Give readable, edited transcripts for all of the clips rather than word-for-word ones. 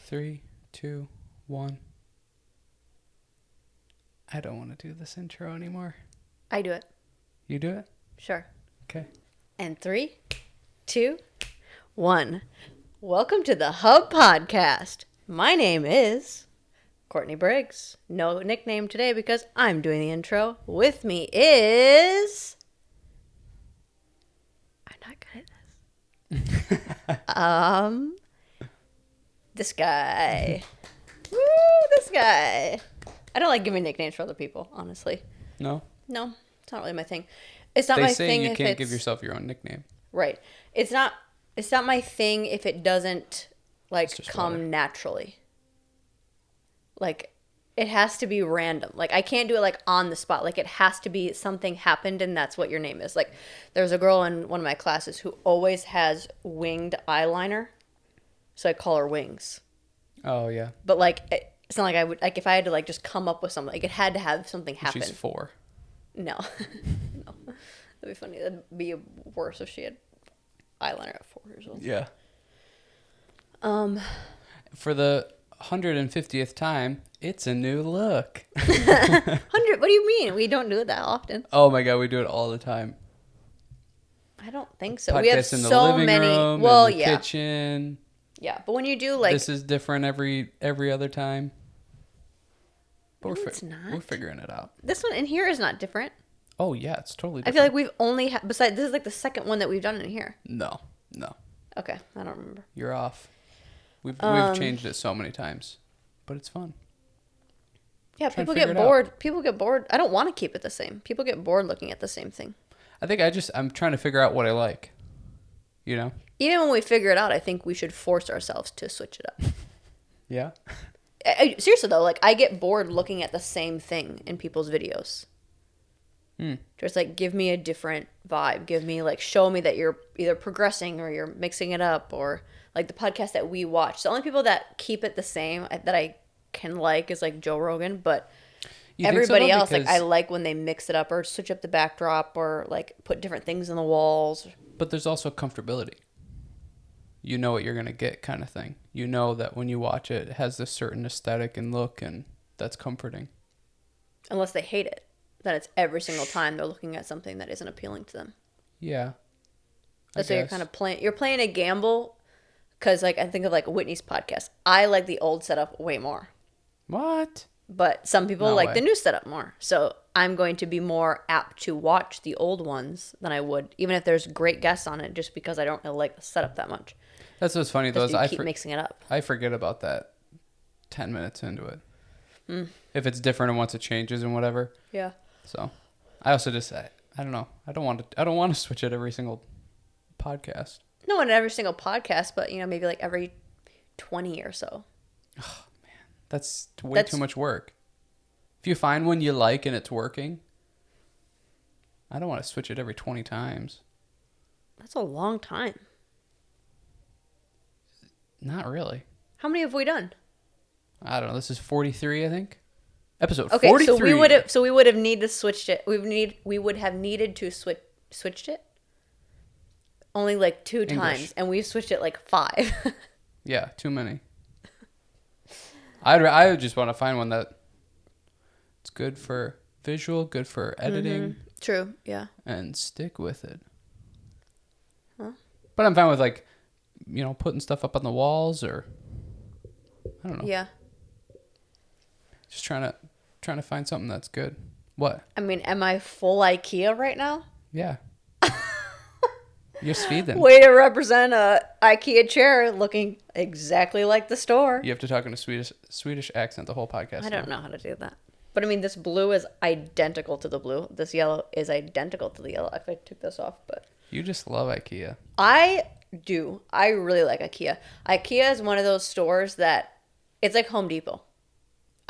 3, 2, 1. I don't want to do this intro anymore. I do it. You do it? Sure. Okay. And 3, 2, 1. Welcome to the Hub Podcast. My name is Courtney Briggs. No nickname today because I'm doing the intro. With me is... I'm not good at this. This guy. Woo, this guy. I don't like giving nicknames for other people, honestly. No? No, it's not really my thing. It's not They my say thing you if can't it's... give yourself your own nickname. Right. It's not my thing if it doesn't come water. naturally. Like it has to be random. Like I can't do it like on the spot. Like it has to be something happened and that's what your name is. Like there's a girl in one of my classes who always has winged eyeliner. So I call her Wings. Oh, yeah. But like it's not like I would like if I had to like just come up with something. Like it had to have something happen. She's 4. No. No. That'd be funny. That'd be worse if she had eyeliner at 4 years old. Yeah. For the 150th time, it's a new look. 100? What do you mean? We don't do it that often. Oh my god, we do it all the time. I don't think so. Podcast We have in the so living many. room, Well, in the yeah, kitchen. yeah. But when you do like This is different every other time. But No, it's not. we're figuring it out. this one in here is not different. Oh yeah, it's totally different. I feel like we've only besides this is like the second one that we've done in here. No. Okay, I don't remember. You're off. We've changed it so many times, but it's fun. Yeah, Trying to people figure get it out. bored. People get bored. I don't want to keep it the same. People get bored looking at the same thing. I think I'm trying to figure out what I like. You know? Even when we figure it out, I think we should force ourselves to switch it up. Yeah. Seriously though, like I get bored looking at the same thing in people's videos. Just like give me a different vibe. Give me like show me that you're either progressing or you're mixing it up or like the podcast that we watch. The only people that keep it the same that I can like is like Joe Rogan, but You think so, everybody though? else like Because- I like when they mix it up or switch up the backdrop or like put different things on the walls. But there's also comfortability. You know what you're going to get kind of thing. You know that when you watch it, it has this certain aesthetic and look, and that's comforting. Unless they hate it. Then it's every single time they're looking at something that isn't appealing to them. Yeah. That's why you're kind of playing. You're playing a gamble, because like I think of like Whitney's podcast. I like the old setup way more, What? but some people No like way. the new setup more. So I'm going to be more apt to watch the old ones than I would, even if there's great guests on it, just because I don't really like the setup that much. That's what's funny, though, Because is you keep mixing it up. I forget about that 10 minutes into it. If it's different and once it changes and whatever. Yeah. So I also just, I don't know. I don't want to switch it every single podcast. No, in every single podcast, but maybe like every 20 or so. That's way too much work. If you find one you like and it's working, I don't want to switch it every 20 times. That's a long time. Not really. How many have we done? I don't know. This is 43, I think. Episode Okay, 43. so we would have needed to switch it. We would have needed to switched it only like 2 times, and we've switched it like 5. Yeah, too many. I just want to find one that it's good for visual, good for editing, True. Yeah. and stick with it. Huh? But I'm fine with like, putting stuff up on the walls or I don't know. Yeah. Just trying to find something that's good. What? I mean, am I full IKEA right now? Yeah. You're Sweden. Way to represent a IKEA chair looking exactly like the store. You have to talk in a Swedish accent the whole podcast. I don't know how to do that. But I mean, this blue is identical to the blue. This yellow is identical to the yellow. If I took this off, but You just love IKEA. I do. I really like IKEA. IKEA is one of those stores that it's like Home Depot.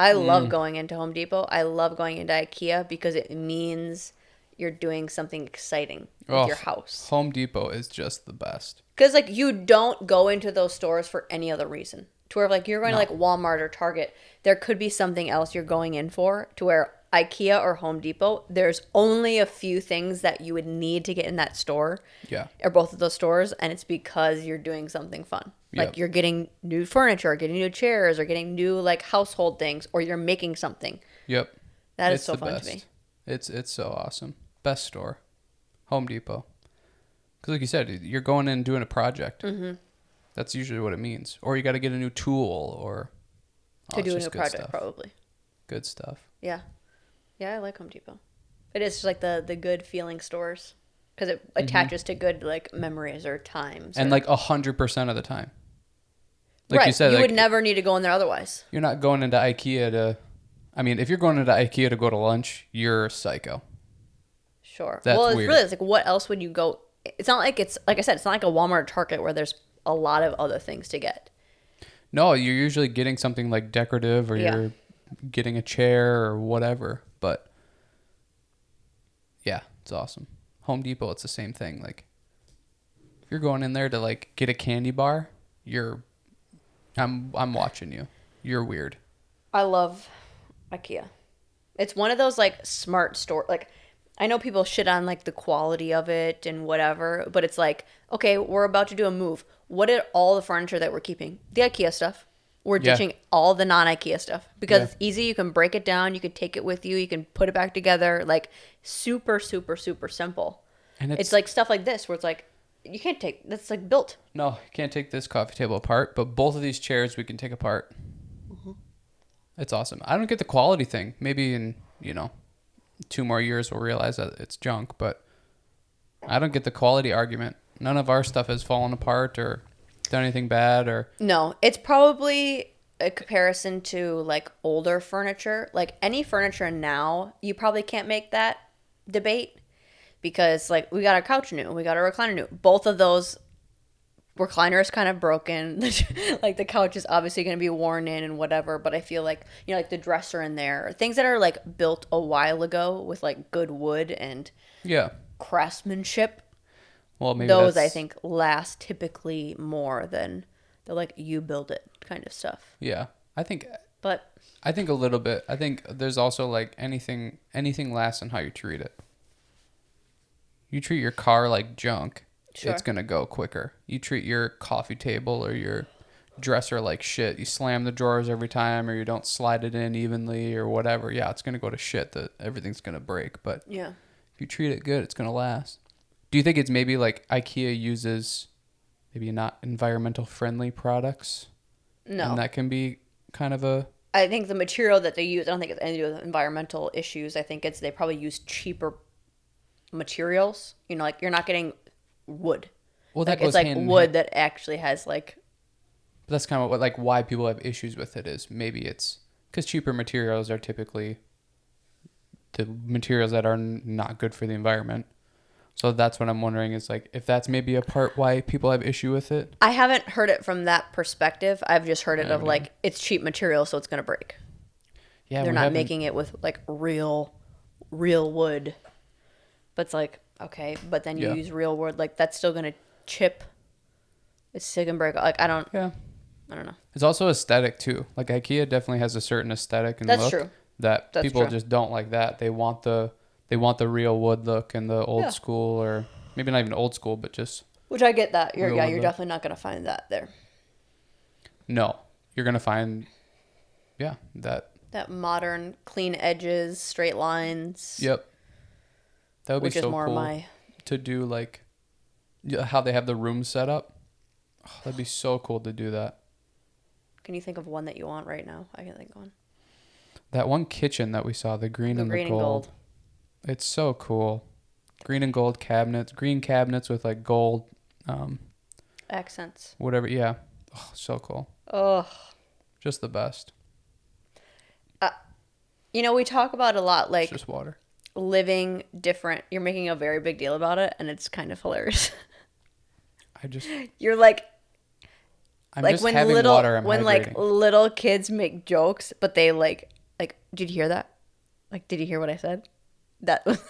I love going into Home Depot. I love going into IKEA because it means you're doing something exciting with your house. Home Depot is just the best. Because like you don't go into those stores for any other reason. To where like you're going to like Walmart or Target, there could be something else you're going in for. To where IKEA or Home Depot, there's only a few things that you would need to get in that store. Yeah. Or both of those stores, and it's because you're doing something fun. Like Yep. you're getting new furniture, getting new chairs, or getting new like household things, or you're making something. Yep. That is It's so the fun best. to me. It's so awesome. Best store, Home Depot. Because like you said, you're going in and doing a project. Mm-hmm. That's usually what it means. Or you got to get a new tool or To do a it's new just good project, stuff. probably. Good stuff. Yeah. Yeah, I like Home Depot. It is just like the good feeling stores. Because it attaches to good like memories or times. And or, like 100% of the time. Like right. you said, you like, would never need to go in there otherwise. you're not going into IKEA to... I mean, if you're going into IKEA to go to lunch, you're a psycho. Sure. That's well, it's weird. really it's like what else would you go? It's not like it's like I said. It's not like a Walmart or Target where there's a lot of other things to get. No, you're usually getting something like decorative or Yeah. you're getting a chair or whatever. But yeah, it's awesome. Home Depot, it's the same thing. Like if you're going in there to like get a candy bar, I'm watching you. You're weird. I love IKEA. It's one of those like smart store. Like I know people shit on like the quality of it and whatever, but it's like okay, we're about to do a move. What are all the furniture that we're keeping? The IKEA stuff. We're Yeah. ditching all the non-IKEA stuff because Yeah. it's easy. You can break it down. You can take it with you. You can put it back together. Like super, super, super simple. And It's like stuff like this where it's like you can't take. That's like built. no, you can't take this coffee table apart, but both of these chairs we can take apart. Mm-hmm. It's awesome. I don't get the quality thing. Maybe in, 2 more years we'll realize that it's junk, but I don't get the quality argument. None of our stuff has fallen apart or done anything bad or No, it's probably a comparison to like older furniture. Like any furniture now, you probably can't make that debate because like we got our couch new, we got our recliner new. Both of those recliner is kind of broken. Like the couch is obviously going to be worn in and whatever, but I feel like, like the dresser in there, things that are like built a while ago with like good wood and yeah. craftsmanship. Well, maybe Those I that's- think last typically more than the like you build it kind of stuff. Yeah. But I think a little bit. I think there's also like anything lasts in how you treat it. You treat your car like junk, Sure. it's going to go quicker. You treat your coffee table or your dresser like shit. You slam the drawers every time or you don't slide it in evenly or whatever. Yeah, it's going to go to shit. Everything's going to break. But yeah. if you treat it good, it's going to last. Do you think it's maybe like IKEA uses maybe not environmental friendly products? No. And that can be kind of a... I think the material that they use, I don't think it's anything to do with environmental issues. I think they probably use cheaper materials. Like you're not getting wood. Well, that Like goes it's like hand in wood hand. that actually has like But that's kind of what, like, why people have issues with it is maybe it's because cheaper materials are typically the materials that are not good for the environment. So that's what I'm wondering is like if that's maybe a part why people have issue with it. I haven't heard it from that perspective. I've just heard it I of haven't like it's cheap material, so it's gonna break. Yeah, They're we not haven't- making it with like real wood. But it's like, okay, but then you Yeah. use real wood, like that's still gonna chip. It's still gonna break. Like I don't Yeah, know. it's also aesthetic too. Like IKEA definitely has a certain aesthetic and That's look true. that That's people true. just don't like that. They want the real wood look and the old Yeah. school or maybe not even old school, but just Which I get that. You're Real wood you're look. definitely not gonna find that there. no. You're gonna find, that. That modern clean edges, straight lines. Yep. That would be Which is so more cool my to do like how they have the room set up. Oh, that'd be so cool to do that. Can you think of one that you want right now? I can think of one. That one kitchen that we saw, the green The and green the and gold. gold. It's so cool. Green and gold cabinets, green cabinets with like gold, Accents. whatever. Yeah. Oh, so cool. Ugh. Just the best. We talk about a lot like It's just water. living different. You're making a very big deal about it, and it's kind of hilarious. You're like I'm like just when having little water. I'm when hydrating. like little kids make jokes, but they like did you hear that? Like, did you hear what I said? That was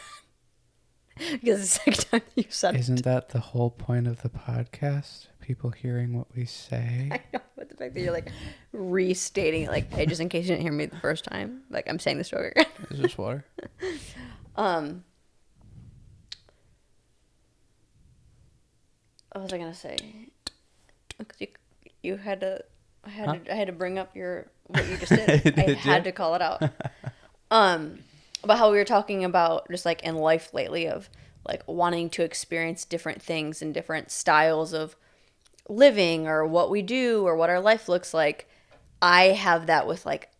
because it's the second time you said it. Isn't that the whole point of the podcast? people hearing what we say. I know, but the fact that you're like restating it, like, hey, just in case you didn't hear me the first time, like I'm saying this joke again. Is this water? What was I gonna say? Because you had to, I had to bring up what you just did. I had to call it out. About how we were talking about just like in life lately of like wanting to experience different things and different styles of living or what we do or what our life looks like. I have that with like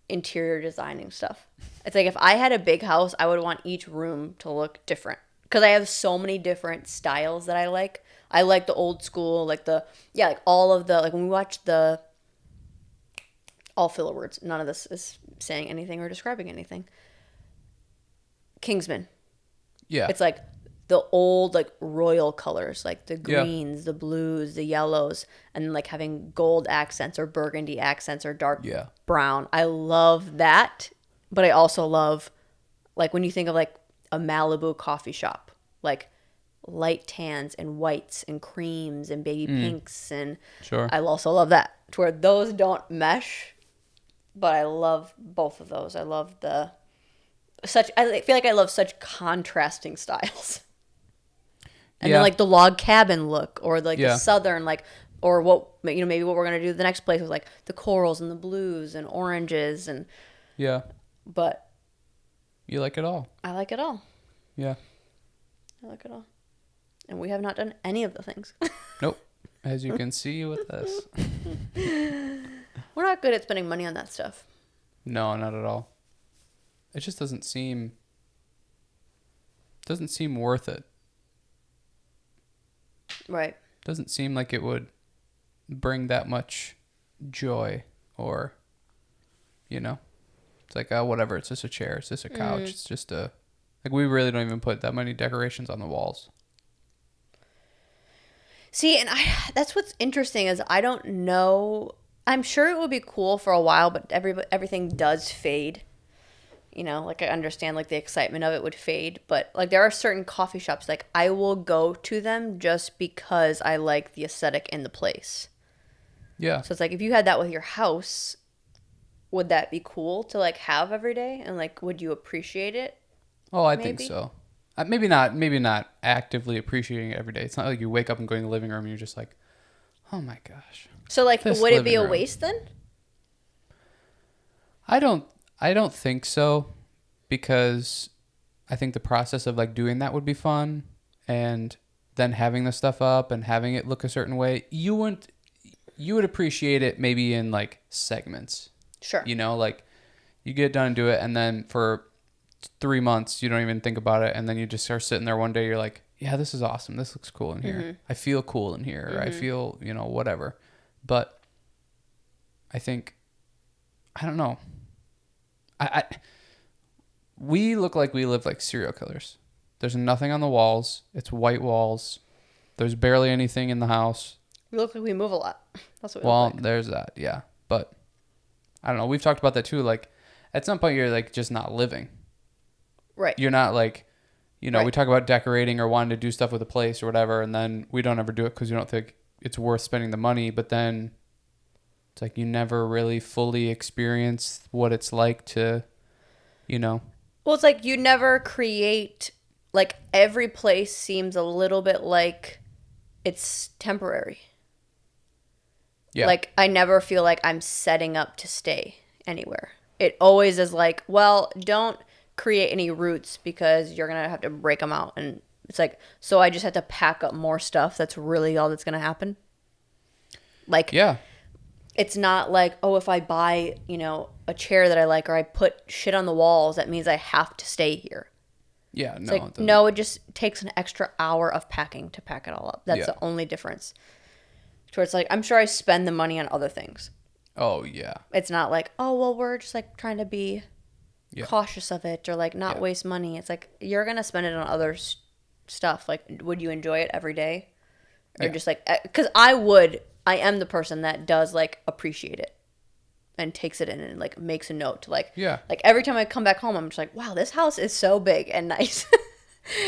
interior designing stuff. It's like if I had a big house, I would want each room to look different because I have so many different styles that I like. I like the old school, like like all of the, like when we watch all filler words, none of this is saying anything or describing anything. Kingsman. Yeah. It's like the old, like royal colors, like the greens, the blues, the yellows, and like having gold accents or burgundy accents or dark brown. I love that. But I also love, like when you think of like a Malibu coffee shop, like light tans and whites and creams and baby pinks, and sure. I also love that to where those don't mesh, but I love both of those. I love I feel like I love such contrasting styles. And then like the log cabin look or like the southern, like, or what, you know, maybe what we're going to do the next place was like the corals and the blues and oranges and but you like it all. I like it all. Yeah. I like it all. And we have not done any of the things. Nope. As you can see with this. We're not good at spending money on that stuff. No, not at all. It just doesn't seem worth it. Right. Doesn't seem like it would bring that much joy or, you know, it's like, oh, whatever. It's just a chair. It's just a couch. It's just like we really don't even put that many decorations on the walls. See, and that's what's interesting is I don't know. I'm sure it would be cool for a while, but everything does fade. You know, like I understand like the excitement of it would fade, but like there are certain coffee shops like I will go to them just because I like the aesthetic in the place. Yeah. So it's like if you had that with your house, would that be cool to like have every day, and like would you appreciate it? Oh, I think so. Maybe not actively appreciating it every day. It's not like you wake up and go in the living room and you're just like, oh my gosh. So like would it be a waste then? I don't think so, because I think the process of like doing that would be fun, and then having the stuff up and having it look a certain way, you would appreciate it maybe in like segments. Sure. You know, like you get done and do it, and then for 3 months you don't even think about it, and then you just start sitting there one day, you're like, yeah, this is awesome. This looks cool in here. Mm-hmm. I feel cool in here. Or I feel, you know, whatever. But I think, I don't know. We look like we live like serial killers. There's nothing on the walls. It's white walls. There's barely anything in the house. We look like we move a lot. That's what we look like. There's that, yeah. But I don't know. We've talked about that too. Like at some point you're like just not living. Right. You're not like, you know, we talk about decorating or wanting to do stuff with a place or whatever, and then we don't ever do it because we don't think it's worth spending the money. But then it's like you never really fully experience what it's like to, you know. Well, it's like you never create, like every place seems a little bit like it's temporary. Yeah. Like I never feel like I'm setting up to stay anywhere. It always is like, well, don't create any roots because you're going to have to break them out. And it's like, so I just have to pack up more stuff. That's really all that's going to happen. Like, yeah. It's not like, oh, if I buy, you know, a chair that I like or I put shit on the walls, that means I have to stay here. Yeah, no. It's like, no, it just takes an extra hour of packing to pack it all up. That's the only difference. To where it's like, I'm sure I spend the money on other things. Oh, yeah. It's not like, oh, well, we're just like trying to be cautious of it or like not waste money. It's like, you're going to spend it on other stuff. Like, would you enjoy it every day? Or just like, because I am the person that does like appreciate it and takes it in and like makes a note to like, like every time I come back home, I'm just like, wow, this house is so big and nice.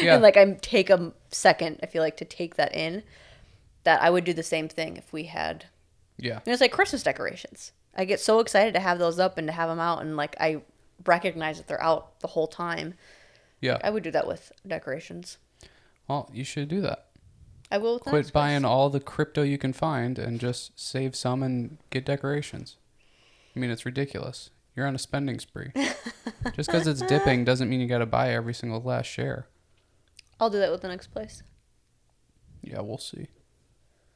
And like I take a second, I feel like, to take that in. that I would do the same thing if we had. Yeah. And it's like Christmas decorations. I get so excited to have those up and to have them out, and like I recognize that they're out the whole time. Yeah. I would do that with decorations. Well, you should do that. I will. With the Quit next buying Christmas. all the crypto you can find and just save some and get decorations. I mean, it's ridiculous. You're on a spending spree. Just because it's dipping doesn't mean you got to buy every single last share. I'll do that with the next place. Yeah, we'll see.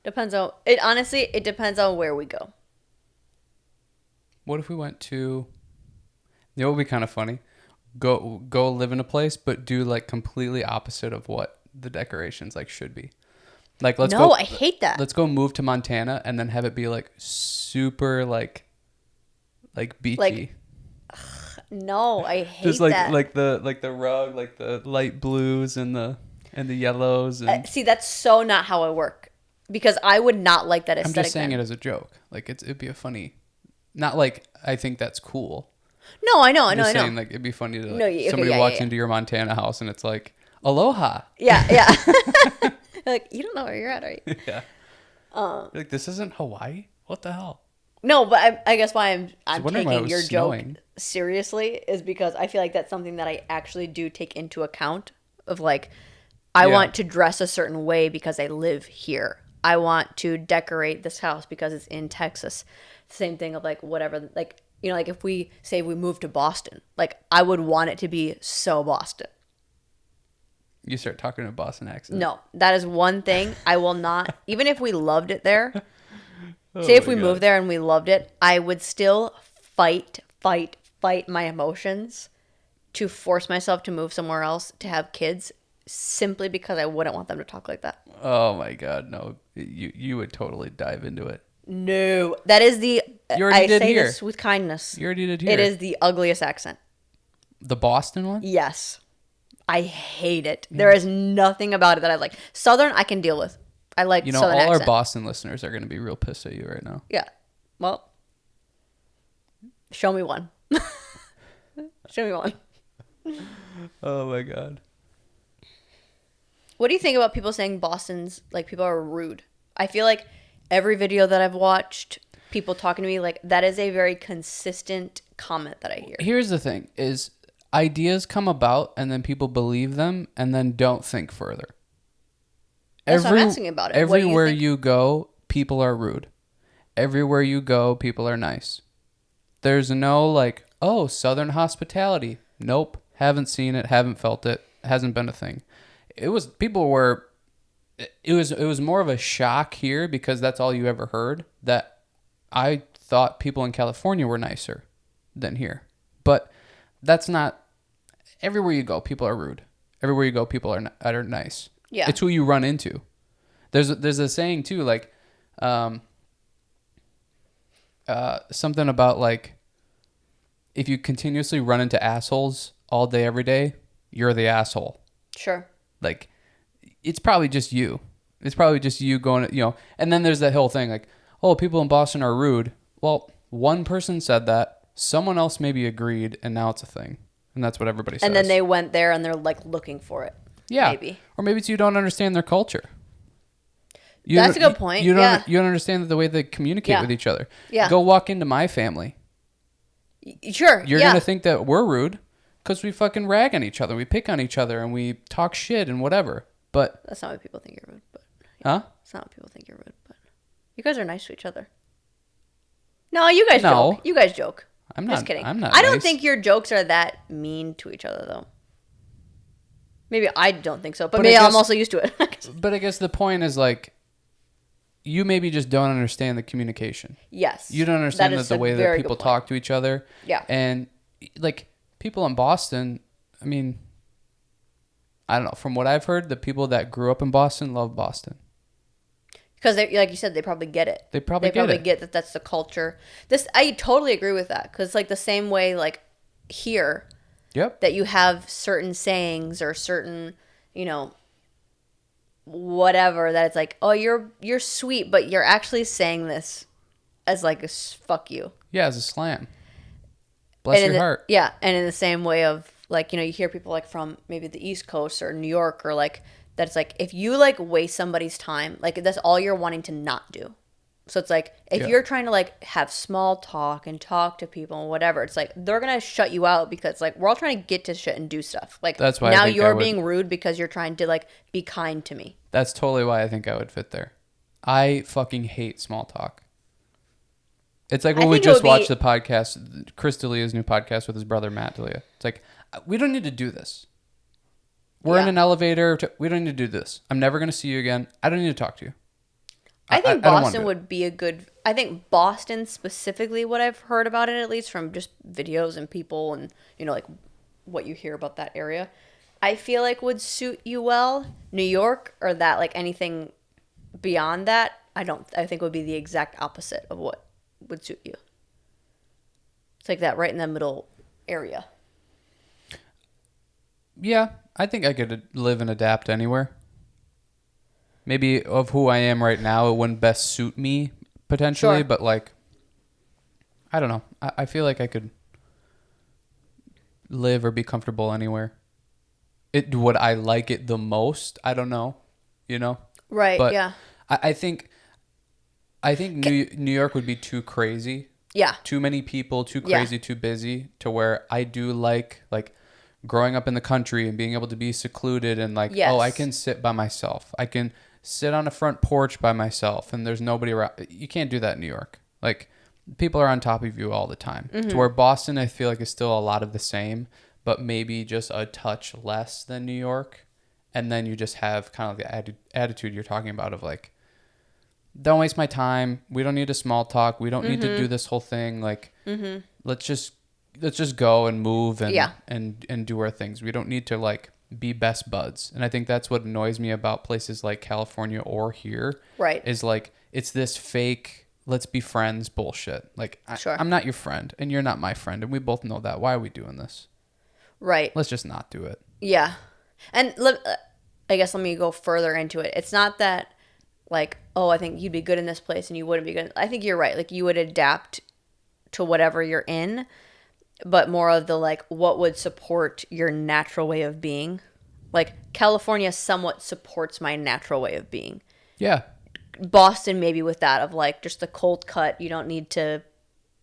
Depends on it. Honestly, it depends on where we go. What if we went to? It would be kind of funny. Go live in a place, but do like completely opposite of what the decorations like should be. Like let's No, go. I hate that. Let's go move to Montana and then have it be like super like beachy. Like, no, I hate Just like that. the rug, like the light blues and the yellows and See, that's so not how I work. Because I would not like that I'm aesthetic. just saying then. it as a joke. Like it'd be a funny, not like I think that's cool. No, I know, I I'm know, just I know. saying like it'd be funny to like, No, okay, somebody yeah, walks yeah. into your Montana house and it's like aloha. Yeah, yeah. Like, you don't know where you're at, right? Yeah. Like this isn't Hawaii. What the hell? No, but I guess why I'm wondering why it taking was your snowing. joke seriously is because I feel like that's something that I actually do take into account of like, I Yeah. want to dress a certain way because I live here. I want to decorate this house because it's in Texas. Same thing of like whatever, like, you know, like if we say we move to Boston, like I would want it to be so Boston. You start talking in a Boston accent. No, that is one thing I will not, even if we loved it there, Oh say if my we God. moved there and we loved it, I would still fight my emotions to force myself to move somewhere else to have kids simply because I wouldn't want them to talk like that. Oh my God, no! You would totally dive into it. No, that is the, You already I did say here. this with kindness. You already did here. It is the ugliest accent. The Boston one. Yes. I hate it. There is nothing about it that I like. Southern, I can deal with. I like You know, Southern all our accent. Boston listeners are going to be real pissed at you right now. Yeah. Well, show me one. Show me one. Oh my God. What do you think about people saying Boston's, like, people are rude? I feel like every video that I've watched, people talking to me, like, that is a very consistent comment that I hear. Here's the thing: is ideas come about, and then people believe them, and then don't think further. That's what I'm asking about it. What do you Everywhere think? you go, people are rude. Everywhere you go, people are nice. There's no like, oh, Southern hospitality. Nope, haven't seen it, haven't felt it, hasn't been a thing. It was more of a shock here because that's all you ever heard, that I thought people in California were nicer than here. But that's not, everywhere you go, people are rude. Everywhere you go, people are nice. Yeah. It's who you run into. There's a saying too, like something about like, if you continuously run into assholes all day every day, you're the asshole. Sure. Like, it's probably just you. It's probably just you going, and then there's that whole thing like, oh, people in Boston are rude. Well, one person said that, someone else maybe agreed, and now it's a thing. And that's what everybody says. And then they went there and they're, like, looking for it. yeah. Maybe. Or maybe it's you don't understand their culture. That's a good point, You don't, yeah. you don't understand the way they communicate Yeah. with each other. Yeah. Go walk into my family. Sure. You're yeah. going to think that we're rude because we fucking rag on each other. We pick on each other and we talk shit and whatever. But, That's not what people think you're rude, but huh? it's not what people think you're rude, but you guys are nice to each other. No, you guys No. joke. You guys joke. I'm Just not kidding. I'm not I don't nice. think your jokes are that mean to each other, though. Maybe I don't think so, but, But I maybe I'm guess- also used to it. But I guess the point is like, you maybe just don't understand the communication. Yes. You don't understand is the a way that very people good point. talk to each other. Yeah. And like people in Boston, I mean, I don't know. From what I've heard, the people that grew up in Boston love Boston. Because, like you said, they probably get it. They probably get it. that that's the culture. I totally agree with that. Because, like, the same way, like, here, Yep. that you have certain sayings or certain, whatever, that it's like, oh, you're sweet, but you're actually saying this as, like, fuck you. Yeah, as a slam. Bless And in your the- heart. Yeah, and in the same way of, like, you hear people, like, from maybe the East Coast or New York, or, like, that it's like if you like waste somebody's time, like that's all you're wanting to not do. So it's like if you're trying to like have small talk and talk to people and whatever, it's like they're gonna shut you out because like we're all trying to get to shit and do stuff. Like That's why now you're being rude because you're trying to like be kind to me. That's totally why I think I would fit there. I fucking hate small talk. It's like when we just watched the podcast, Chris D'Elia's new podcast with his brother Matt D'Elia. It's like, we don't need to do this. We're in an elevator. We don't need to do this. I'm never going to see you again. I don't need to talk to you. I think Boston would be a good... I think Boston specifically, what I've heard about it, at least from just videos and people and, you know, like what you hear about that area, I feel like would suit you well. New York or that, like anything beyond that, I think would be the exact opposite of what would suit you. It's like that right in the middle area. Yeah, I think I could live and adapt anywhere. Maybe of who I am right now, it wouldn't best suit me potentially, Sure. but like, I don't know. I feel like I could live or be comfortable anywhere. Would I like it the most? I don't know, you know? Right, But yeah. I think New York would be too crazy. Yeah. Too many people, too crazy, too busy, to where I do like growing up in the country and being able to be secluded and like, Yes. oh, I can sit by myself. I can sit on a front porch by myself and there's nobody around. You can't do that in New York. Like, people are on top of you all the time. To where Boston, I feel like, is still a lot of the same, but maybe just a touch less than New York. And then you just have kind of the attitude you're talking about of like, don't waste my time. We don't need a small talk. We don't need to do this whole thing. Like, let's just go and move and do our things. We don't need to like be best buds. And I think that's what annoys me about places like California or here. Right. Is like, it's this fake, let's be friends bullshit. Like, Sure. I'm not your friend and you're not my friend. And we both know that. Why are we doing this? Right. Let's just not do it. Yeah. And I guess let me go further into it. It's not that like, oh, I think you'd be good in this place and you wouldn't be good. I think you're right. Like, you would adapt to whatever you're in, but more of the like, what would support your natural way of being. Like, California somewhat supports my natural way of being. Yeah. Boston maybe with that of like just the cold cut. You don't need to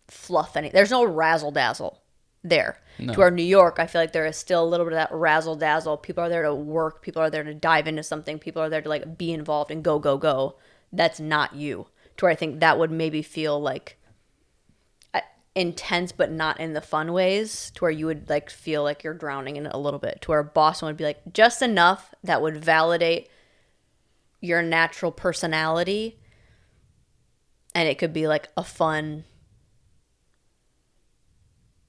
fluff any. There's no razzle dazzle there. No. To where New York, I feel like there is still a little bit of that razzle dazzle. People are there to work. People are there to dive into something. People are there to like be involved and go. That's not you. To where I think that would maybe feel like intense, but not in the fun ways. To where you would like feel like you're drowning in it a little bit. To where Boston would be like just enough that would validate your natural personality, and it could be like a fun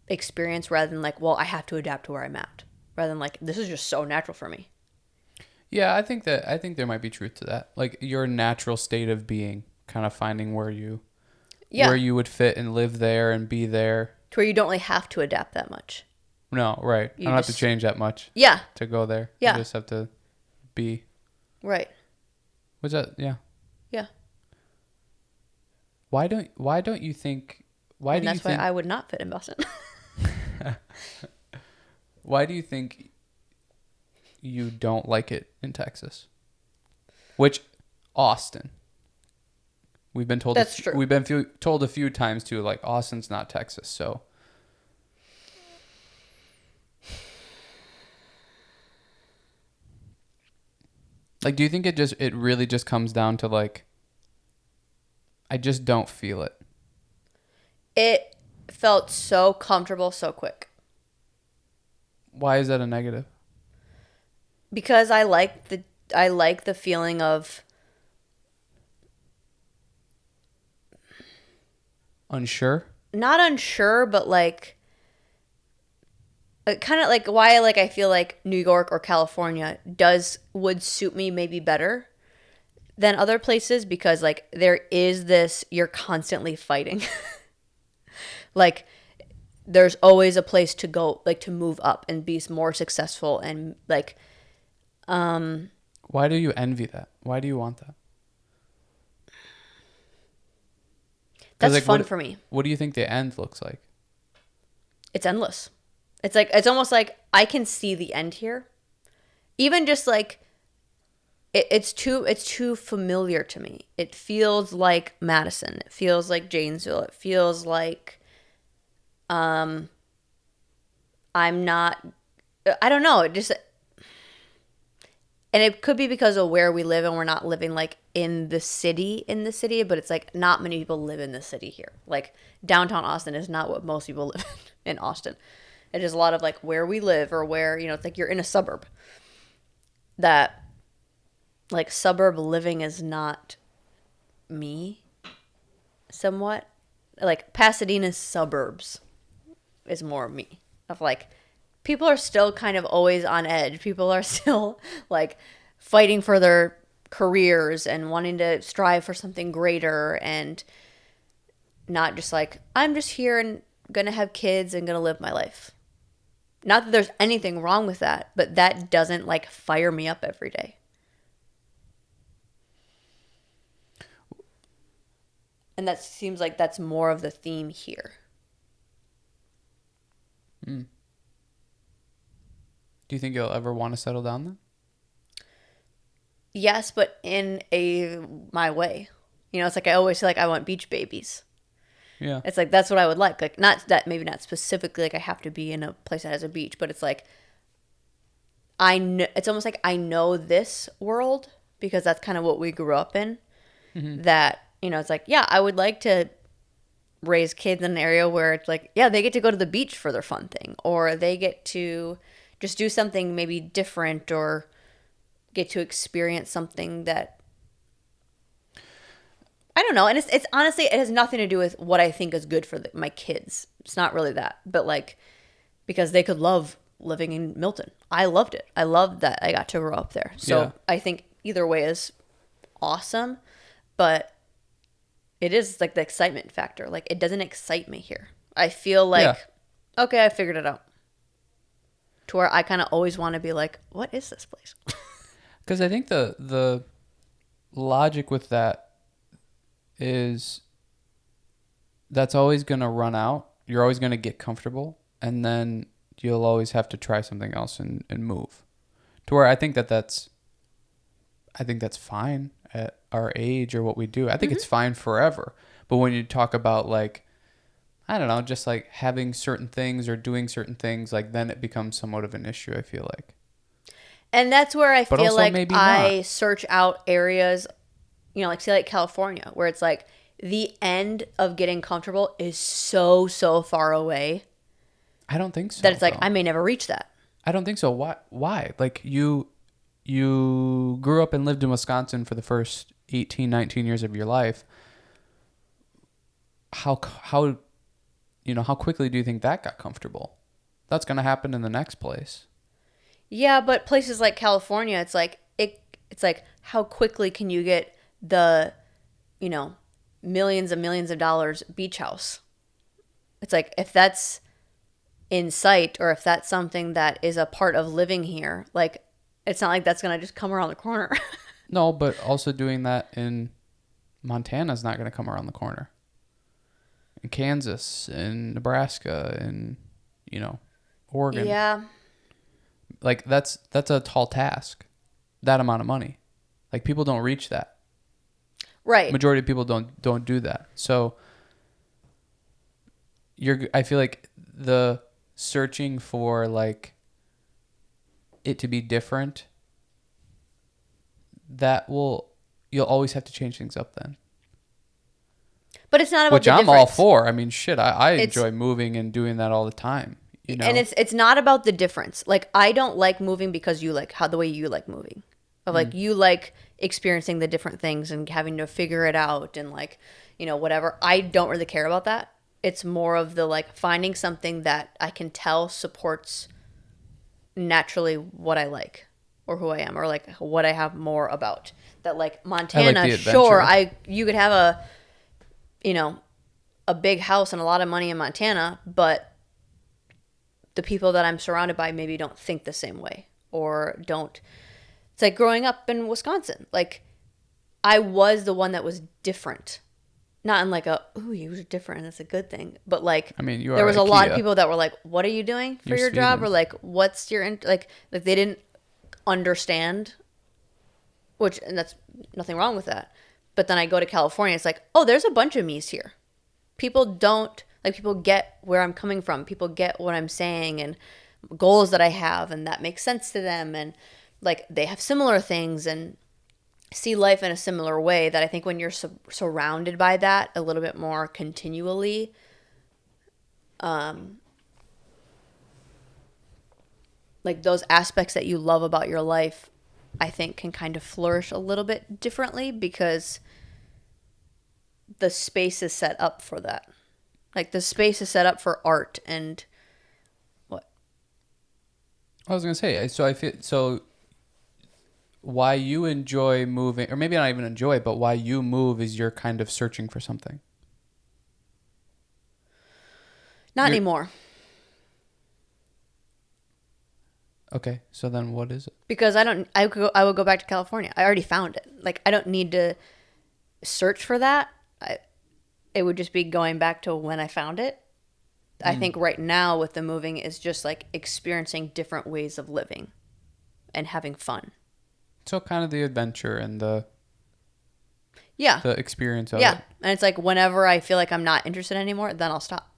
experience rather than like, well, I have to adapt to where I'm at, rather than like, this is just so natural for me. Yeah, I think there might be truth to that. Like, your natural state of being, kind of finding where you would fit and live there and be there. To where you don't really have to adapt that much. No, right. I don't have to change that much. Yeah. To go there. Yeah. You just have to be. Right. What's that? Yeah. Yeah. Why don't you think? Why and do you that's think? why I would not fit in Boston. Why do you think you don't like it in Texas? Which, Austin. We've been told That's true. We've been told a few times too, like, Austin's not Texas, so. Like, do you think it really just comes down to like, I just don't feel it? It felt so comfortable so quick. Why is that a negative? Because I like the feeling of Unsure? not unsure, but like kind of like why like I feel like New York or California would suit me maybe better than other places, because like there is this, you're constantly fighting. Like, there's always a place to go, like to move up and be more successful and like Why do you envy that? Why do you want that? that's like, fun for me. What do you think the end looks like? It's endless. It's like, it's almost like I can see the end here. Even just like it's too familiar to me. It feels like Madison. It feels like Janesville. It feels like I'm not, I don't know. It just, and it could be because of where we live and we're not living like in the city, but it's like not many people live in the city here. Like downtown Austin is not what most people live in Austin. It is a lot of like where we live or where, it's like you're in a suburb. That like suburb living is not me somewhat. Like Pasadena's suburbs is more me. Of like, people are still kind of always on edge. People are still like fighting for their careers and wanting to strive for something greater, and not just like, I'm just here and gonna have kids and gonna live my life. Not that there's anything wrong with that, but that doesn't like fire me up every day. And that seems like that's more of the theme here. Do you think you'll ever want to settle down then? Yes, but in my way. It's like I always say, like, I want beach babies. Yeah. It's like that's what I would like. Like, not that, maybe not specifically like I have to be in a place that has a beach, but it's like it's almost like I know this world because that's kind of what we grew up in. Mm-hmm. That, it's like, yeah, I would like to raise kids in an area where it's like, yeah, they get to go to the beach for their fun thing, or they get to just do something maybe different, or get to experience something that I don't know. And it's honestly, it has nothing to do with what I think is good for my kids. It's not really that, but like, because they could love living in Milton. I loved it. I loved that I got to grow up there. So yeah. I think either way is awesome, but it is like the excitement factor. Like, it doesn't excite me here. I feel like, okay, I figured it out. To where I kind of always want to be like, what is this place? Because I think the logic with that is that's always going to run out. You're always going to get comfortable, and then you'll always have to try something else and move. To where I think that's fine at our age or what we do. I think it's fine forever. But when you talk about like, I don't know, just like having certain things or doing certain things, like then it becomes somewhat of an issue, I feel like. And that's where I feel like I search out areas, like say like California, where it's like the end of getting comfortable is so far away. I don't think so. That it's like, I may never reach that. I don't think so. Why? Like you grew up and lived in Wisconsin for the first 18, 19 years of your life. How quickly do you think that got comfortable? That's going to happen in the next place. Yeah, but places like California, it's like how quickly can you get the, millions and millions of dollars beach house? It's like, if that's in sight, or if that's something that is a part of living here, like, it's not like that's going to just come around the corner. No, but also doing that in Montana is not going to come around the corner. In Kansas, in Nebraska, in, Oregon. Yeah. Like, that's a tall task, that amount of money. Like, people don't reach that. Right. Majority of people don't do that. So I feel like the searching for like it to be different, you'll always have to change things up then. But it's not about which I'm all for. I mean, shit, I enjoy moving and doing that all the time. And it's not about the difference. Like, I don't like moving because you like the way you like moving. Of like, you like experiencing the different things and having to figure it out and like, whatever. I don't really care about that. It's more of the like finding something that I can tell supports naturally what I like or who I am, or like what I have more about. That like Montana, sure, you could have a big house and a lot of money in Montana, but the people that I'm surrounded by maybe don't think the same way, or don't. It's like growing up in Wisconsin. Like, I was the one that was different. Not in like you were different, that's a good thing. But like, I mean, there was a lot of people that were like, what are you doing for your job? Or like, what's your, like they didn't understand and that's nothing wrong with that. But then I go to California, it's like, oh, there's a bunch of me's here. People get where I'm coming from. People get what I'm saying and goals that I have, and that makes sense to them. And like they have similar things and see life in a similar way, that I think when you're surrounded by that a little bit more continually, like those aspects that you love about your life, I think can kind of flourish a little bit differently because the space is set up for that. Like the space is set up for art and what? I was gonna say, so I feel so. Why you enjoy moving, or maybe not even enjoy, but why you move is you're kind of searching for something. Not anymore. Okay, so then what is it? Because I would go back to California. I already found it. Like I don't need to search for that. It would just be going back to when I found it. I think right now with the moving is just like experiencing different ways of living and having fun. So kind of the adventure and the experience of it. Yeah. And it's like whenever I feel like I'm not interested anymore, then I'll stop.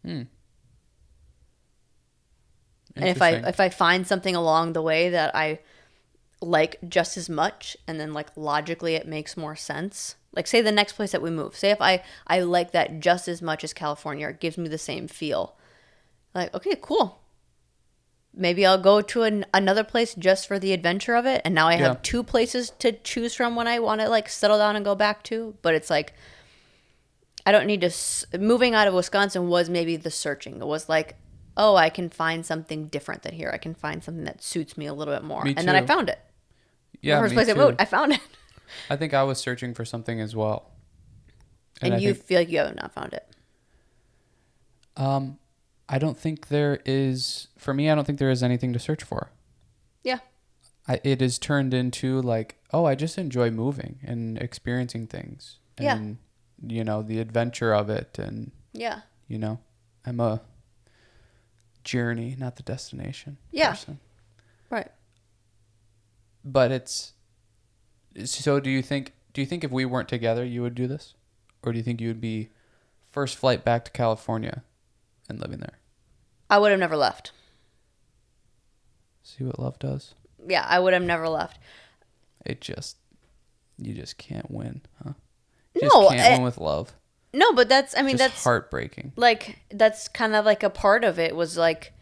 Hmm. And if I find something along the way that I like just as much, and then like logically it makes more sense. Like say the next place that we move. Say if I like that just as much as California, it gives me the same feel. Like, okay, cool. Maybe I'll go to another place just for the adventure of it. And now I have two places to choose from when I want to like settle down and go back to. But it's like, I don't need to, moving out of Wisconsin was maybe the searching. It was like, oh, I can find something different than here. I can find something that suits me a little bit more. Me And then I too. found it. Yeah, the first place I moved, I found it. I think I was searching for something as well. And you feel like you have not found it. I don't think there is, for me, I don't think there is anything to search for. Yeah. It is turned into like, oh, I just enjoy moving and experiencing things. And, you know, the adventure of it. And, you know, I'm a journey, not the destination person. Right. But it's, so do you think if we weren't together, you would do this? Or do you think you would be first flight back to California and living there? I would have never left. See what love does? Yeah, I would have never left. You just can't win, huh? No, can't win with love. No, but that's heartbreaking. Like, that's kind of like a part of it was like,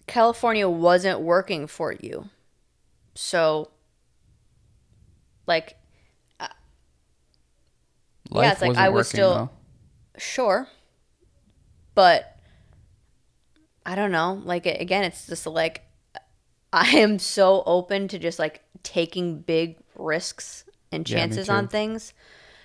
California wasn't working for you. So, like, Life it's like wasn't I was working, still, though. Sure. But, I don't know. Like, again, it's just like, I am so open to just like taking big risks and chances on things.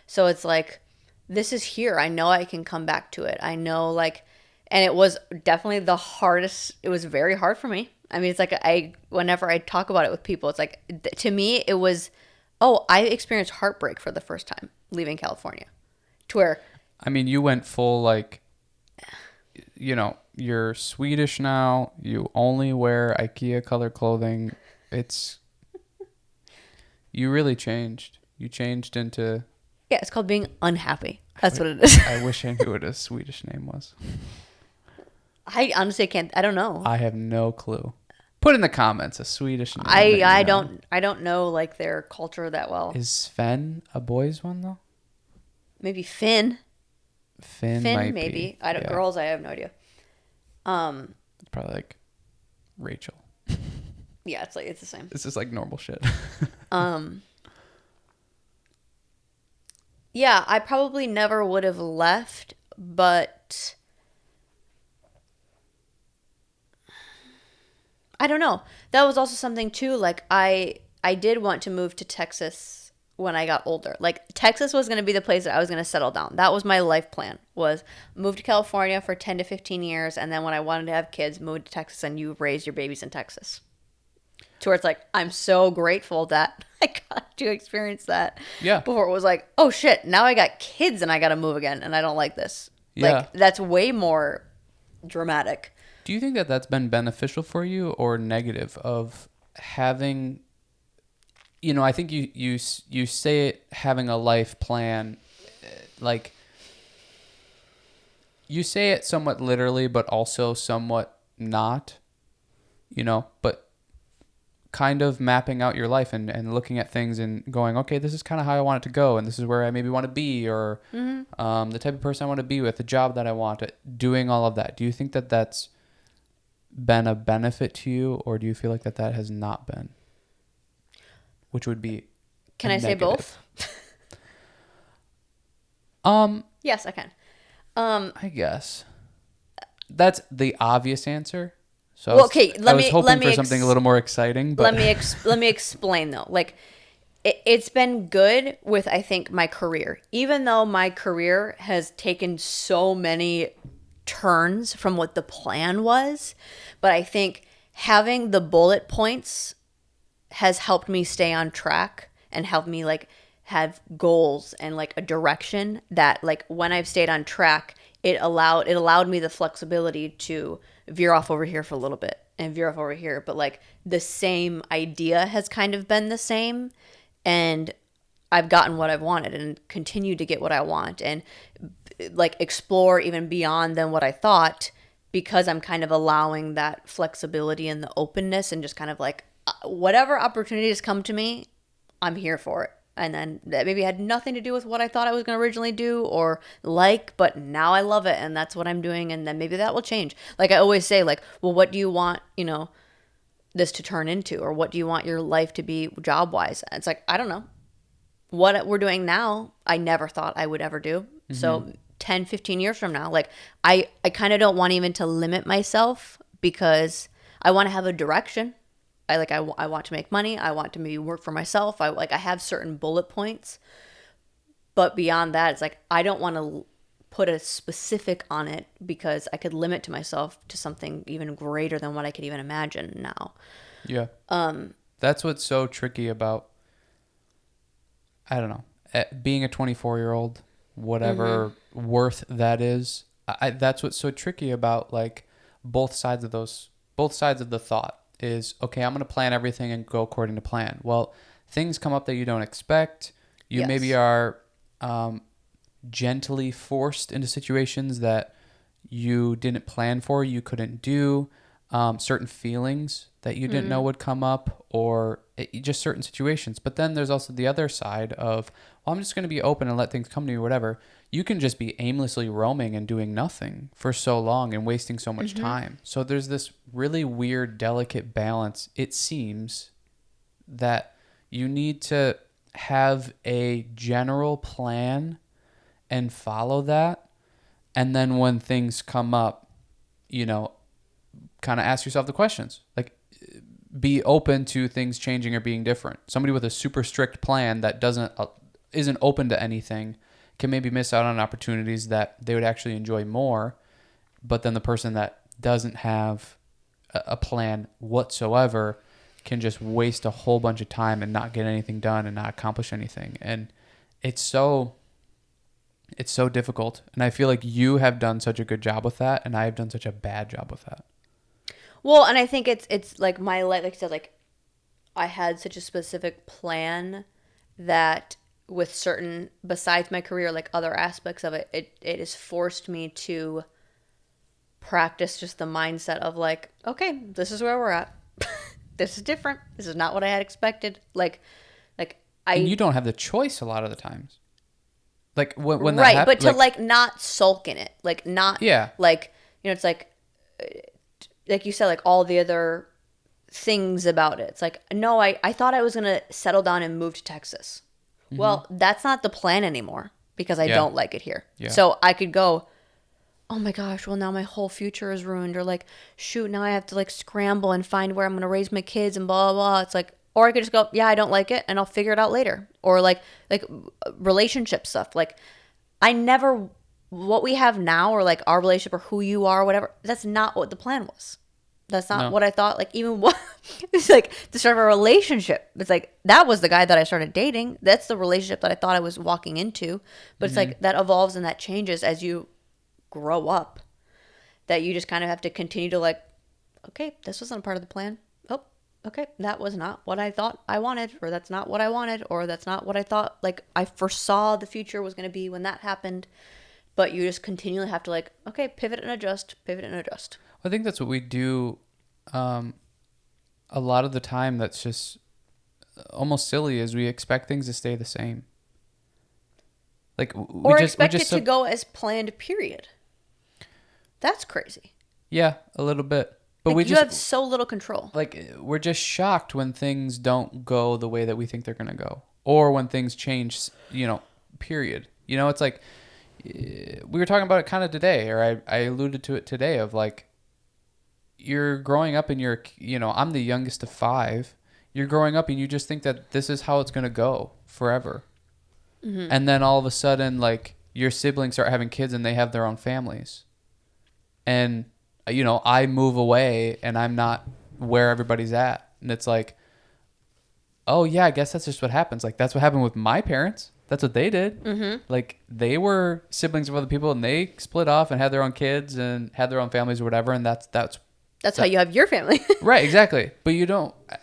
So it's like, this is here. I know I can come back to it. I know like, and it was definitely the hardest. It was very hard for me. I mean, it's like whenever I talk about it with people, it's like, to me, it was, I experienced heartbreak for the first time leaving California. To where, I mean, you went full like, you know, you're Swedish now. You only wear IKEA color clothing. You really changed. You changed into. Yeah, it's called being unhappy. That's what it is. I wish I knew what a Swedish name was. I honestly can't. I don't know. I have no clue. Put in the comments a Swedish name. I don't know like their culture that well. Is Sven a boy's one though? Maybe Finn. Finn maybe. Be. I don't. Girls, I have no idea. It's probably like Rachel. Yeah, it's the same. This is like normal shit. Yeah, I probably never would have left, but I don't know. That was also something too. Like I did want to move to Texas when I got older. Like Texas was going to be the place that I was going to settle down. That was my life plan, was move to California for 10 to 15 years. And then when I wanted to have kids, move to Texas and you raise your babies in Texas. To where it's like, I'm so grateful that I got to experience that. Yeah. Before it was like, oh shit, now I got kids and I got to move again and I don't like this. Yeah. Like that's way more dramatic. Do you think that that's been beneficial for you or negative of having, I think you say it, having a life plan, like you say it somewhat literally, but also somewhat not, but kind of mapping out your life and looking at things and going, okay, this is kind of how I want it to go. And this is where I maybe want to be, or the type of person I want to be with, the job that I want, doing all of that. Do you think that that's been a benefit to you, or do you feel like that has not been? Which would be Can I say both? Yes, I can. I guess that's the obvious answer. So well, okay, I was hoping for something a little more exciting. But let me explain though. Like, it's been good with, I think, my career. Even though my career has taken so many turns from what the plan was, but I think having the bullet points has helped me stay on track and helped me like have goals and like a direction that, like, when I've stayed on track, it allowed me the flexibility to veer off over here for a little bit and veer off over here. But like the same idea has kind of been the same, and I've gotten what I've wanted and continue to get what I want and like explore even beyond than what I thought, because I'm kind of allowing that flexibility and the openness and just kind of like whatever opportunities come to me, I'm here for it. And then that maybe had nothing to do with what I thought I was going to originally do or like, but now I love it and that's what I'm doing. And then maybe that will change. Like I always say, like, well, what do you want, this to turn into? Or what do you want your life to be job wise? It's like, I don't know. What we're doing now, I never thought I would ever do. Mm-hmm. So 10, 15 years from now, like I kind of don't want even to limit myself, because I want to have a direction. I want to make money. I want to maybe work for myself. I have certain bullet points, but beyond that, it's like, I don't want to put a specific on it, because I could limit to myself to something even greater than what I could even imagine now. Yeah. That's what's so tricky about, I don't know, being a 24-year-old, whatever worth that is. That's what's so tricky about like both sides of the thought. Is, okay, I'm going to plan everything and go according to plan. Well, things come up that you don't expect. You maybe are gently forced into situations that you didn't plan for, you couldn't do. Certain feelings that you didn't know would come up, or just certain situations. But then there's also the other side of, well, I'm just going to be open and let things come to me or whatever. You can just be aimlessly roaming and doing nothing for so long and wasting so much time. So there's this really weird, delicate balance, it seems, that you need to have a general plan and follow that. And then when things come up, kind of ask yourself the questions. Like, be open to things changing or being different. Somebody with a super strict plan that isn't open to anything can maybe miss out on opportunities that they would actually enjoy more. But then the person that doesn't have a plan whatsoever can just waste a whole bunch of time and not get anything done and not accomplish anything. And it's so difficult. And I feel like you have done such a good job with that, and I have done such a bad job with that. Well, and I think it's like my life, like I said, like I had such a specific plan that with certain, besides my career, like other aspects of it, it has forced me to practice just the mindset of like, okay, this is where we're at. This is different. This is not what I had expected. And you don't have the choice a lot of the times. Like when that right, happens, but to like not sulk in it, like not, like, it's like you said, like all the other things about it. It's like, no, I thought I was going to settle down and move to Texas. Mm-hmm. Well, that's not the plan anymore, because I don't like it here. Yeah. So I could go, oh my gosh, well now my whole future is ruined. Or like, shoot, now I have to like scramble and find where I'm going to raise my kids and blah, blah, blah. It's like, or I could just go, yeah, I don't like it and I'll figure it out later. Or like relationship stuff. Like what we have now, or like our relationship or who you are, or whatever, that's not what the plan was. That's not what I thought. Like, even what it's like the start of a relationship. It's like, that was the guy that I started dating. That's the relationship that I thought I was walking into. But it's like that evolves and that changes as you grow up. that you just kind of have to continue to like, okay, this wasn't a part of the plan. Oh, okay, that was not what I thought I wanted, or that's not what I wanted, or that's not what I thought like I foresaw the future was going to be when that happened. But you just continually have to like, okay, pivot and adjust, pivot and adjust. I think that's what we do a lot of the time. That's just almost silly, is we expect things to stay the same. Like Or expect it to go as planned, period. That's crazy. Yeah, a little bit. But like, we you just have so little control. Like, we're just shocked when things don't go the way that we think they're going to go, or when things change, period. It's like, we were talking about it kind of today, or I alluded to it today, of like, you're growing up and I'm the youngest of 5. You're growing up and you just think that this is how it's going to go forever. Mm-hmm. And then all of a sudden, like, your siblings start having kids and they have their own families. And, I move away and I'm not where everybody's at. And it's like, oh yeah, I guess that's just what happens. Like, that's what happened with my parents. That's what they did. Mm-hmm. Like, they were siblings of other people and they split off and had their own kids and had their own families or whatever. And that's how you have your family. Right, exactly. But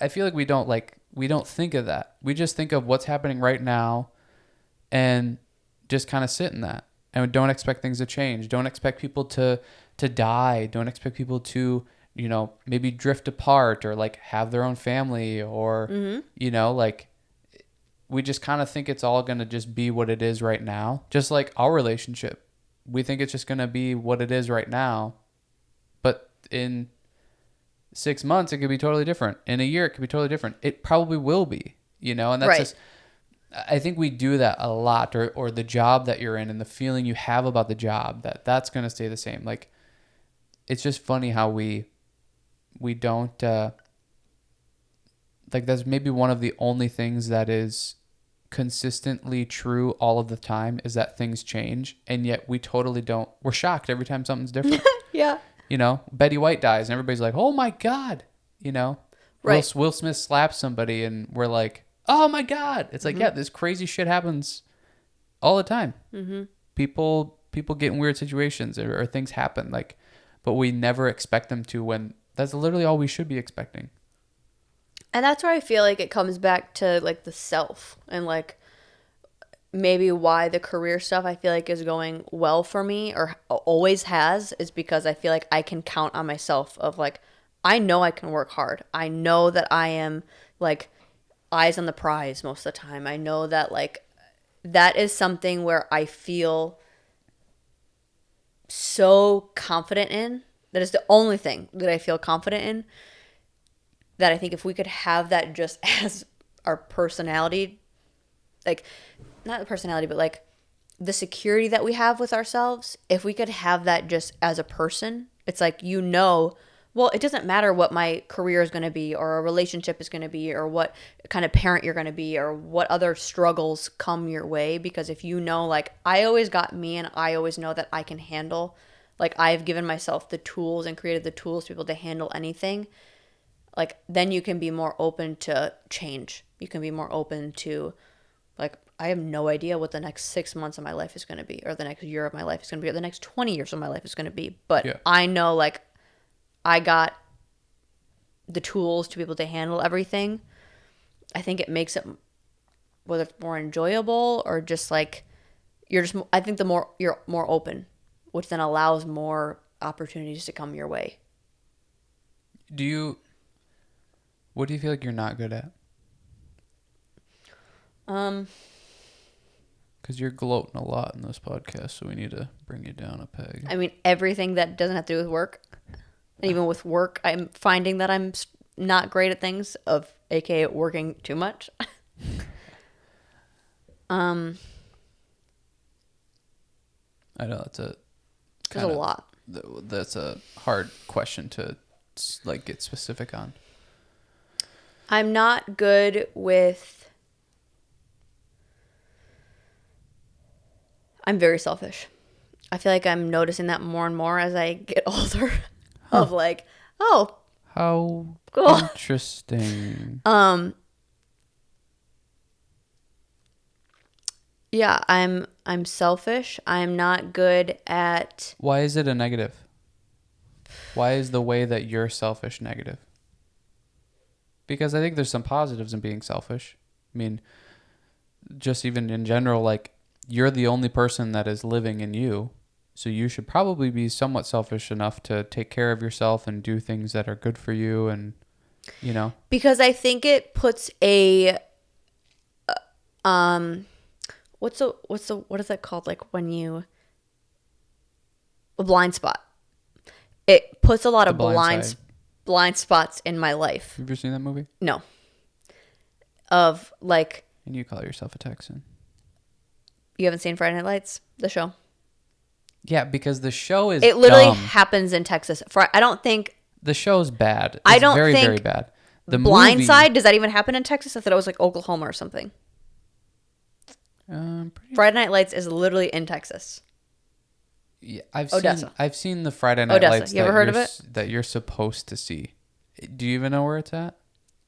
I feel like we don't think of that. We just think of what's happening right now and just kind of sit in that. And don't expect things to change. Don't expect people to die. Don't expect people to, maybe drift apart or like have their own family or, like, we just kind of think it's all going to just be what it is right now. Just like our relationship. We think it's just going to be what it is right now. But in 6 months, it could be totally different. In a year, it could be totally different. It probably will be, and that's right. Just, I think we do that a lot, or the job that you're in and the feeling you have about the job, that's going to stay the same. Like, it's just funny how we don't, like, that's maybe one of the only things that is consistently true all of the time, is that things change. And yet we totally don't, we're shocked every time something's different. Yeah. Betty White dies and everybody's like, oh my God, Right. Will Smith slaps somebody and we're like, oh my God. It's like, yeah, this crazy shit happens all the time. Mm-hmm. People get in weird situations or things happen, like, but we never expect them to, when that's literally all we should be expecting. And that's where I feel like it comes back to like the self, and like maybe why the career stuff I feel like is going well for me, or always has, is because I feel like I can count on myself of like, I know I can work hard. I know that I am like eyes on the prize most of the time. I know that like that is something where I feel so confident in. That is the only thing that I feel confident in. That I think if we could have that just as our personality, like, not the personality, but like the security that we have with ourselves, if we could have that just as a person, it's like, well, it doesn't matter what my career is going to be, or a relationship is going to be, or what kind of parent you're going to be, or what other struggles come your way. Because if like, I always got me, and I always know that I can handle, like, I've given myself the tools and created the tools to be able to handle anything. Like, then you can be more open to change. You can be more open to, like, I have no idea what the next 6 months of my life is going to be, or the next year of my life is going to be, or the next 20 years of my life is going to be. But yeah. I know, like, I got the tools to be able to handle everything. I think it makes it, whether it's more enjoyable or just like, I think the more you're more open, which then allows more opportunities to come your way. What do you feel like you're not good at? Because you're gloating a lot in this podcast, so we need to bring you down a peg. I mean, everything that doesn't have to do with work. And even with work, I'm finding that I'm not great at things, aka working too much. I know there's a lot. That's a hard question to like get specific on. I'm not good with. I'm very selfish. I feel like I'm noticing that more and more as I get older. Of like, oh, how cool. Interesting. Yeah, I'm selfish. I'm not good at. Why is it a negative? Why is the way that you're selfish negative? Because I think there's some positives in being selfish. I mean, just even in general, like, you're the only person that is living in you. So you should probably be somewhat selfish enough to take care of yourself and do things that are good for you and, you know. Because I think it puts a what is that called? Like when you a blind spot. It puts a lot of blind spots in my life. Have you ever seen that movie? No. Of like. And you call yourself a Texan. You haven't seen Friday Night Lights, the show? Yeah, because the show is It literally dumb. happens in Texas. I don't think The show's bad. It's I don't very, think very bad. The Blindside, does that even happen in Texas? I thought it was like Oklahoma or something. Friday Night Lights is literally in Texas. Yeah, Odessa. I've seen the Friday Night Odessa. Lights. You ever heard of it? That you're supposed to see. Do you even know where it's at?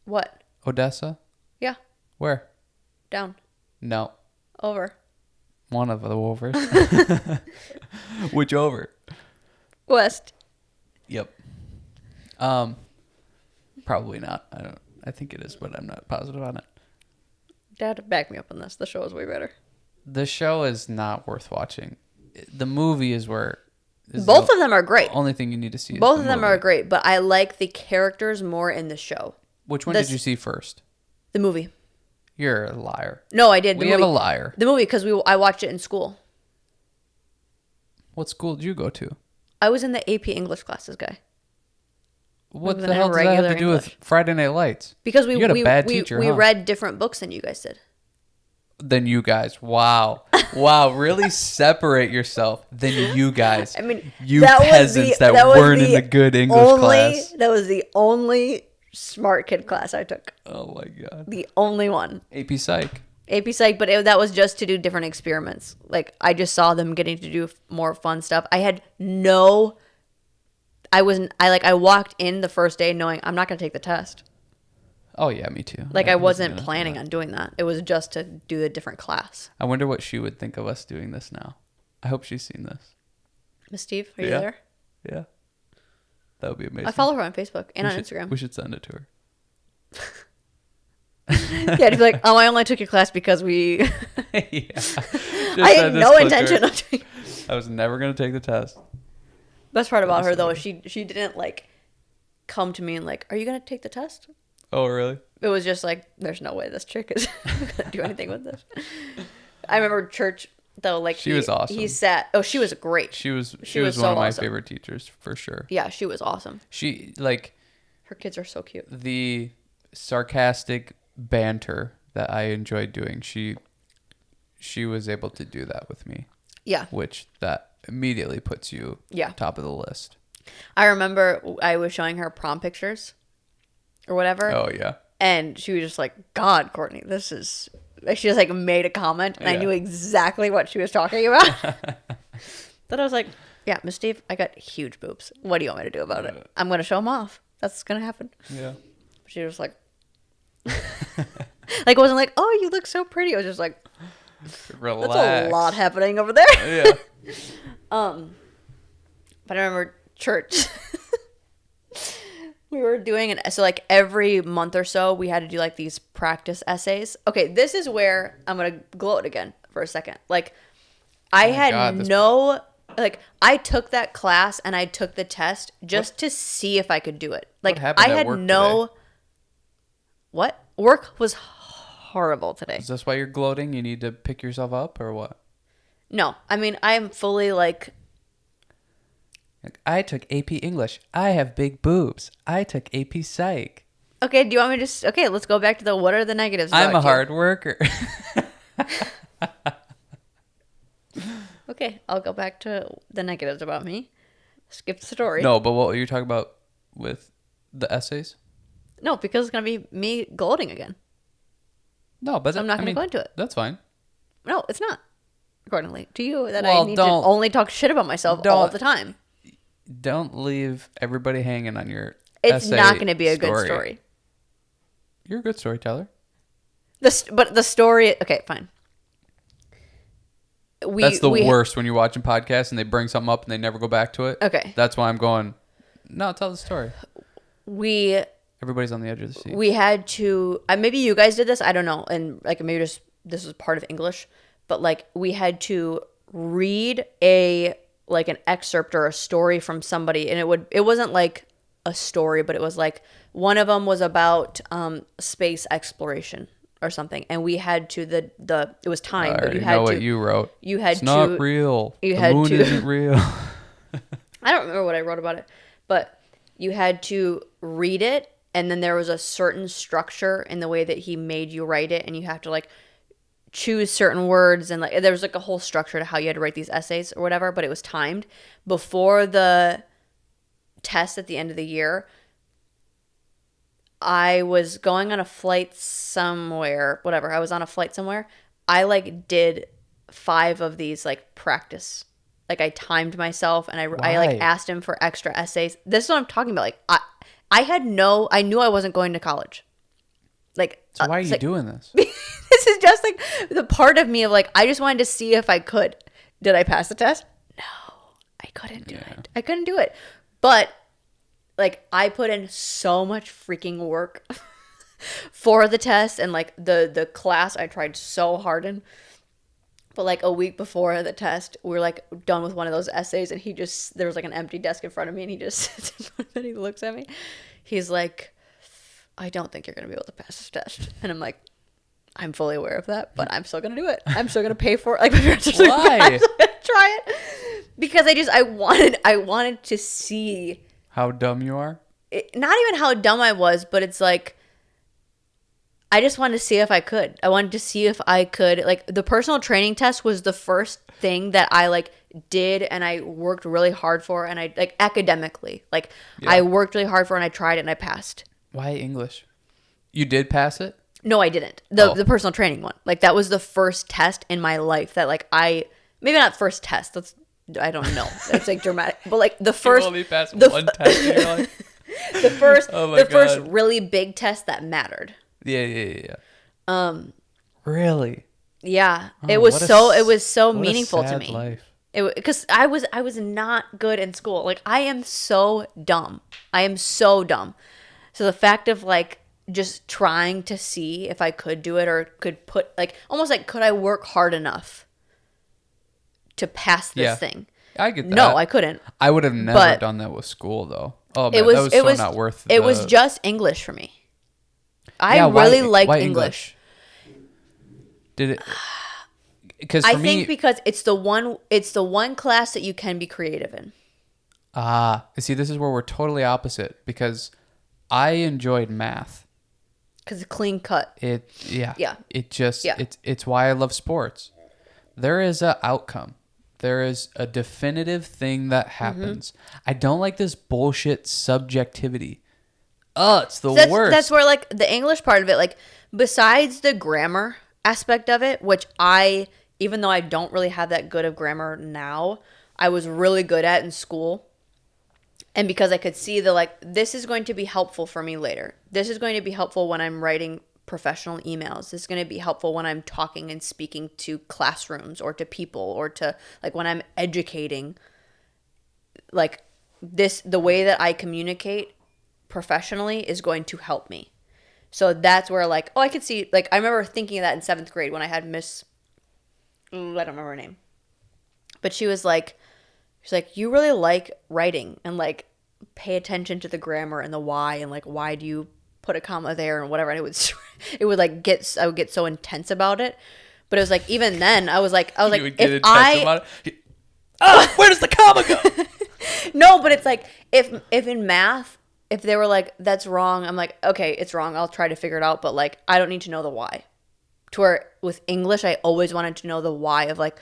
What? Odessa? Yeah. Where? Down. No. Over. One of the overs. Which over? West. Yep. Probably not. I think it is, but I'm not positive on it. Dad, back me up on this. The show is way better. The show is not worth watching. The movie is where. Both of them are great. Only thing you need to see. Is Both the of them movie. are great, but I like the characters more in the show. Which one did you see first? The movie. You're a liar. No, I did. We have a liar. The movie, because I watched it in school. What school did you go to? I was in the AP English classes, guy. What the hell does that have to do with Friday Night Lights? Because you had a bad teacher, we huh? read different books than you guys did. Than you guys. Wow. Wow. Really separate yourself than you guys. I mean, you peasants that weren't in the good English class. That was the only smart kid class I took. Oh my God. The only one. AP Psych. AP Psych, but that was just to do different experiments. Like, I just saw them getting to do more fun stuff. I walked in the first day knowing I'm not going to take the test. Oh yeah, me too. Like, I wasn't planning on doing that. It was just to do a different class. I wonder what she would think of us doing this now. I hope she's seen this. Miss Steve, are you there? Yeah. That would be amazing. I follow her on Facebook and on Instagram. We should send it to her. Yeah, to be like, I only took your class because we... Yeah. I had no intention of doing... I was never going to take the test. Best part about her, though, is she didn't, like, come to me and, like, are you going to take the test? Oh, really? It was just like, there's no way this chick is going to do anything with this. I remember church, though, like... She was awesome. He sat... Oh, she was great. She was so one of my awesome. favorite teachers, for sure. Yeah, she was awesome. She, like... Her kids are so cute. The sarcastic banter that I enjoyed doing, she was able to do that with me. Yeah. Which that immediately puts you top of the list. I remember I was showing her prom pictures or whatever. Oh, yeah. And she was just like, God, Courtney, this is... Like, she just, like, made a comment, and I knew exactly what she was talking about. Then I was like, yeah, Miss Steve, I got huge boobs. What do you want me to do about it? I'm going to show them off. That's what's going to happen. Yeah. She was like... Like, it wasn't like, oh, you look so pretty. It was just like... Relax. That's a lot happening over there. Yeah. But I remember church. We were doing so like every month or so we had to do like these practice essays. Okay, this is where I'm gonna gloat again for a second. Like, I took that class and I took the test just to see if I could do it. Like, I had no. Today? What? Work was horrible today. Is this why you're gloating? You need to pick yourself up or what? No, I mean, I'm fully like... I took AP English. I have big boobs. I took AP Psych. Okay, do you want me to just... Okay, let's go back to the what are the negatives about I'm a hard worker. Okay, I'll go back to the negatives about me. Skip the story. No, but what were you talking about with the essays? No, because it's going to be me gloating again. No, but so I'm not going to go into it. That's fine. No, it's not. Accordingly to you, that I need to only talk shit about myself all the time. Don't leave everybody hanging on your It's not going to be a good story. You're a good storyteller. But the story... Okay, fine. That's the worst when you're watching podcasts and they bring something up and they never go back to it. Okay. That's why I'm going, No, tell the story. We Everybody's on the edge of the seat. we had to maybe you guys did this, I don't know, and like maybe just this was part of English, but like we had to read an excerpt or a story from somebody, and it wasn't like a story, but it was like one of them was about space exploration or something, and we had to it was I timed, but already you had know to what you wrote. you had It's to not real. you The had moon to- isn't real. I don't remember what I wrote about it, but you had to read it, and then there was a certain structure in the way that he made you write it, and you have to like choose certain words, and like there was like a whole structure to how you had to write these essays or whatever, but it was timed. Before the test at the end of the year, I was going on a flight somewhere, whatever. I was on a flight somewhere. I like did 5 of these like practice. Like I timed myself, and I like Why? asked him for extra essays. This is what I'm talking about. Like I knew I wasn't going to college. Like So why are it's you like, doing this? this is just like the part of me of like I just wanted to see if I could. Did I pass the test? No, I couldn't do it. I couldn't do it. But like I put in so much freaking work for the test, and like the class I tried so hard in. But like a week before the test, we were like done with one of those essays, and there was like an empty desk in front of me, and he just sits in front of it, and he looks at me. He's like, I don't think you're gonna be able to pass this test. And I'm like, I'm fully aware of that, but I'm still gonna do it. I'm still gonna pay for it. Like my parents are like, Why? I'm still gonna try it. Because I wanted to see How dumb you are? not even how dumb I was, but it's like I just wanted to see if I could. I wanted to see if I could. Like the personal training test was the first thing that I like did, and I worked really hard for, and I like academically, like I worked really hard for, and I tried it, and I passed. Why English? You did pass it? No, I didn't. The personal training one. Like that was the first test in my life that like maybe not first test. I don't know. That's like dramatic. But like the first You only passed one test in your life? the first Oh my first God. really big test that mattered. Yeah. Really? Yeah. Oh, it was what a so what a meaningful to sad me. life. Because I was not good in school. Like I am so dumb. I am so dumb. So the fact of like just trying to see if I could do it, or could put like almost like could I work hard enough to pass this thing? I get that. No, I couldn't. I would have never but- done that with school though. Oh man, It was that was it so was not worth it was just English for me. I Yeah, really why liked English. Did it? Because I for me, think because it's the one class that you can be creative in. see, this is where we're totally opposite. Because I enjoyed math. Because it's clean cut. Yeah. It just Yeah. it's why I love sports. There is a outcome. There is a definitive thing that happens. I don't like this bullshit subjectivity. Oh, it's the worst. That's where like the English part of it, like besides the grammar aspect of it, which even though I don't really have that good of grammar now, I was really good at in school. And because I could see this is going to be helpful for me later. This is going to be helpful when I'm writing professional emails. This is going to be helpful when I'm talking and speaking to classrooms or to people, or to like when I'm educating. Like the way that I communicate professionally is going to help me. So that's where like, I could see, like I remember thinking of that in 7th grade when I had Miss, I don't remember her name, but she's like, you really like writing and like pay attention to the grammar and the why, and like why do you put a comma there and whatever. And I would get so intense about it. But it was like even then I was like you would get if intense about it. Oh, where does the comma go? No, but it's like if in math, if they were like that's wrong, I'm like okay, it's wrong. I'll try to figure it out, but like I don't need to know the why. To where with English, I always wanted to know the why of like,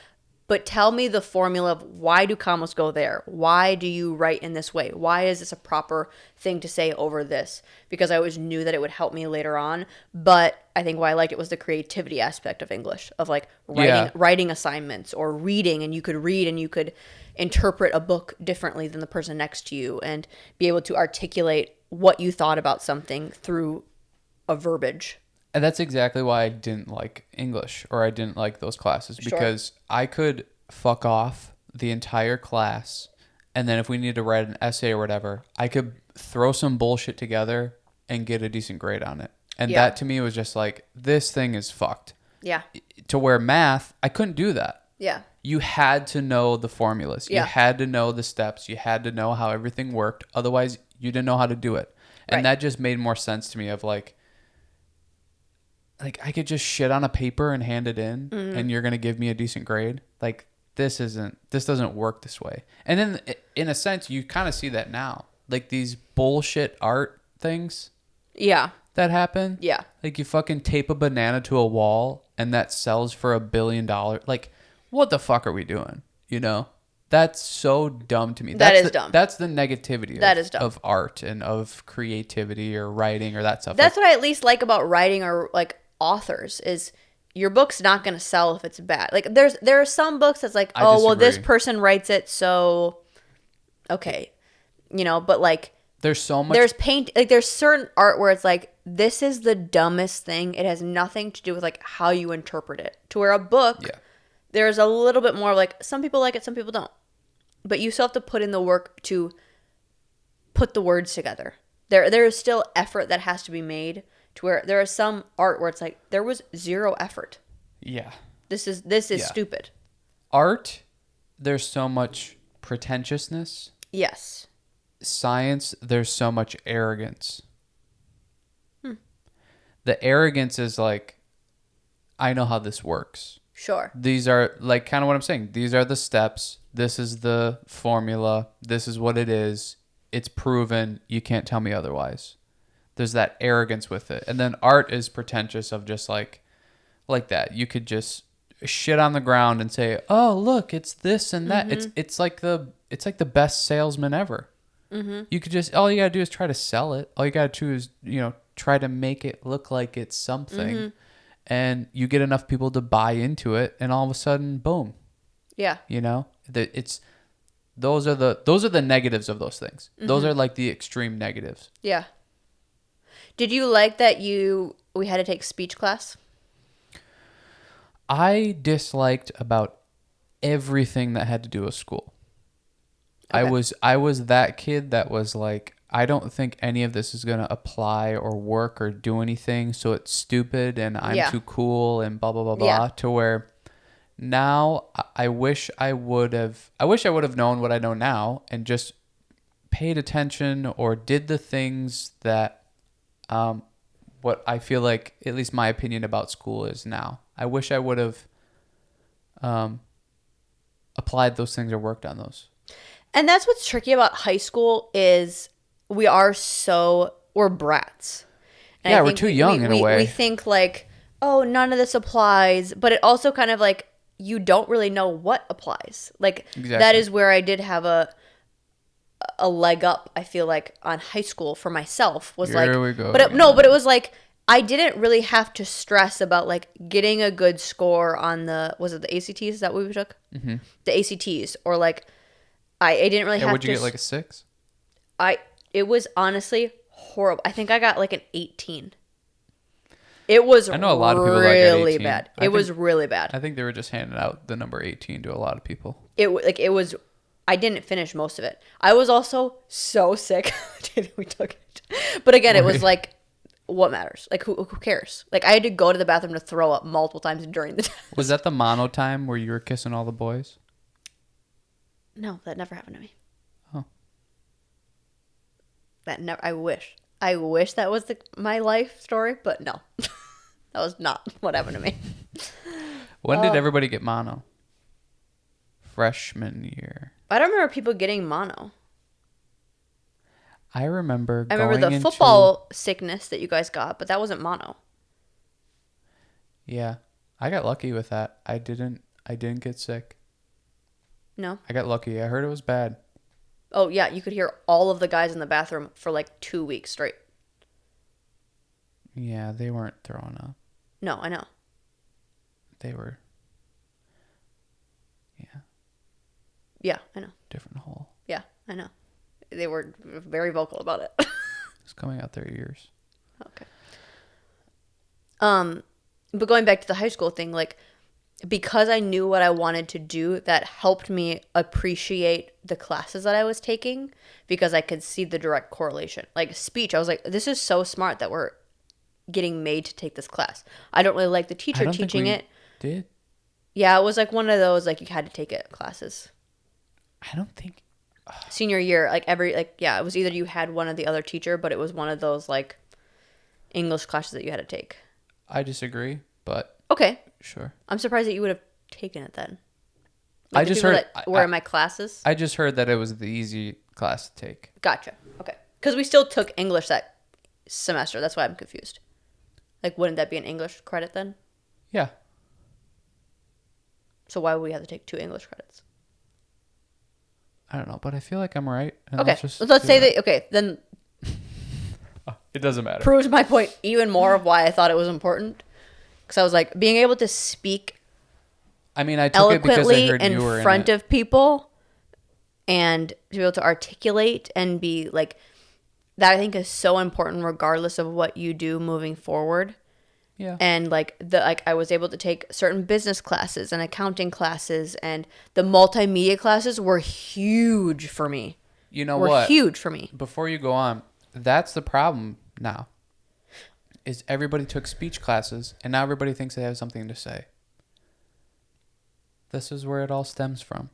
but tell me the formula of why do commas go there? Why do you write in this way? Why is this a proper thing to say over this? Because I always knew that it would help me later on. But I think why I liked it was the creativity aspect of English, of like writing assignments or reading, and you could read and you could interpret a book differently than the person next to you and be able to articulate what you thought about something through a verbiage. And that's exactly why I didn't like English, or I didn't like those classes, because I could fuck off the entire class and then if we need to write an essay or whatever, I could throw some bullshit together and get a decent grade on it. And Yeah. that to me was just like, this thing is fucked. Yeah. To where math, I couldn't do that. Yeah. You had to know the formulas. You Yeah. had to know the steps. You had to know how everything worked. Otherwise, you didn't know how to do it. And Right. that just made more sense to me of like I could just shit on a paper and hand it in and you're going to give me a decent grade. Like this doesn't work this way. And then in a sense, you kind of see that now. Like these bullshit art things Yeah. that happen. Yeah. Like you fucking tape a banana to a wall and that sells for $1 billion. Like what the fuck are we doing? You know? That's so dumb to me. That is dumb. That's the negativity That is dumb. of art and of creativity or writing or that stuff. That's what I at least like about writing or like authors is your book's not going to sell if it's bad. Like there are some books that's like, I oh, well, this disagree. person writes it, so okay. You know, but like There's so much. there's paint, like there's certain art where it's like, this is the dumbest thing. It has nothing to do with like how you interpret it. To where a book, Yeah. there's a little bit more like some people like it, some people don't. But you still have to put in the work to put the words together. There is still effort that has to be made to where there is some art where it's like there was zero effort. Yeah. This is Yeah. stupid. Art, there's so much pretentiousness. Yes. Science, there's so much arrogance. The arrogance is like, I know how this works. Sure. These are like kind of what I'm saying. These are the steps. This is the formula. This is what it is. It's proven. You can't tell me otherwise. There's that arrogance with it. And then art is pretentious of just like that. You could just shit on the ground and say, "Oh, look, it's this and that." It's like the best salesman ever. You could just all you gotta do is try to sell it. All you gotta do is try to make it look like it's something, and you get enough people to buy into it, and all of a sudden, boom. Yeah. Those are the negatives of those things. Those are like the extreme negatives. Yeah. Did you like that we had to take speech class? I disliked about everything that had to do with school. Okay. I was that kid that was like, I don't think any of this is going to apply or work or do anything, so it's stupid and I'm too cool and blah blah blah blah. Yeah. To where now I wish I would have known what I know now and just paid attention or did the things that what I feel like, at least my opinion about school is now. I wish I would have applied those things or worked on those. And that's what's tricky about high school is we're brats. And Yeah, I we're think too young in a way. We think like, oh, none of this applies. But it also kind of like, you don't really know what applies. Like Exactly. that is where I did have a leg up, I feel like, on high school for myself was Here like, we go but again. but it was like, I didn't really have to stress about like getting a good score on was it the ACTs? Is that what we took? Mm-hmm. The ACTs, or like, I didn't really Yeah, have would to. you get like a 6? It was honestly horrible. I think I got like an 18. It was I know a lot of people that got really 18. bad. I It was think- really bad. I think they were just handing out the number 18 to a lot of people. It was. I didn't finish most of it. I was also so sick the day that we took it. But again, it was like, what matters? Like, who cares? Like, I had to go to the bathroom to throw up multiple times during the test. Was that the mono time where you were kissing all the boys? No, that never happened to me. Oh. That never. I wish that was my life story, but no, that was not what happened to me. When did everybody get mono? Freshman year. I don't remember people getting mono. I remember I remember going the into- football sickness that you guys got, but that wasn't mono. Yeah. I got lucky with that. I didn't get sick. No. I got lucky. I heard it was bad. Oh yeah, you could hear all of the guys in the bathroom for like 2 weeks straight. Yeah, they weren't throwing up. No, I know. They were, yeah, Yeah, I know. different hole. Yeah, I know. They were very vocal about it. It's coming out their ears. Okay. But going back to the high school thing, like, because I knew what I wanted to do, that helped me appreciate the classes that I was taking because I could see the direct correlation. Like speech, I was like, this is so smart that we're getting made to take this class. I don't really like the I teacher don't think teaching we it. did. Yeah, it was like one of those like you had to take it classes. I don't think. Senior year, like it was either you had one or the other teacher, but it was one of those like English classes that you had to take. I disagree, but Okay. sure. I'm surprised that you would have taken it then. I the just people heard. that were in my classes. I just heard that it was the easy class to take. Gotcha. Okay. Because we still took English that semester. That's why I'm confused. Like, wouldn't that be an English credit then? Yeah. So why would we have to take 2 English credits? I don't know, but I feel like I'm right. And Okay. Let's Let's say that. Okay. Then it doesn't matter. proves my point even more of why I thought it was important. Because I was like, being able to speak I mean, I took it because I eloquently heard you were in in front it. of people and to be able to articulate and be like, that I think is so important regardless of what you do moving forward. Yeah. And like I was able to take certain business classes and accounting classes, and the multimedia classes were huge for me. You know were what? huge for me. Before you go on, that's the problem now. Is everybody took speech classes and now everybody thinks they have something to say. This is where it all stems from.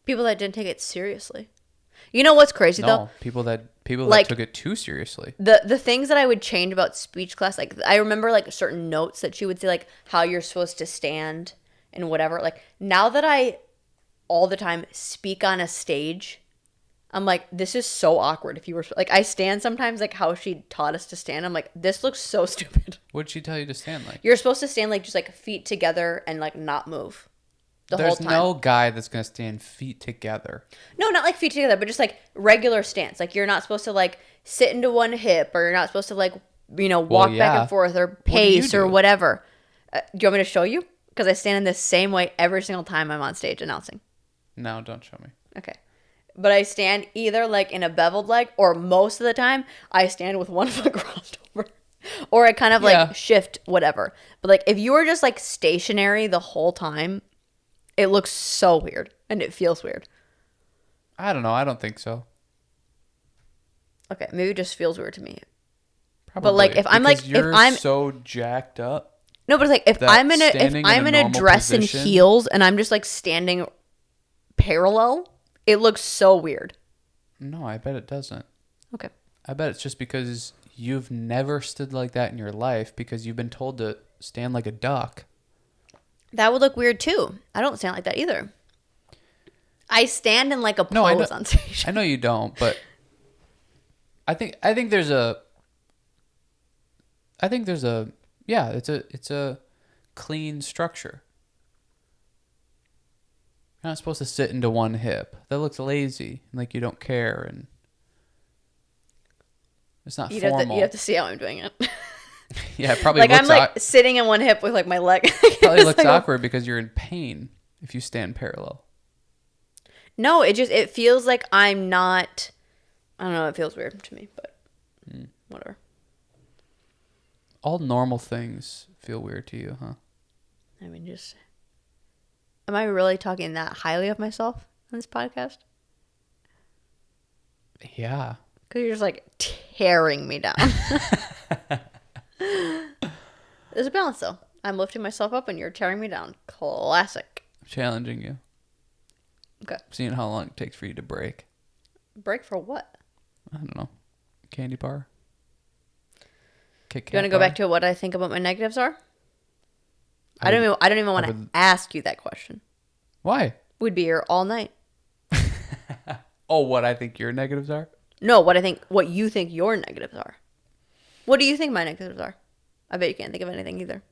People that didn't take it seriously. You know what's crazy though? No, people that Like- took it too seriously. The things that I would change about speech class, like I remember like certain notes that she would say, like how you're supposed to stand and whatever. Like now that I all the time speak on a stage, I'm like, this is so awkward. If you were like, I stand sometimes like how she taught us to stand. I'm like, this looks so stupid. What'd she tell you to stand like? You're supposed to stand like just like feet together and like not move the There's whole time. no guy that's going to stand feet together. No, not like feet together, but just like regular stance. Like you're not supposed to like sit into one hip, or you're not supposed to like, walk back yeah. and forth or do you pace or do? whatever. Do you want me to show you? Because I stand in the same way every single time I'm on stage announcing. No, don't show me. Okay. But I stand either like in a beveled leg, or most of the time I stand with one foot crossed over. Or I kind of Yeah. like shift whatever. But like if you were just like stationary the whole time, it looks so weird and it feels weird. I don't know. I don't think so. Okay, maybe it just feels weird to me. Probably. like, if I'm, like- Because if you're I'm- so jacked up. No, but it's like if That I'm in a standing in a normal dress position- in heels and I'm just like standing parallel, it looks so weird. No, I bet it doesn't. Okay. I bet it's just because you've never stood like that in your life because you've been told to stand like a duck. That would look weird too. I don't stand like that either. I stand in like a pose No, I know- on stage. I know you don't, but I think there's a yeah, it's a clean structure. You're not supposed to sit into one hip. That looks lazy, like you don't care, and it's not You'd formal. have to see how I'm doing it. Yeah, it probably like looks I'm like sitting in one hip with like my leg. probably It's looks like awkward because you're in pain if you stand parallel. No, it feels like I'm not. I don't know. It feels weird to me, but whatever. All normal things feel weird to you, huh? I mean, just. Am I really talking that highly of myself on this podcast? Yeah. Because you're just like tearing me down. There's a balance though. I'm lifting myself up and you're tearing me down. Classic. I'm challenging you. Okay. Seeing how long it takes for you to break. Break for what? I don't know. Candy bar. Kit Kat You want to go bar? back to what I think about my negatives are? I don't even want to would- ask you that question. Why? We'd be here all night. Oh, what I think your negatives are? No, what you think your negatives are. What do you think my negatives are? I bet you can't think of anything either.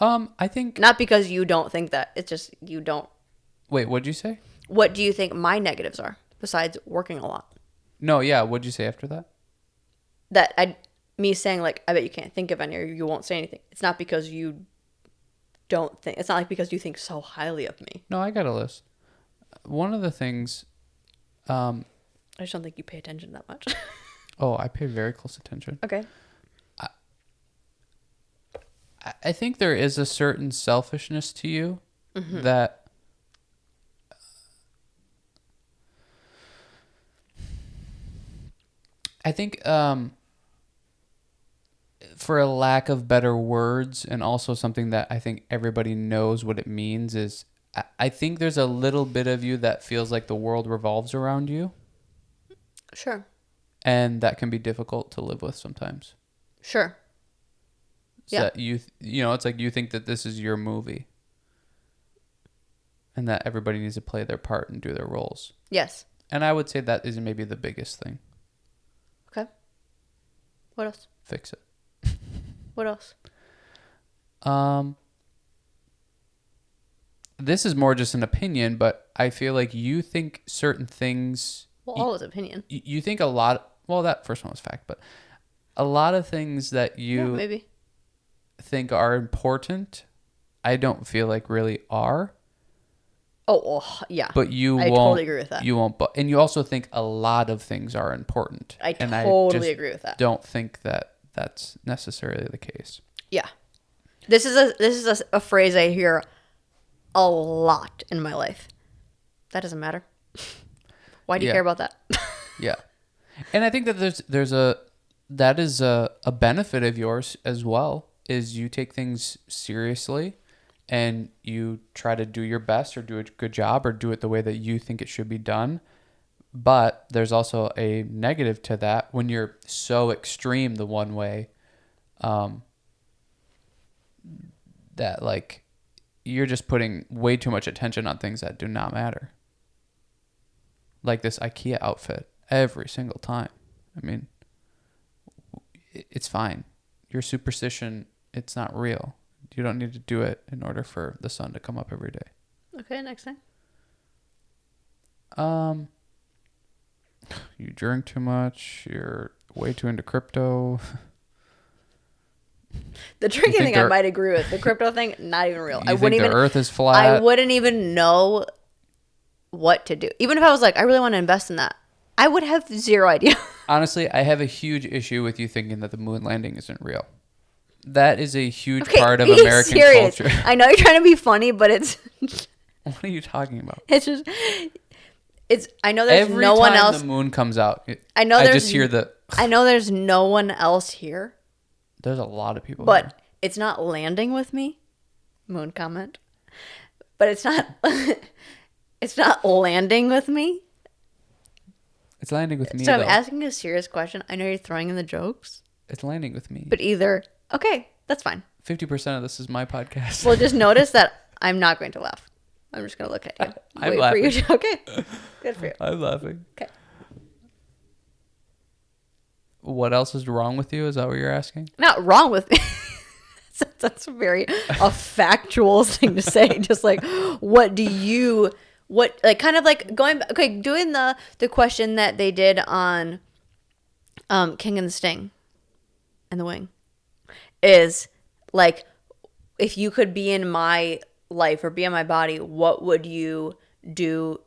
I think. Not because you don't think that. It's just you don't. Wait, what'd you say? What do you think my negatives are besides working a lot? No, yeah. What'd you say after that? Me saying like, I bet you can't think of any, or you won't say anything. It's not because you don't think. It's not like because you think so highly of me. No, I got a list. One of the things. I just don't think you pay attention that much. Oh, I pay very close attention. Okay. I think there is a certain selfishness to you that I think for a lack of better words, and also something that I think everybody knows what it means, is I think there's a little bit of you that feels like the world revolves around you. Sure. And that can be difficult to live with sometimes. Sure. So that you know, it's like you think that this is your movie. And that everybody needs to play their part and do their roles. Yes. And I would say that is maybe the biggest thing. Okay. What else? Fix it. What else? This is more just an opinion, but I feel like you think certain things. Well, all is opinion. You think a lot. Well, that first one was fact, but a lot of things that you maybe think are important, I don't feel like really are. Oh, well, yeah. But I totally agree with that. You won't. But and you also think a lot of things are important. I totally agree with that. Don't think that that's necessarily the case. Yeah. This is a phrase I hear a lot in my life. That doesn't matter. Why do you care about that? Yeah. And I think that that is a benefit of yours as well, is you take things seriously and you try to do your best or do a good job or do it the way that you think it should be done. But there's also a negative to that when you're so extreme the one way, that like you're just putting way too much attention on things that do not matter. Like this IKEA outfit every single time. I mean, it's fine. Your superstition, it's not real. You don't need to do it in order for the sun to come up every day. Okay, next thing. You drink too much. You're way too into crypto. The drinking thing I might agree with. The crypto thing, not even real. You think the earth is flat? I wouldn't even know what to do. Even if I was like, I really want to invest in that, I would have zero idea. Honestly, I have a huge issue with you thinking that the moon landing isn't real. That is a huge part of American culture. I know you're trying to be funny, but it's... What are you talking about? It's just... I know there's every no one else... Every time the moon comes out, I just hear the... I know there's no one else here. There's a lot of people But here. It's not landing with me. Moon comment. But it's not... It's not landing with me. It's landing with me, So I'm asking a serious question. I know you're throwing in the jokes. It's landing with me. But either... Okay, that's fine. 50% of this is my podcast. Well, just notice that I'm not going to laugh. I'm just going to look at you. I'm laughing. For you. Okay. Good for you. I'm laughing. Okay. What else is wrong with you? Is that what you're asking? Not wrong with me. That's a factual thing to say. Just like, what like kind of like doing the question that they did on King and the Sting and the Wing is like, if you could be in my life or be in my body, what would you do?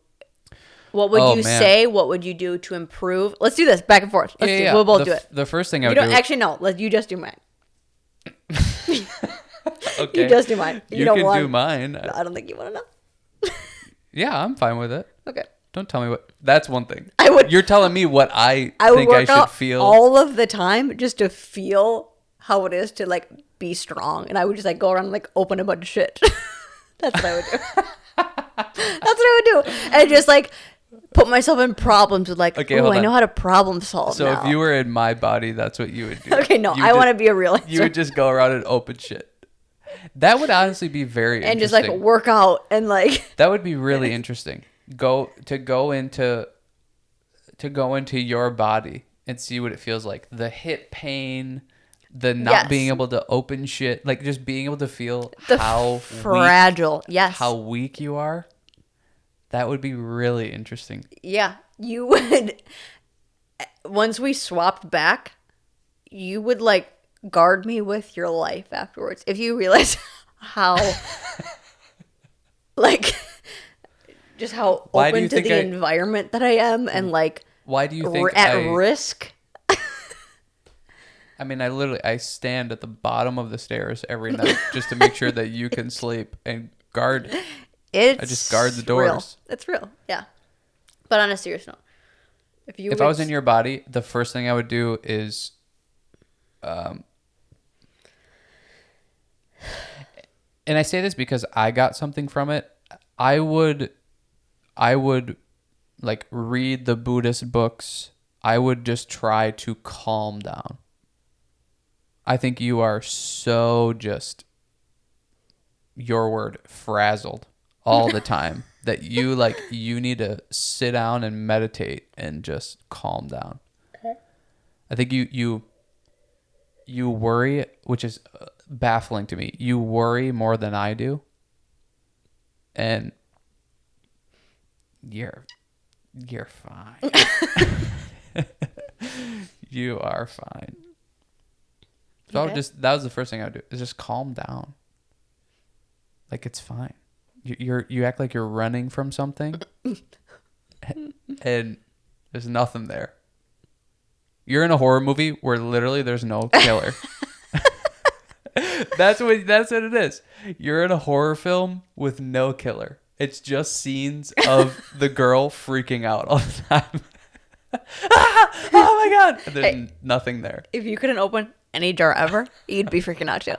What would you say? What would you do to improve? Let's do this back and forth. We'll both do it. The first thing I would do. Actually, no. You just do mine. Okay. You just do mine. You don't can do mine. I don't think you want to know. Yeah, I'm fine with it. Okay. Don't tell me what. That's one thing. You're telling me what I think I should feel all of the time, just to feel how it is to like be strong, and I would just like go around and like open a bunch of shit. That's what I would do. That's what I would do, and just like put myself in problems with like, oh, I know how to problem solve. So now. If you were in my body, that's what you would do. Okay, no, I want to be a real answer. You would just go around and open shit. That would honestly be very interesting. And just like work out and like. That would be really interesting. Go into your body and see what it feels like. The hip pain, the not being able to open shit, like just being able to feel how fragile, how weak you are. That would be really interesting. Yeah, you would. Once we swapped back, you would like guard me with your life afterwards. If you realize how, like, just how open to the environment that I am, and like, why do you think we're at risk? I mean, I stand at the bottom of the stairs every night just to make sure that you can sleep and guard. I just guard the doors. Real. It's real. Yeah. But on a serious note, if I was in your body, the first thing I would do is, and I say this because I got something from it. I would like read the Buddhist books. I would just try to calm down. I think you are so just, your word, frazzled all the time that you need to sit down and meditate and just calm down. Okay. I think you worry, which is baffling to me. You worry more than I do. And you're fine. You are fine. So okay. That was the first thing I would do, is just calm down. Like, it's fine. You act like you're running from something, and there's nothing there. You're in a horror movie where literally there's no killer. That's what it is. You're in a horror film with no killer. It's just scenes of the girl freaking out all the time. Oh my god! And there's nothing there. If you couldn't open any jar ever, you'd be freaking out too.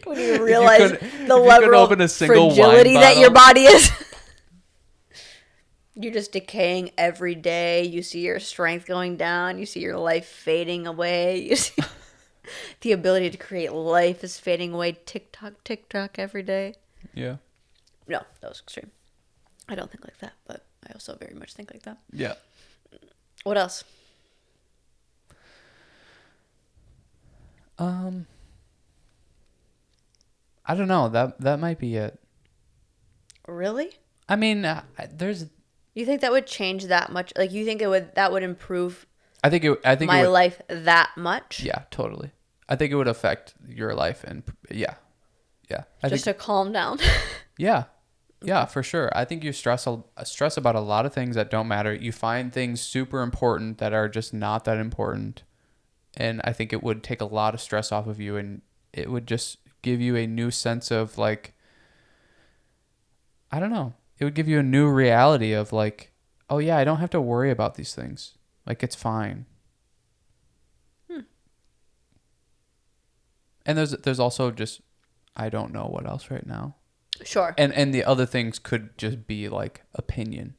When you realize the level of fragility that your body is. You're just decaying every day. You see your strength going down. You see your life fading away. You see the ability to create life is fading away. Tick tock every day. Yeah. No, that was extreme. I don't think like that, but I also very much think like that. Yeah. What else? I don't know. That might be it. Really? I mean, there's. You think that would change that much? Like, you think that would improve? I think my life that much. Yeah, totally. I think it would affect your life, and yeah. Just to calm down. Yeah, for sure. I think you stress about a lot of things that don't matter. You find things super important that are just not that important, and I think it would take a lot of stress off of you, and it would just give you a new sense of, like, I don't know. It would give you a new reality of, like, oh yeah, I don't have to worry about these things. Like, it's fine. And there's also just, I don't know what else right now. Sure. And the other things could just be like opinion.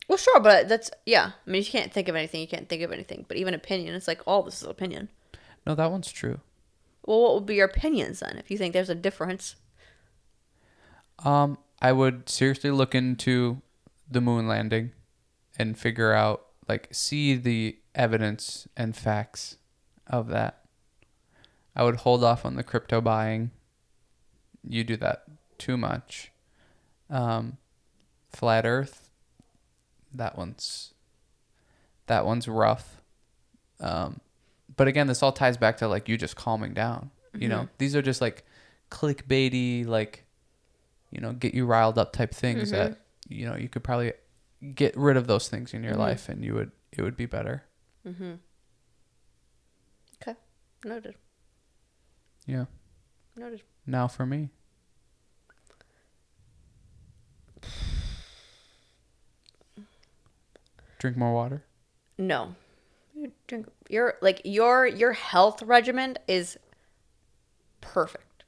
Well, sure, but that's, yeah. I mean, if you can't think of anything, you can't think of anything. But even opinion, it's like, all this is opinion. No, that one's true. Well, what would be your opinions then, if you think there's a difference? I would seriously look into the moon landing and figure out, like, see the evidence and facts of that. I would hold off on the crypto buying. You do that too much. Flat Earth, that one's rough. But again, this all ties back to, like, you just calming down. Mm-hmm. You know, these are just like clickbaity, like, you know, get you riled up type things that, you know, you could probably get rid of those things in your life, and it would be better. Mm-hmm. Okay, noted. Yeah. Noted. Now for me. Drink more water? No. Your health regimen is perfect.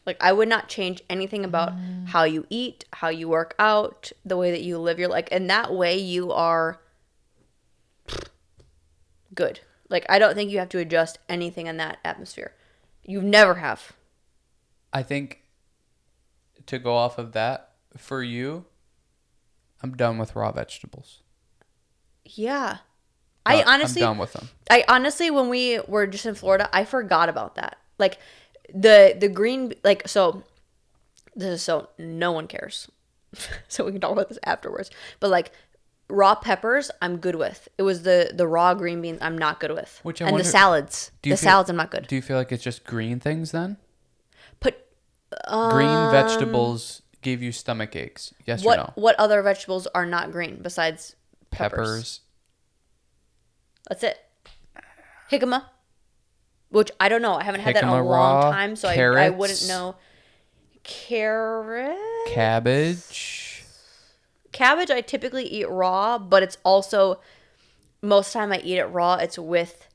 Like, I would not change anything about how you eat, how you work out, the way that you live your life. And that way you are good. Like, I don't think you have to adjust anything in that atmosphere. You never have. I think, to go off of that, for you, I'm done with raw vegetables. Yeah. I'm done with them. I honestly, when we were just in Florida, I forgot about that. Like, the green, like, so this is so no one cares. So we can talk about this afterwards. But, like, raw peppers, I'm good with. It was the raw green beans I'm not good with. The salads. Salads I'm not good. Do you feel like it's just green things then? Green vegetables give you stomach aches. Yes or no? What other vegetables are not green besides peppers? Peppers. That's it. Jicama, which I don't know. I haven't had that in a Jicama long raw, time, so I carrots. wouldn't know. Carrot? Cabbage. Cabbage I typically eat raw, but it's also, most time I eat it raw, it's with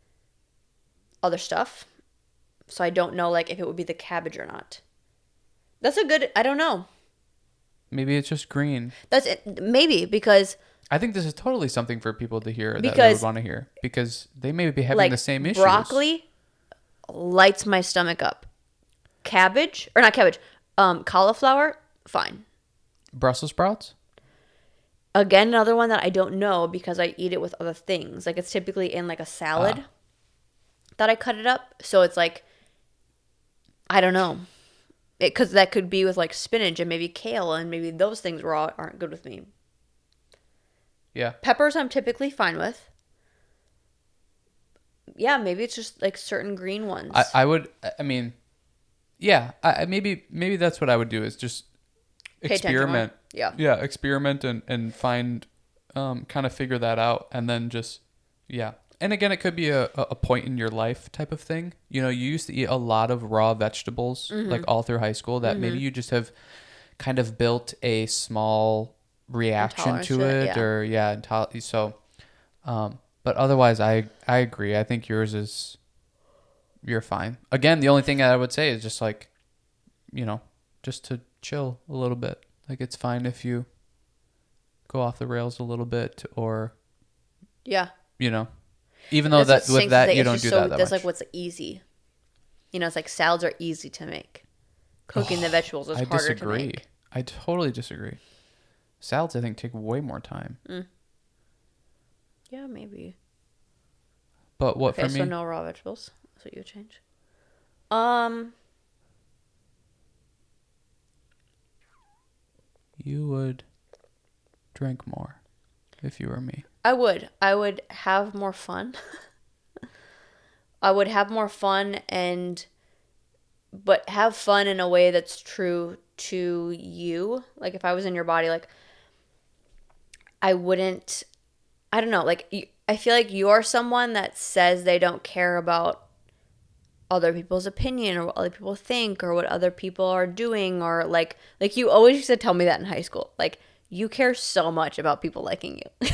other stuff. So I don't know like if it would be the cabbage or not. That's a good, I don't know. Maybe it's just green. That's it, maybe because I think this is totally something for people to hear that they would Because- want to hear because they may be having like the same issues. broccoli lights my stomach up. Cabbage, or not cabbage, cauliflower, fine. Brussels sprouts? Again, another one that I don't know because I eat it with other things. Like it's typically in like a salad that I cut it up. So it's like, I don't know. Because that could be with like spinach and maybe kale and maybe those things raw aren't good with me. Yeah. Peppers I'm typically fine with. Yeah, maybe it's just like certain green ones. I would, I mean, yeah, maybe that's what I would do is just Pay attention more. experiment. Yeah. Yeah, experiment and find, kind of figure that out and then just, yeah. And again, it could be a point in your life type of thing. You know, you used to eat a lot of raw vegetables like all through high school that maybe you just have kind of built a small reaction Intolerance to to it, it yeah. or so, but otherwise I agree. I think yours is, you're fine. Again, the only thing I would say is just like, you know, just to chill a little bit. Like it's fine if you go off the rails a little bit or, Yeah. you know, even though That's that what with stinks, that is you it's don't just do so, that that's much. like what's easy. You know, it's like salads are easy to make. Cooking the vegetables is I harder to disagree. make. I totally disagree. Salads, I think, take way more time. Yeah, maybe. But what Okay, for so me? no raw vegetables. That's what you would change. You would drink more if you were me. I would. I would have more fun. I would have more fun but have fun in a way that's true to you. Like if I was in your body, like I wouldn't, I don't know, like I feel like you're someone that says they don't care about other people's opinion or what other people think or what other people are doing or like you always used to tell me that in high school. Like you care so much about people liking you.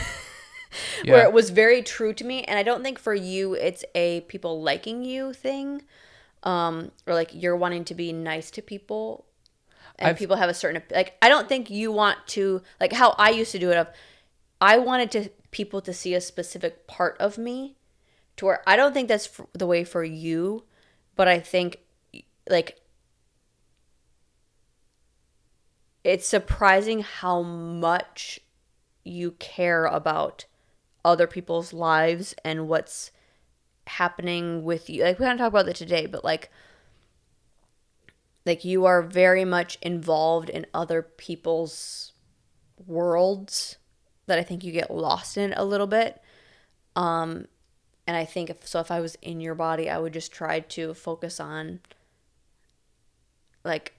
Where it was very true to me, and I don't think for you it's a people liking you thing, or like you're wanting to be nice to people, and people have a certain like. I don't think you want to like how I used to do it. I wanted people to see a specific part of me, to where I don't think that's the way for you, but I think like it's surprising how much you care about other people's lives and what's happening with you. Like we don't talk about that today, but like you are very much involved in other people's worlds that I think you get lost in a little bit. And I think if I was in your body, I would just try to focus on like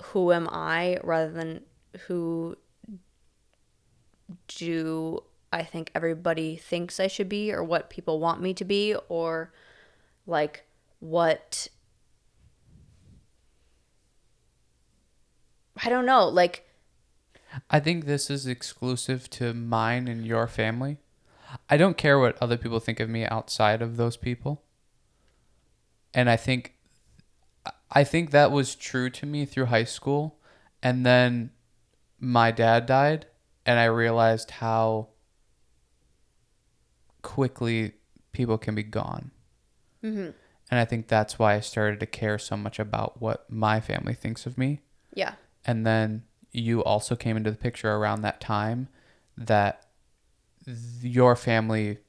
who am I rather than who do I think everybody thinks I should be or what people want me to be or like what I don't know, like I think this is exclusive to mine and your family. I don't care what other people think of me outside of those people. And I think that was true to me through high school. And then my dad died and I realized how quickly people can be gone. mm-hmm. And I think that's why I started to care so much about what my family thinks of me. Yeah. And then you also came into the picture around that time that your family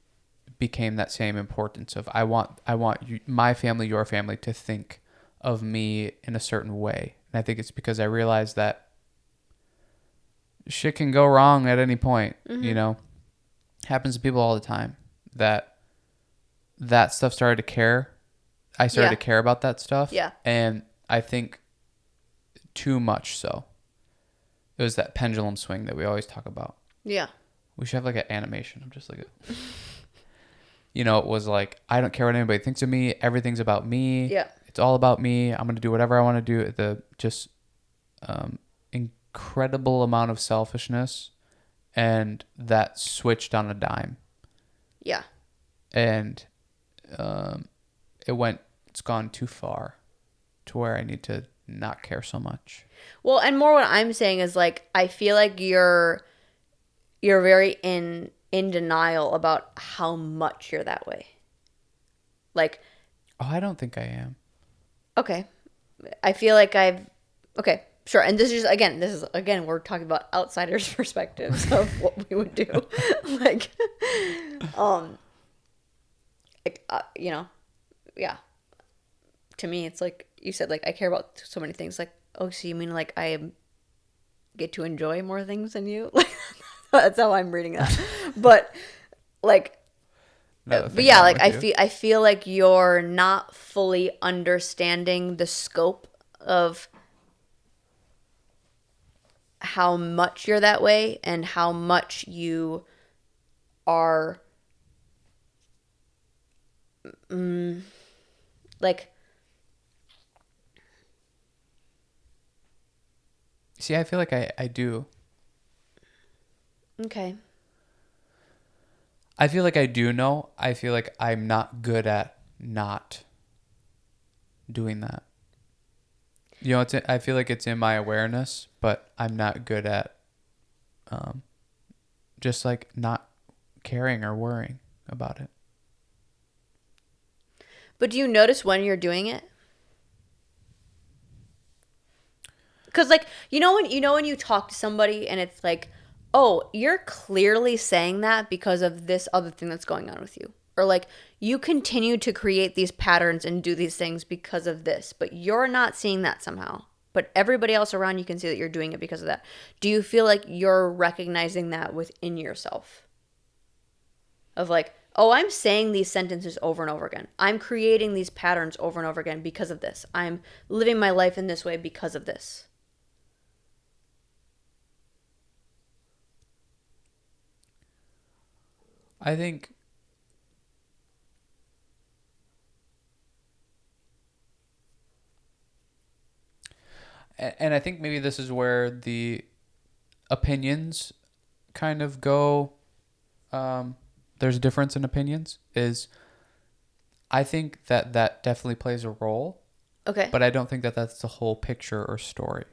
became that same importance of I want you, my family, your family to think of me in a certain way. And I think it's because I realized that shit can go wrong at any point, you know. Happens to people all the time. That stuff started to care. I started to care about that stuff. Yeah. And I think too much so. It was that pendulum swing that we always talk about. Yeah. We should have like an animation. I'm just like you know, it was like, I don't care what anybody thinks of me. Everything's about me. Yeah. It's all about me. I'm going to do whatever I want to do. The just incredible amount of selfishness, and that switched on a dime. Yeah. And it's gone too far to where I need to not care so much. Well, and more what I'm saying is like I feel like you're very in denial about how much you're that way. Like, Oh, I don't think I am. okay. I feel like okay, sure. And this is again we're talking about outsiders' perspectives of what we would do. like you know, yeah. To me it's like you said, like I care about so many things. Like, oh, so you mean like get to enjoy more things than you? Like that's how I'm reading that. But like but yeah, like I feel like you're not fully understanding the scope of how much you're that way and how much you are like See, I feel like I do. okay. I feel like I do know. I feel like I'm not good at not doing that. You know, I feel like it's in my awareness, but I'm not good at just like not caring or worrying about it. But do you notice when you're doing it? Because like you know when you talk to somebody and it's like, oh, you're clearly saying that because of this other thing that's going on with you, or like you continue to create these patterns and do these things because of this, but you're not seeing that somehow. But everybody else around you can see that you're doing it because of that. Do you feel like you're recognizing that within yourself? Of like, oh, I'm saying these sentences over and over again. I'm creating these patterns over and over again because of this. I'm living my life in this way because of this. I think and I think maybe this is where the opinions kind of go. There's a difference in opinions. I think that definitely plays a role. Okay. But I don't think that that's the whole picture or story.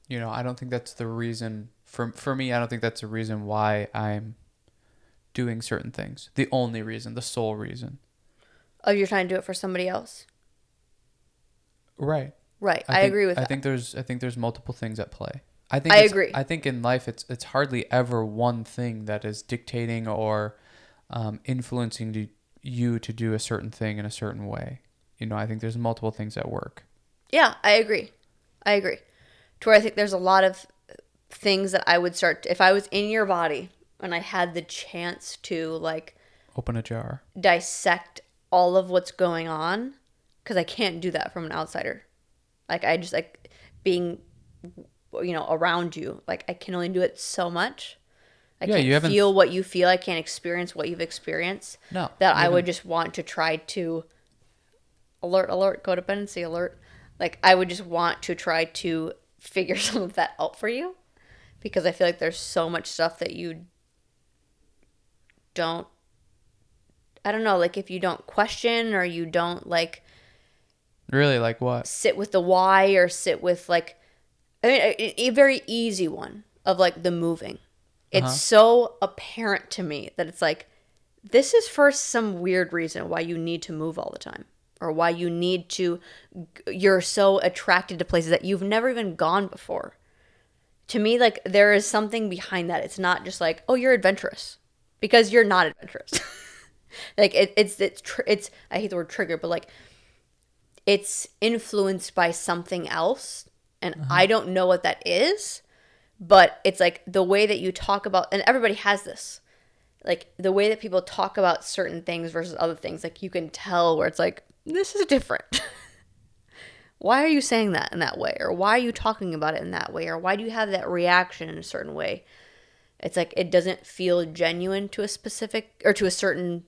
You know, I don't think that's the reason for me. I don't think that's the reason why I'm doing certain things. The only reason, the sole reason. Oh, you're trying to do it for somebody else? Right. Right. I agree with that. I think there's multiple things at play. I agree. I think in life it's hardly ever one thing that is dictating or influencing you to do a certain thing in a certain way. You know, I think there's multiple things at work. Yeah, I agree. To where I think there's a lot of things that I would start if I was in your body and I had the chance to like open a jar, dissect all of what's going on, because I can't do that from an outsider. Like I just like being, you know, around you. Like I can only do it so much. I can't feel what you feel. I can't experience what you've experienced. No. That I would just want to try to alert, codependency alert. Like I would just want to try to figure some of that out for you, because I feel like there's so much stuff that you don't, I don't know, like if you don't question or you don't like really like what sit with the why or sit with like, I mean, a very easy one of like the moving. It's so apparent to me that it's like, this is for some weird reason why you need to move all the time, or why you're so attracted to places that you've never even gone before. To me, like there is something behind that. It's not just like, oh, you're adventurous, because you're not adventurous. Like it's I hate the word trigger, but like it's influenced by something else, and I don't know what that is. But it's like the way that you talk about, and everybody has this, like the way that people talk about certain things versus other things, like you can tell where it's like, this is different. Why are you saying that in that way? Or why are you talking about it in that way? Or why do you have that reaction in a certain way? It's like it doesn't feel genuine to a specific or to a certain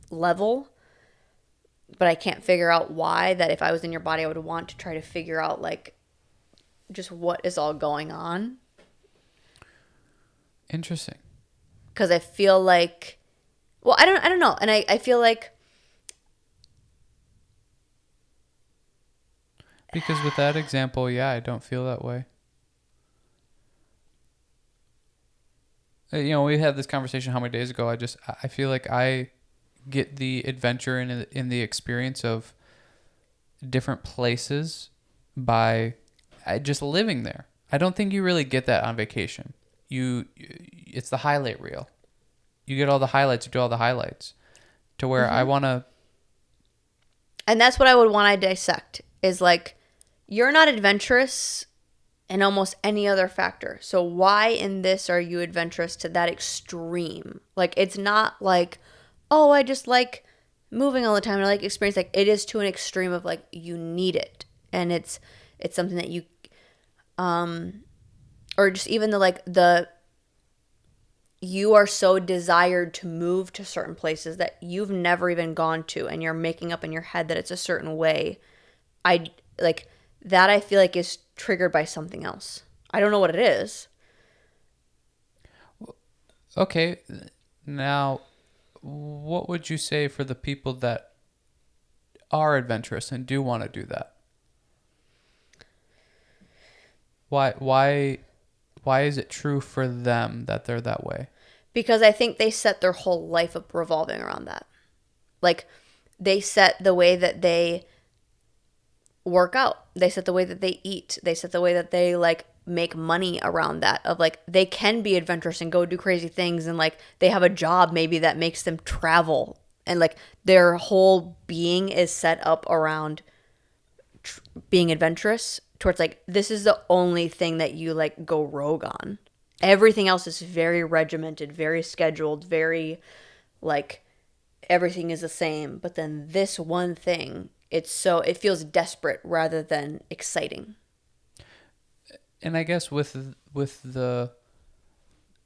level, but I can't figure out why. That if I was in your body, I would want to try to figure out like just what is all going on. Interesting. Because I feel like, well, I don't know, and I feel like Because with that example, yeah, I don't feel that way. You know, we had this conversation how many days ago. I feel like I get the adventure in the experience of different places by just living there. I don't think you really get that on vacation. It's the highlight reel. You get all the highlights, you do all the highlights. To where I want to. and that's what I would want to dissect is like, you're not adventurous in almost any other factor. So why in this are you adventurous to that extreme? Like, it's not like, oh, I just like moving all the time and I like experience. Like, it is to an extreme of like, you need it. And it's something that you, or just even you are so desired to move to certain places that you've never even gone to and you're making up in your head that it's a certain way. I like that. I feel like is triggered by something else. I don't know what it is. Okay, now, what would you say for the people that are adventurous and do want to do that? Why is it true for them that they're that way? Because I think they set their whole life up revolving around that. Like, they set the way that they work out. They set the way that they eat. They set the way that they like make money around that. Of like, they can be adventurous and go do crazy things, and like they have a job maybe that makes them travel, and like their whole being is set up around being adventurous towards like, this is the only thing that you like go rogue on. Everything else is very regimented, very scheduled, very like everything is the same. But then this one thing, it feels desperate rather than exciting. And I guess with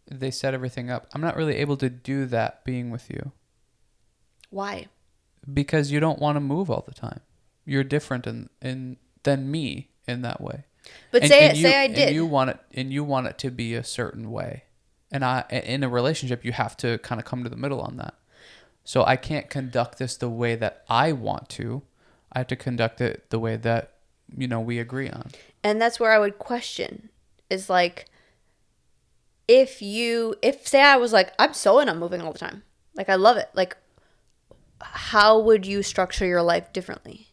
they set everything up, I'm not really able to do that being with you. Why? Because you don't want to move all the time. You're different than me in that way. But say I did. And you want it to be a certain way. And in a relationship, you have to kind of come to the middle on that. So I can't conduct this the way that I want to. I have to conduct it the way that, we agree on. And that's where I would question is like, if say I was like, I'm so in on moving all the time. Like, I love it. Like, how would you structure your life differently?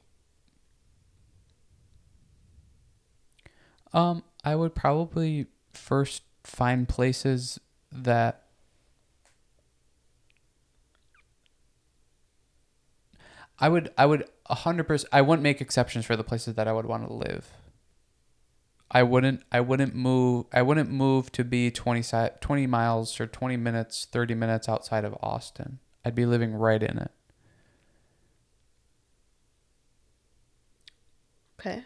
I would probably first find places that I would 100%. I wouldn't make exceptions for the places that I would want to live. I wouldn't move to be 20 miles or 20 minutes, 30 minutes outside of Austin. I'd be living right in it. Okay.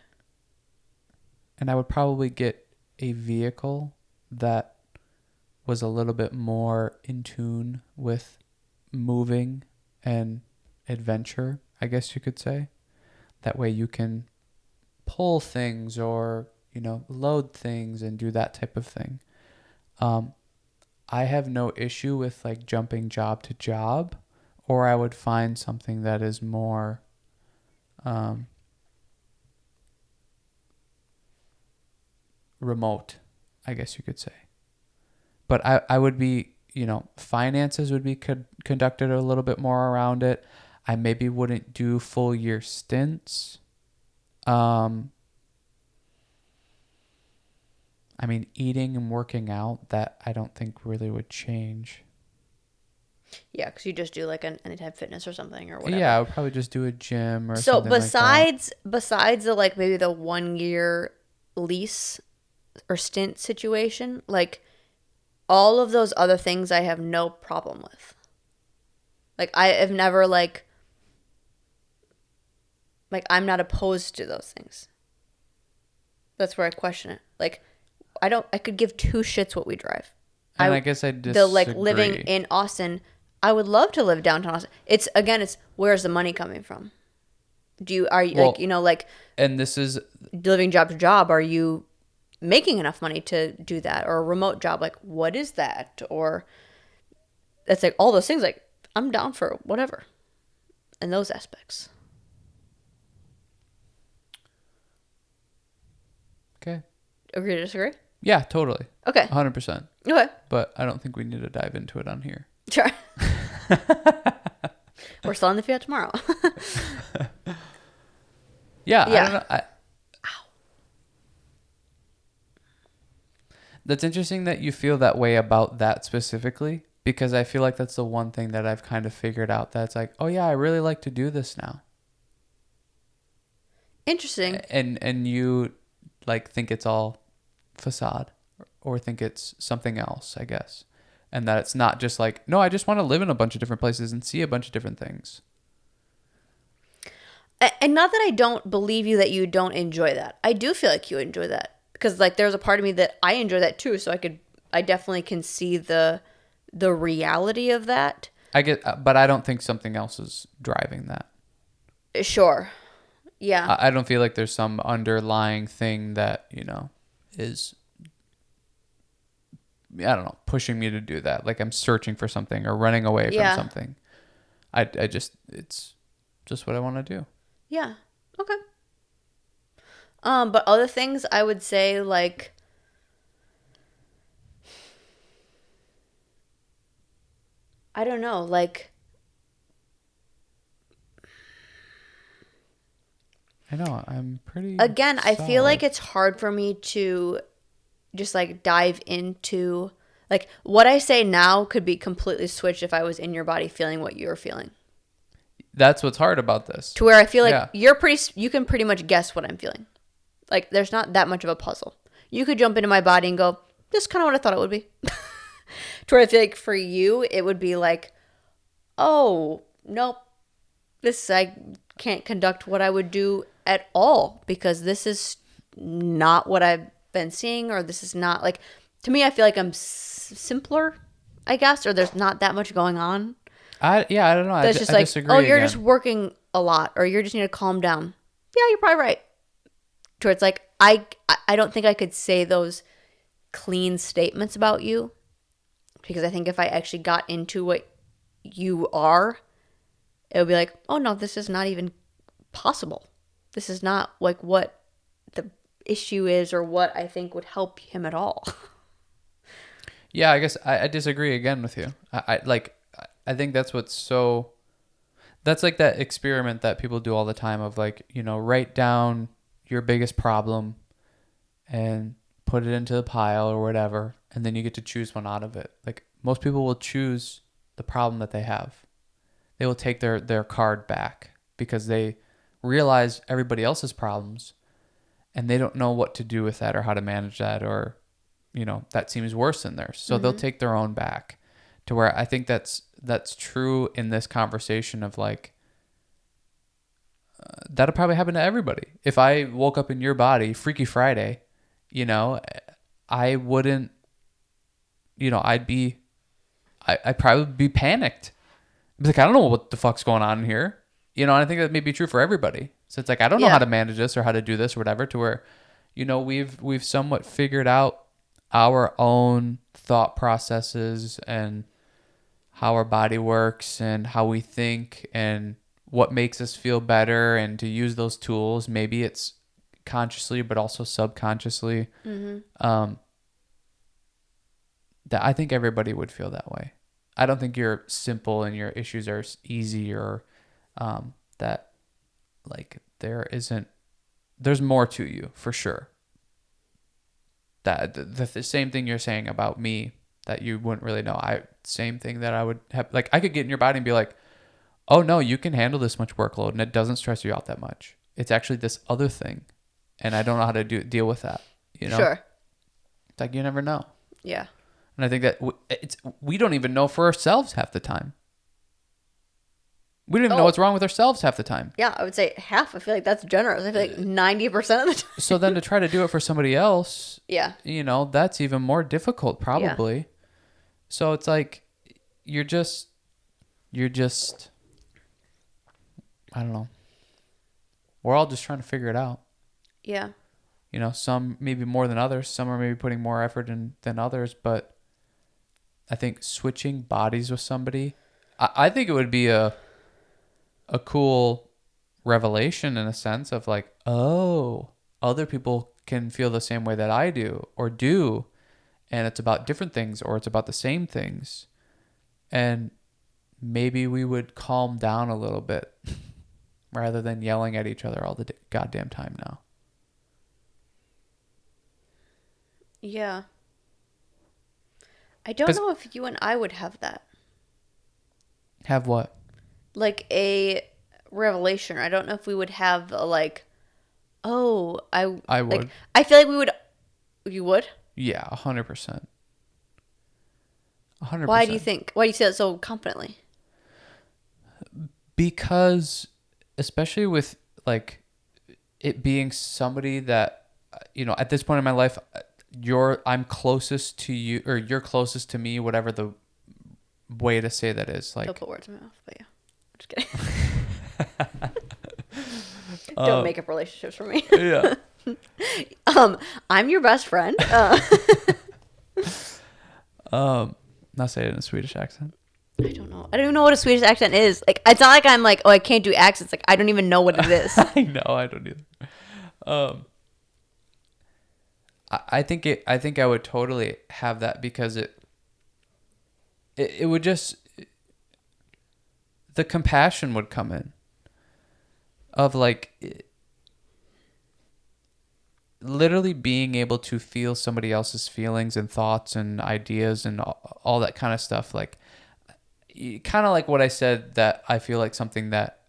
And I would probably get a vehicle that was a little bit more in tune with moving and adventure, I guess you could say. That way you can pull things or, load things and do that type of thing. I have no issue with like jumping job to job, or I would find something that is more remote, I guess you could say. But I would be, finances would be conducted a little bit more around it. I maybe wouldn't do full year stints. I mean, eating and working out, that I don't think really would change. Yeah, because you just do like an Anytime Fitness or something or whatever. Yeah, I would probably just do a gym or so something like that. Besides the like maybe the 1 year lease or stint situation, like all of those other things I have no problem with. Like, I have never like I'm not opposed to those things. That's where I question it. Like, I could give two shits what we drive. And I guess I disagree. The like living in Austin, I would love to live downtown Austin. It's where's the money coming from? And this is living job to job, are you making enough money to do that? Or a remote job, like what is that? Or it's like all those things, like I'm down for whatever in those aspects. Okay. Agree to disagree? Yeah, totally. Okay. 100%. Okay. But I don't think we need to dive into it on here. Sure. We're selling the Fiat tomorrow. Yeah. I don't know. That's interesting that you feel that way about that specifically, because I feel like that's the one thing that I've kind of figured out that's like, oh yeah, I really like to do this now. Interesting. And you like think it's all facade or think it's something else, I guess. And that it's not just like, no, I just want to live in a bunch of different places and see a bunch of different things. And not that I don't believe you that you don't enjoy that. I do feel like you enjoy that. Because like there's a part of me that I enjoy that too. So I definitely can see the reality of that. But I don't think something else is driving that. Sure. Yeah. I don't feel like there's some underlying thing that, is, I don't know, pushing me to do that. Like I'm searching for something or running away from something. It's just what I want to do. Yeah. Okay. But other things I would say, like, I don't know, like, I know, I'm pretty again, I feel like solid. it's hard for me to just like dive into, like, what I say now could be completely switched if I was in your body feeling what you're feeling. That's what's hard about this. To where I feel like you can pretty much guess what I'm feeling. Like, there's not that much of a puzzle. You could jump into my body and go, this is kind of what I thought it would be. To where I feel like for you, it would be like, oh, nope. I can't conduct what I would do at all because this is not what I've been seeing, or this is not, like, to me, I feel like I'm simpler, I guess, or there's not that much going on. I don't know. I disagree. Oh, you're just working a lot, or you just need to calm down. Yeah, you're probably right. To where it's like, I don't think I could say those clean statements about you, because I think if I actually got into what you are, it would be like, oh no, this is not even possible. This is not like what the issue is or what I think would help him at all. Yeah, I guess I disagree again with you. I think that's that's like that experiment that people do all the time of like, write down your biggest problem and put it into the pile or whatever, and then you get to choose one out of it. Like most people will choose the problem that they have. They will take their card back because they realize everybody else's problems and they don't know what to do with that or how to manage that, or that seems worse than theirs. So they'll take their own back, to where I think that's true in this conversation of like, that'll probably happen to everybody. If I woke up in your body, Freaky Friday, I wouldn't, I'd probably be panicked. I'd be like, I don't know what the fuck's going on here. And I think that may be true for everybody. So it's like, I don't know how to manage this or how to do this or whatever, to where, we've somewhat figured out our own thought processes and how our body works and how we think and what makes us feel better, and to use those tools. Maybe it's consciously, but also subconsciously. That I think everybody would feel that way. I don't think you're simple and your issues are easy, or that like there's more to you for sure. That the same thing you're saying about me that you wouldn't really know. Same thing that I would have, like, I could get in your body and be like, oh no, you can handle this much workload and it doesn't stress you out that much. It's actually this other thing, and I don't know how to deal with that. Sure. It's like, you never know. Yeah. And I think that we don't even know for ourselves half the time. We don't even know what's wrong with ourselves half the time. Yeah, I would say half. I feel like that's generous. I feel like 90% of the time. So then to try to do it for somebody else, yeah, that's even more difficult probably. So it's like you're just I don't know. We're all just trying to figure it out. Yeah. You know, some maybe more than others. Some are maybe putting more effort in than others. But I think switching bodies with somebody, I think it would be a cool revelation in a sense of like, oh, other people can feel the same way that I do or do. And it's about different things or it's about the same things. And maybe we would calm down a little bit rather than yelling at each other all the goddamn time now. Yeah. I don't know if you and I would have that. Have what? Like a revelation. I don't know if we would have a like, oh, I would. Like, I feel like we would. You would? Yeah, 100%. 100%. Why do you think? Why do you say that so confidently? Because especially with like it being somebody that at this point in my life I'm closest to you or you're closest to me, whatever the way to say that is. Like, don't put words in my mouth, but yeah. I'm just kidding. Don't make up relationships for me. Yeah. I'm your best friend. Not say it in a Swedish accent. I don't know. I don't even know what a Swedish accent is. Like, it's not like I'm like, oh, I can't do accents. Like, I don't even know what it is. I know, I don't either. I think I would totally have that because it would just the compassion would come in of like literally being able to feel somebody else's feelings and thoughts and ideas and all that kind of stuff. Like kind of like what I said, that I feel like something that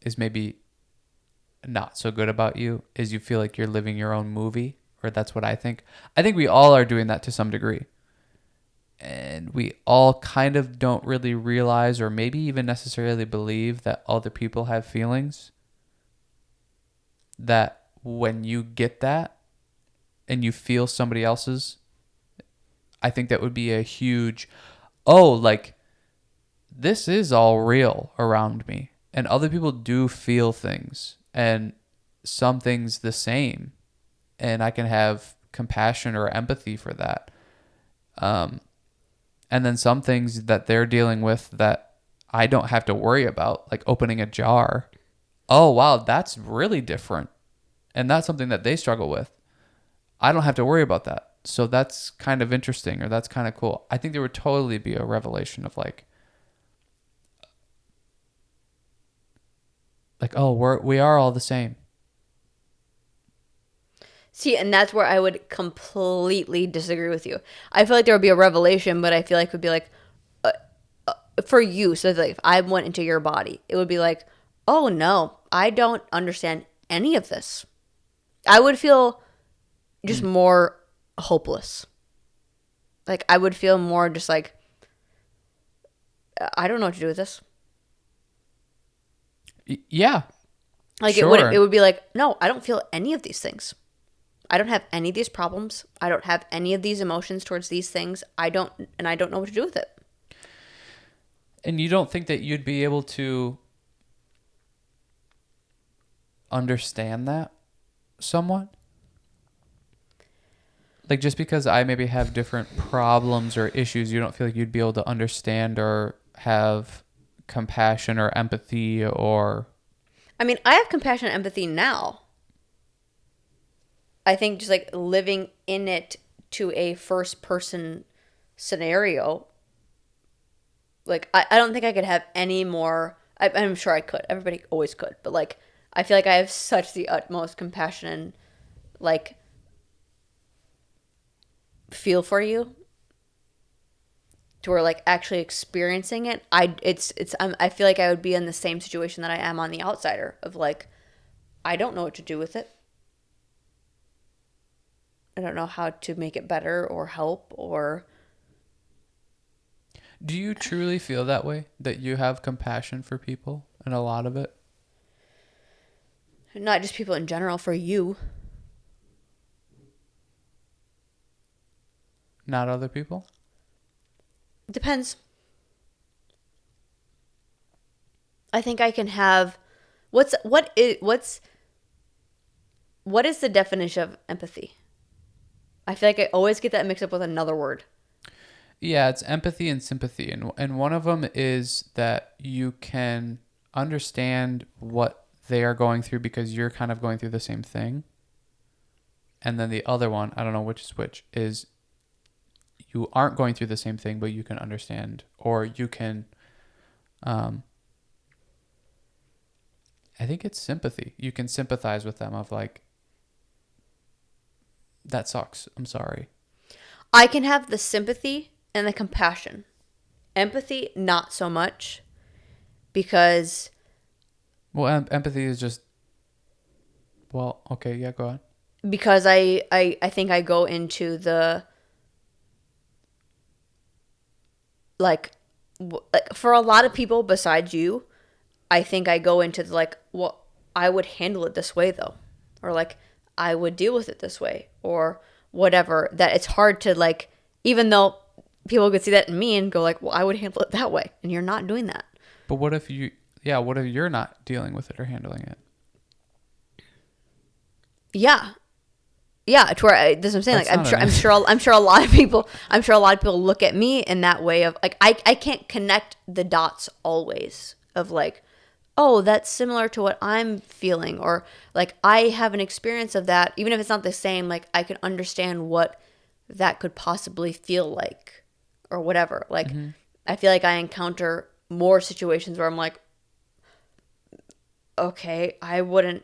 is maybe not so good about you is you feel like you're living your own movie, or that's what I think. I think we all are doing that to some degree. And we all kind of don't really realize or maybe even necessarily believe that other people have feelings. That when you get that and you feel somebody else's, I think that would be a huge, oh, like this is all real around me. And other people do feel things and some things the same. And I can have compassion or empathy for that. And then some things that they're dealing with that I don't have to worry about, like opening a jar. Oh, wow, that's really different. And that's something that they struggle with. I don't have to worry about that. So that's kind of interesting, or that's kind of cool. I think there would totally be a revelation of like, oh, we are all the same. See, and that's where I would completely disagree with you. I feel like there would be a revelation, but I feel like it would be like, for you. So like if I went into your body, it would be like, oh no, I don't understand any of this. I would feel just more hopeless. Like I would feel more just like, I don't know what to do with this. Yeah. Like sure. It would be like, no, I don't feel any of these things. I don't have any of these problems. I don't have any of these emotions towards these things. I don't know what to do with it. And you don't think that you'd be able to understand that somewhat? Like just because I maybe have different problems or issues, you don't feel like you'd be able to understand or have compassion or empathy or... I mean, I have compassion and empathy now. I think just like living in it to a first person scenario, like I don't think I could have any more. I'm sure I could. Everybody always could. But like I feel like I have such the utmost compassion and like feel for you to where like actually experiencing it. I feel like I would be in the same situation that I am on the outsider of like, I don't know what to do with it. I don't know how to make it better or help or... Do you truly feel that way? That you have compassion for people and a lot of it? Not just people in general, for you. Not other people? Depends. I think I can have what is the definition of empathy? I feel like I always get that mixed up with another word. Yeah, it's empathy and sympathy. And one of them is that you can understand what they are going through because you're kind of going through the same thing. And then the other one, I don't know which is which, is you aren't going through the same thing, but you can understand, or you can, I think it's sympathy. You can sympathize with them of like, that sucks. I'm sorry. I can have the sympathy and the compassion. Empathy, not so much, because Well, empathy is just, well, okay, yeah, go on. because I think I go into the like for a lot of people besides you, I think I go into the like, well, I would handle it this way though, or like I would deal with it this way, or whatever. That it's hard to like, even though people could see that in me and go like, well, I would handle it that way, and you're not doing that. But what if you're not dealing with it or handling it? Yeah, yeah. To where that's what I'm saying. That's Like not I'm sure a lot of people look at me in that way of like I can't connect the dots always of like, oh, that's similar to what I'm feeling, or like I have an experience of that, even if it's not the same. Like I can understand what that could possibly feel like, or whatever. Like I feel like I encounter more situations where I'm like, okay, I wouldn't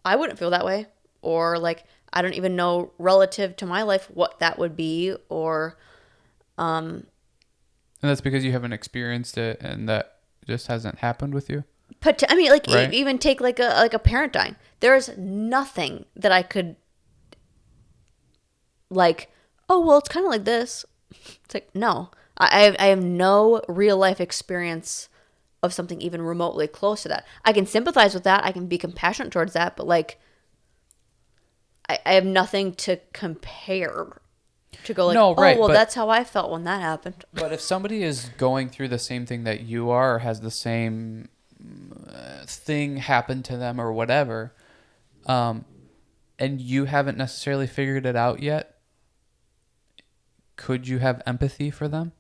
feel that way, or like I don't even know relative to my life what that would be, or And that's because you haven't experienced it and that just hasn't happened with you? I mean, like Right. even take like a parent dying. There's nothing that I could like. Oh well, it's kind of like this. It's like no, I have no real life experience of something even remotely close to that. I can sympathize with that. I can be compassionate towards that, but like I have nothing to compare to go like, No, right, oh well, but- that's how I felt when that happened. But if somebody is going through the same thing that you are, or has the same thing happen to them or whatever, and you haven't necessarily figured it out yet, could you have empathy for them?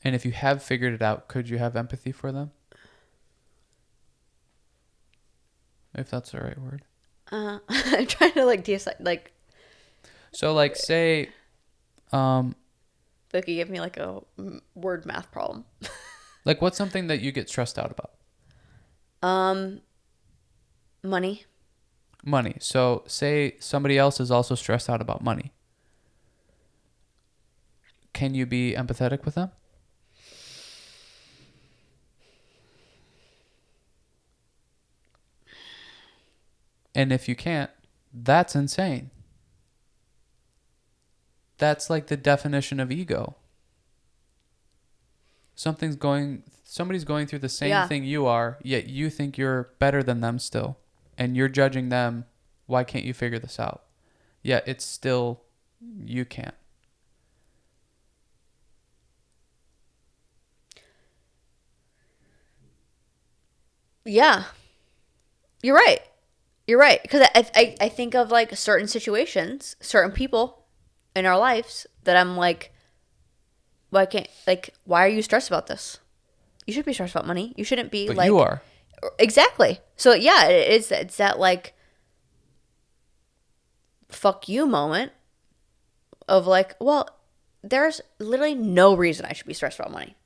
And if you have figured it out, could you have empathy for them? If that's the right word. I'm trying to like decide, like, So like say, Like you give me like a word math problem. like what's something that you get stressed out about? Money. Money. So say somebody else is also stressed out about money. Can you be empathetic with them? And if you can't, that's insane. That's like the definition of ego. Somebody's going through the same thing you are, yet you think you're better than them still. And you're judging them. Why can't you figure this out? Yet it's still, you can't. Yeah. You're right. You're right. Because I think of like certain situations, certain people in our lives that I'm like, why can't, like, why are you stressed about this? You should be stressed about money. You shouldn't be But like. you are. Exactly. So yeah, it's that like fuck you moment of like, well, there's literally no reason I should be stressed about money.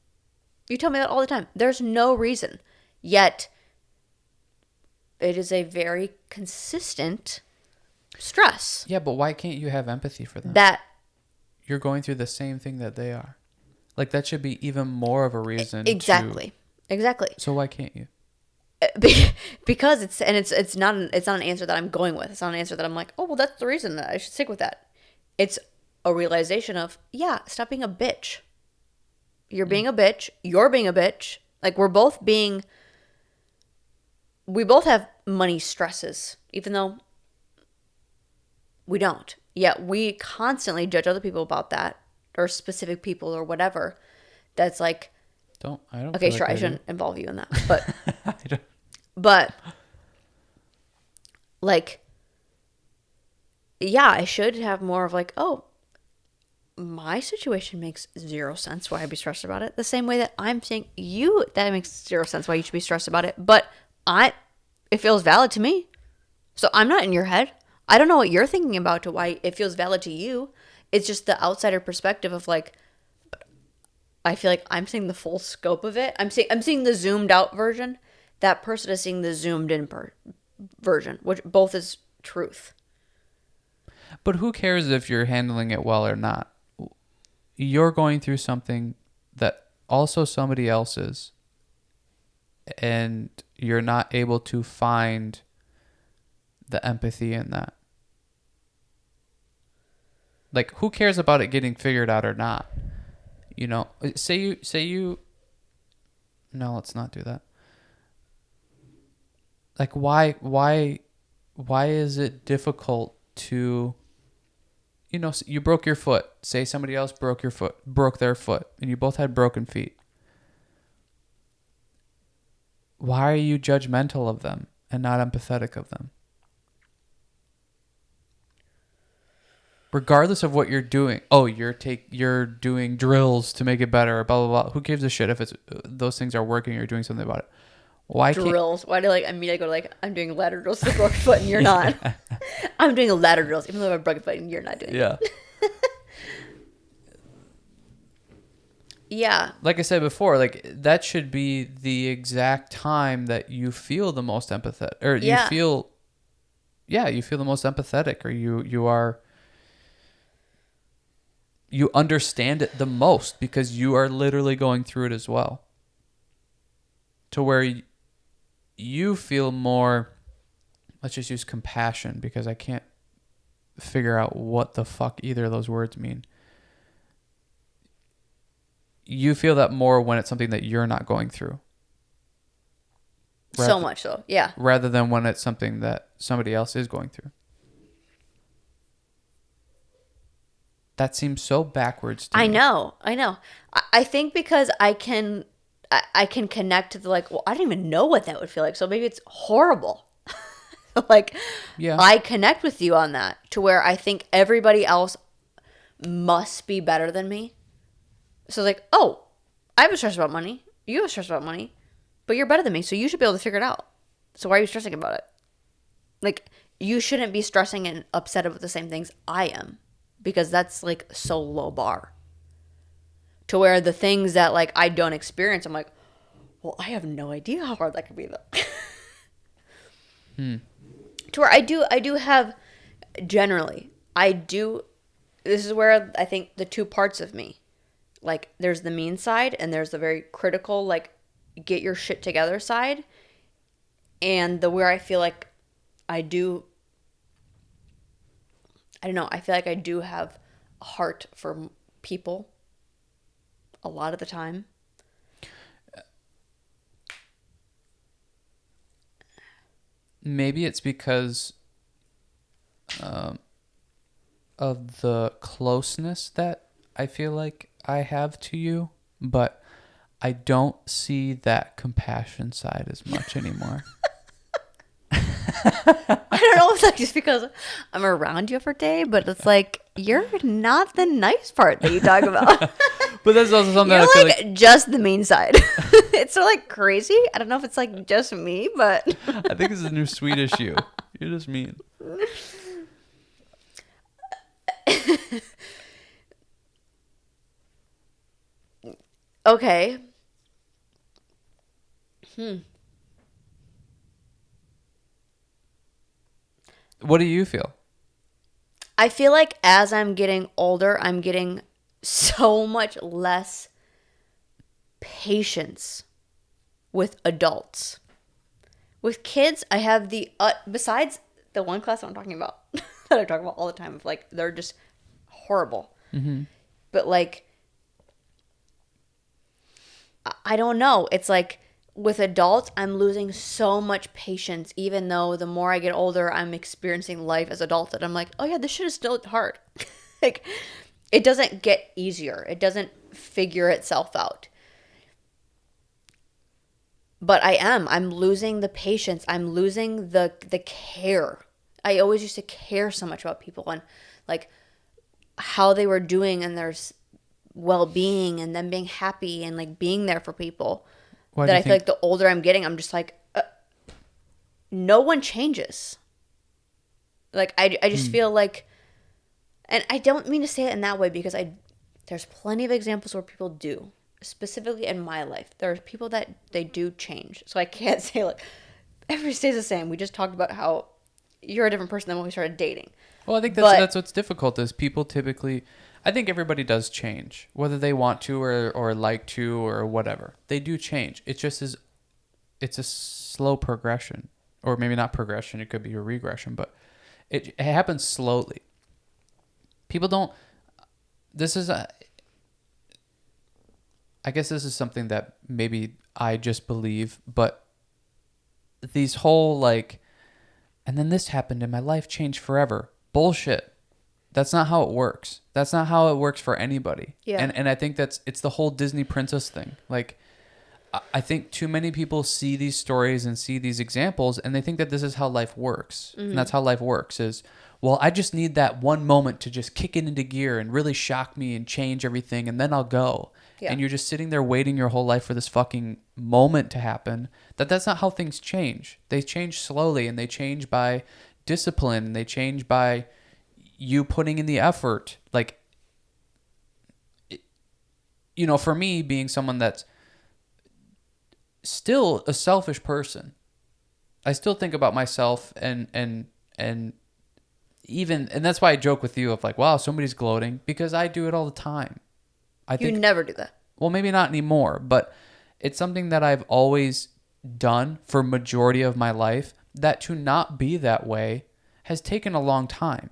You tell me that all the time. There's no reason. Yet it is a very consistent stress. Yeah, but why can't you have empathy for them? That You're going through the same thing that they are. Like that should be even more of a reason. exactly. Exactly. So why can't you? Because it's not an answer that I'm going with. It's not an answer that I'm like, oh well, that's the reason that I should stick with that. It's a realization of, yeah, stop being a bitch. You're being a bitch. You're being a bitch. Like we both have money stresses, even though we don't. Yet we constantly judge other people about that, or specific people or whatever, that's like, I don't. Okay, feel sure, like I do. shouldn't involve you in that, but I don't. but like, yeah, I should have more of like, oh, my situation makes zero sense why I'd be stressed about it. The same way that I'm saying you, that makes zero sense why you should be stressed about it. But it feels valid to me. So I'm not in your head. I don't know what you're thinking about to why it feels valid to you. It's just the outsider perspective of like, I feel like I'm seeing the full scope of it. I'm seeing the zoomed out version. That person is seeing the zoomed in version, which both is truth. But who cares if you're handling it well or not? You're going through something that also somebody else is, and you're not able to find the empathy in that. Like, who cares about it getting figured out or not? You know, say you. No, let's not do that. Like, why is it difficult to, you know, you broke your foot. Say somebody else broke their foot, and you both had broken feet. Why are you judgmental of them and not empathetic of them? Regardless of what you're doing. Oh, you're doing drills to make it better, blah blah blah. Who gives a shit if it's those things are working or you're doing something about it? Why drills? Why do I go to like, I'm doing ladder drills to a broken foot and you're not? I'm doing ladder drills even though I have a broken foot and you're not doing it. Yeah. Like I said before, like that should be the exact time that you feel the most empathetic, or you feel the most empathetic, or you understand it the most because you are literally going through it as well. To where you feel more, let's just use compassion because I can't figure out what the fuck either of those words mean. You feel that more when it's something that you're not going through. So much so, yeah. Rather than when it's something that somebody else is going through. That seems so backwards to me. I know. I think because I can connect to the like, well, I don't even know what that would feel like, so maybe it's horrible. Like, yeah. I connect with you on that to where I think everybody else must be better than me. So like, oh, I have a stress about money. You have a stress about money, but you're better than me, so you should be able to figure it out. So why are you stressing about it? Like, you shouldn't be stressing and upset about the same things I am, because that's like so low bar. To where the things that like I don't experience, I'm like, well, I have no idea how hard that could be though. To where I do have, generally, this is where I think the two parts of me, like there's the mean side and there's the very critical, like get your shit together side. And where I feel like I don't know, I feel like I do have a heart for people a lot of the time. Maybe it's because of the closeness that I feel like I have to you, but I don't see that compassion side as much anymore. I don't know if that's just because I'm around you every day, but it's like, you're not the nice part that you talk about. But that's also something you're I feel like just the mean side. It's so like crazy. I don't know if it's like just me, but I think it's a new Swedish you. You're just mean. Okay. What do you feel? I feel like as I'm getting older, I'm getting so much less patience with adults. With kids, I have besides the one class I'm talking about, that I talk about all the time, of like, they're just horrible. Mm-hmm. But like, I don't know. It's like, with adults, I'm losing so much patience, even though the more I get older, I'm experiencing life as adults, that I'm like, oh yeah, this shit is still hard. Like, It doesn't get easier. It doesn't figure itself out. But I'm losing the patience. I'm losing the care. I always used to care so much about people and like how they were doing and their well-being and them being happy and like being there for people. Why do That you I feel think? like the older I'm getting, I'm just like, no one changes. Like I just feel like, and I don't mean to say it in that way because there's plenty of examples where people do, specifically in my life. There's people that they do change. So I can't say like everybody stays the same. We just talked about how you're a different person than when we started dating. Well, I think But that's what's difficult is people typically. I think everybody does change, whether they want to or like to or whatever. They do change. It just is. It's a slow progression, or maybe not progression. It could be a regression, but it happens slowly. People don't. This is a. I guess this is something that maybe I just believe, but these whole like, and then this happened and my life changed forever. Bullshit. That's not how it works. That's not how it works for anybody. Yeah. And I think it's the whole Disney princess thing. Like, I think too many people see these stories and see these examples and they think that this is how life works. Mm-hmm. And that's how life works is, well, I just need that one moment to just kick it into gear and really shock me and change everything and then I'll go. Yeah. And you're just sitting there waiting your whole life for this fucking moment to happen. That's not how things change. They change slowly and they change by discipline and they change by you putting in the effort. Like, you know, for me being someone that's still a selfish person, I still think about myself and even, and that's why I joke with you of like, wow, somebody's gloating, because I do it all the time. I you think, never do that. well, maybe not anymore, but it's something that I've always done for majority of my life, that to not be that way has taken a long time.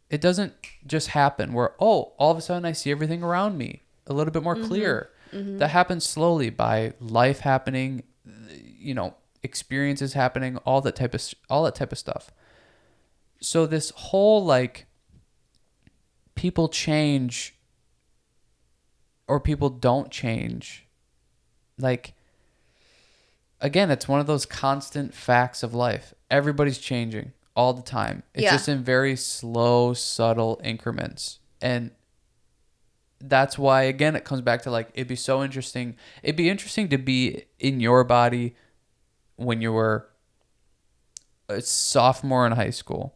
It doesn't just happen where, oh, all of a sudden I see everything around me a little bit more clear. Mm-hmm. That happens slowly by life happening, you know, experiences happening, all that type of stuff. So this whole like people change or people don't change, like, again, it's one of those constant facts of life. Everybody's changing all the time. It's just in very slow, subtle increments. And that's why, again, it comes back to like, it'd be so interesting. It'd be interesting to be in your body when you were a sophomore in high school.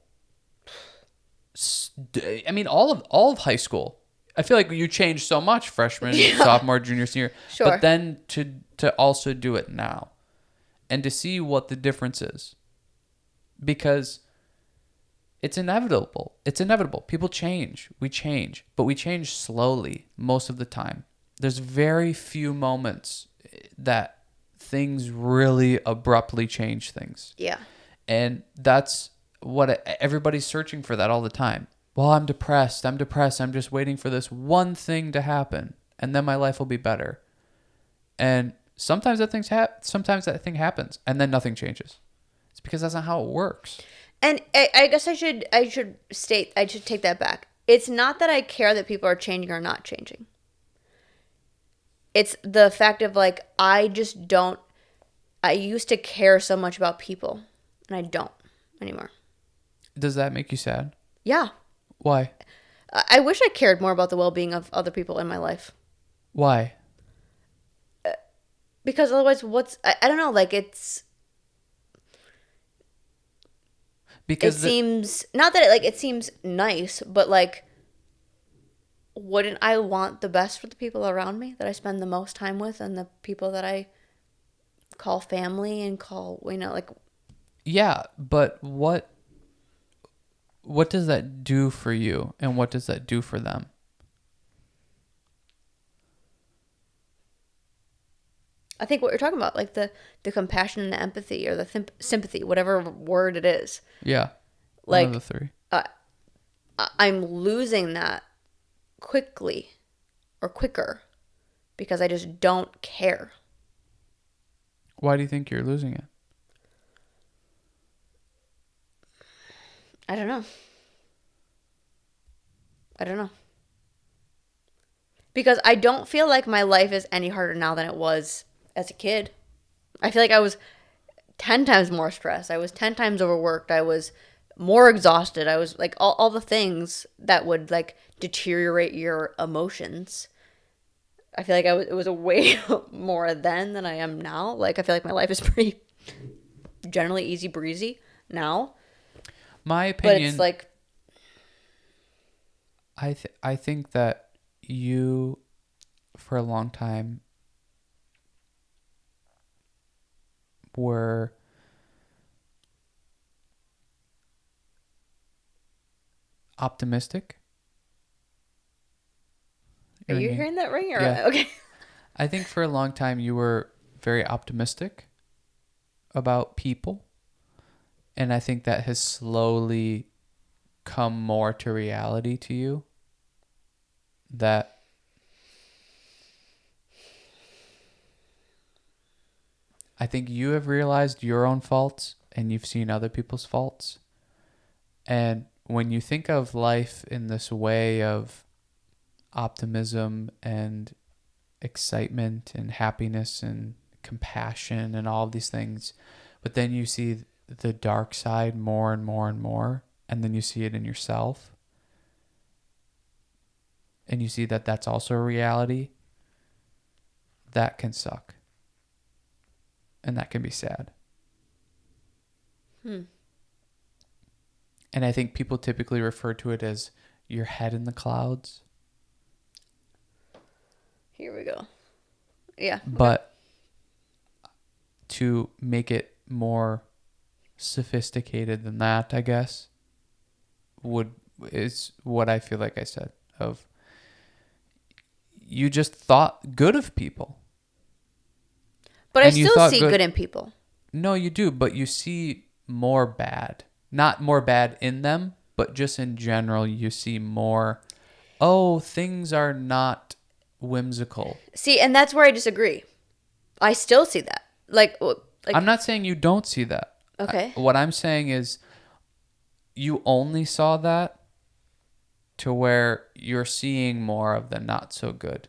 I mean, all of high school. I feel like you changed so much freshman, sophomore, junior, senior. Sure. But then to also do it now and to see what the difference is. Because it's inevitable. It's inevitable. People change. We change. But we change slowly most of the time. There's very few moments that things really abruptly change things. Yeah. And that's what everybody's searching for, that all the time. Well, I'm depressed. I'm just waiting for this one thing to happen. And then my life will be better. And sometimes that thing happens. And then nothing changes. It's because that's not how it works. And I guess I should take that back. It's not that I care that people are changing or not changing. It's the fact of like, I used to care so much about people and I don't anymore. Does that make you sad? Yeah. Why? I wish I cared more about the well-being of other people in my life. Why? Because otherwise I don't know, like it's... Because seems not that it seems nice, but like, wouldn't I want the best for the people around me that I spend the most time with and the people that I call family and call, you know, like. Yeah, but what does that do for you and what does that do for them? I think what you're talking about, like the compassion and the empathy or the sympathy, whatever word it is. Yeah. Like, one of the three. I'm losing that quickly or quicker because I just don't care. Why do you think you're losing it? I don't know. Because I don't feel like my life is any harder now than it was as a kid. I feel like I was 10 times more stressed. I was 10 times overworked. I was more exhausted. I was like all the things that would like deteriorate your emotions. I feel like it was a way more then than I am now. Like I feel like my life is pretty generally easy breezy now. My But opinion, it's like, I think that you, for a long time, were optimistic. are you Ringing. hearing that ring? Or Yeah. okay. I think for a long time you were very optimistic about people, and I think that has slowly come more to reality to you, that I think you have realized your own faults and you've seen other people's faults. And when you think of life in this way of optimism and excitement and happiness and compassion and all of these things, but then you see the dark side more and more and more, and then you see it in yourself, and you see that that's also a reality, that can suck. And that can be sad. And I think people typically refer to it as your head in the clouds. Here we go. Yeah. Okay. But to make it more sophisticated than that, I guess, is what I feel like I said, of you just thought good of people. But and I you still thought see good in people. No, you do, but you see more bad. Not more bad in them, but just in general, you see more, oh, things are not whimsical. See, and that's where I disagree. I still see that. Like I'm not saying you don't see that. okay. What I'm saying is you only saw that to where you're seeing more of the not so good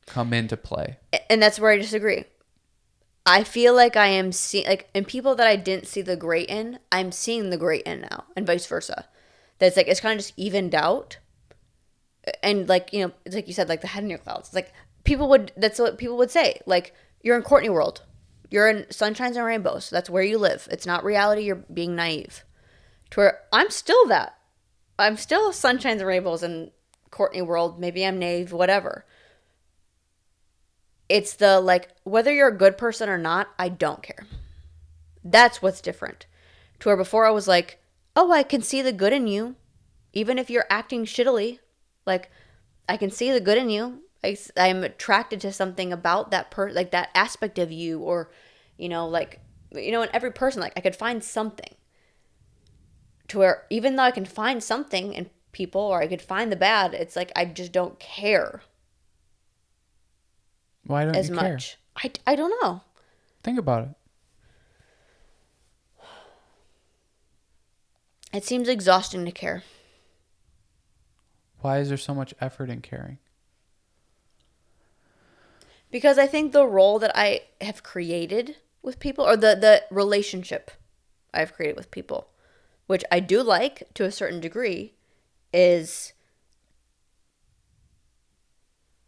come into play. And that's where I disagree. I feel like I am seeing, like, in people that I didn't see the great in, I'm seeing the great in now, and vice versa. That's like, it's kind of just evened out. And, like, you know, it's like you said, like, the head in your clouds. It's like, that's what people would say. Like, you're in Courtney World. You're in Sunshines and Rainbows. That's where you live. It's not reality. You're being naive. To where I'm still that. I'm still Sunshines and Rainbows and Courtney World. Maybe I'm naive, whatever. It's the, like, whether you're a good person or not, I don't care. That's what's different. To where before I was like, oh, I can see the good in you. Even if you're acting shittily. Like, I can see the good in you. I'm attracted to something about that like that aspect of you, or, you know, like, you know, in every person, like, I could find something. To where even though I can find something in people, or I could find the bad, it's like I just don't care. Why don't as you much. care? I don't know. Think about it. It seems exhausting to care. Why is there so much effort in caring? Because I think the role that I have created with people, or the relationship I've created with people, which I do like to a certain degree, is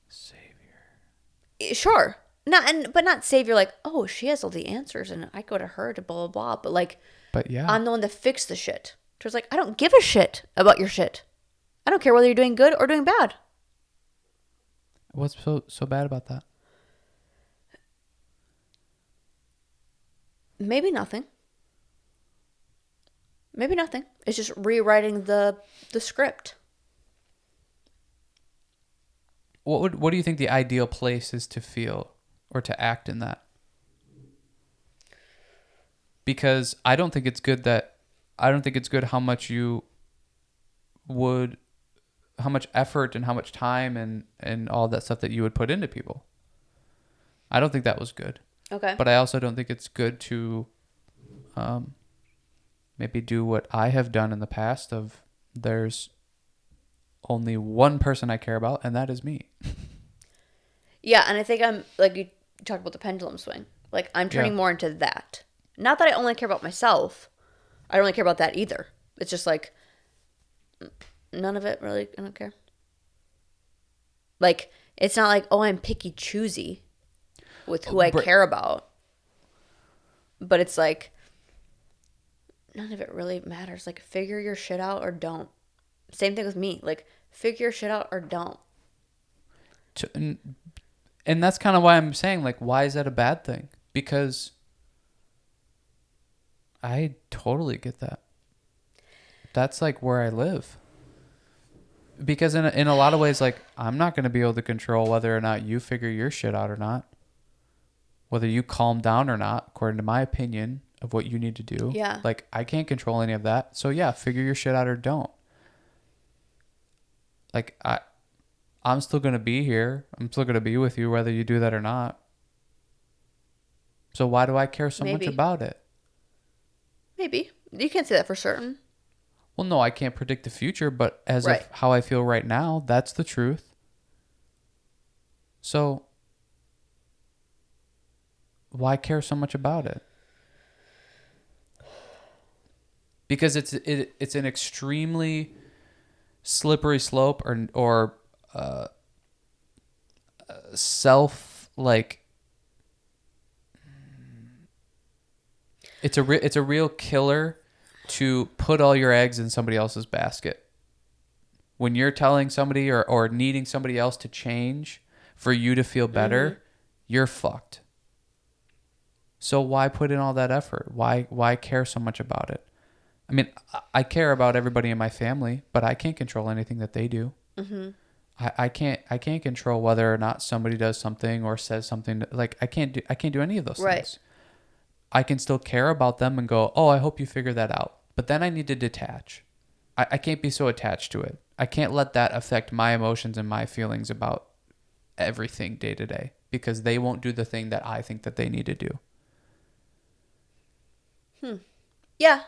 savior. Sure. But not savior like, oh, she has all the answers and I go to her to blah blah blah. But like, but yeah, I'm the one that fixed the shit. Just like, I don't give a shit about your shit. I don't care whether you're doing good or doing bad. What's so bad about that? Maybe nothing. Maybe nothing. It's just rewriting the script. What do you think the ideal place is to feel or to act in that? Because I don't think it's good how much effort and how much time and all that stuff that you would put into people. I don't think that was good. Okay. But I also don't think it's good to maybe do what I have done in the past of there's only one person I care about, and that is me. Yeah, and I think I'm like you talked about the pendulum swing. Like I'm turning more into that. Not that I only care about myself. I don't really care about that either. It's just like none of it really. I don't care. Like it's not like, oh, I'm picky choosy with who I care about. But it's like none of it really matters. Like figure your shit out or don't. Same thing with me. Like figure your shit out or don't. And that's kind of why I'm saying, like, why is that a bad thing? Because I totally get that. That's like where I live. Because in a lot of ways, like, I'm not going to be able to control whether or not you figure your shit out or not. Whether you calm down or not, according to my opinion of what you need to do. Yeah. Like, I can't control any of that. So, yeah, figure your shit out or don't. Like, I'm still going to be here. I'm still going to be with you whether you do that or not. So why do I care so much about it? Maybe. You can't say that for certain. Well, no, I can't predict the future, but as of how I feel right now, that's the truth. So why care so much about it? Because it's an extremely slippery slope or self like it's a real killer to put all your eggs in somebody else's basket. When you're telling somebody or needing somebody else to change for you to feel better, you're fucked. So why put in all that effort? Why care so much about it? I mean, I care about everybody in my family, but I can't control anything that they do. Mm-hmm. I can't control whether or not somebody does something or says something. Like I can't do any of those things. I can still care about them and go, oh, I hope you figure that out. But then I need to detach. I can't be so attached to it. I can't let that affect my emotions and my feelings about everything day to day because they won't do the thing that I think that they need to do. Yeah.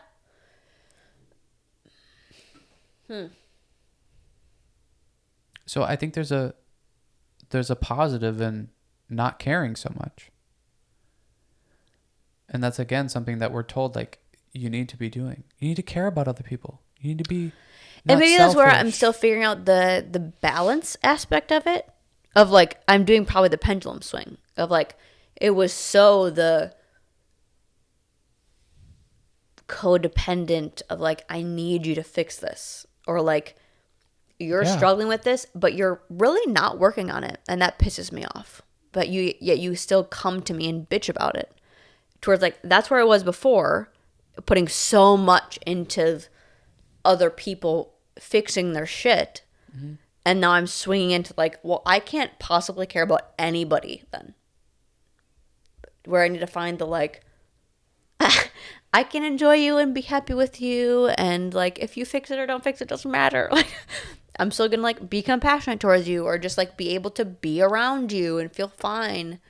So I think there's a positive in not caring so much. And that's, again, something that we're told, like, you need to be doing. You need to care about other people. You need to be and maybe selfish. That's where I'm still figuring out the balance aspect of it. Of, like, I'm doing probably the pendulum swing. Of, like, it was so the codependent of, like, I need you to fix this. Or, like, you're struggling with this, but you're really not working on it. And that pisses me off. But yet you still come to me and bitch about it. Towards like that's where I was before, putting so much into other people fixing their shit, and now I'm swinging into like, well, I can't possibly care about anybody then. Where I need to find the like, I can enjoy you and be happy with you, and like if you fix it or don't fix it doesn't matter. Like I'm still gonna like be compassionate towards you, or just like be able to be around you and feel fine.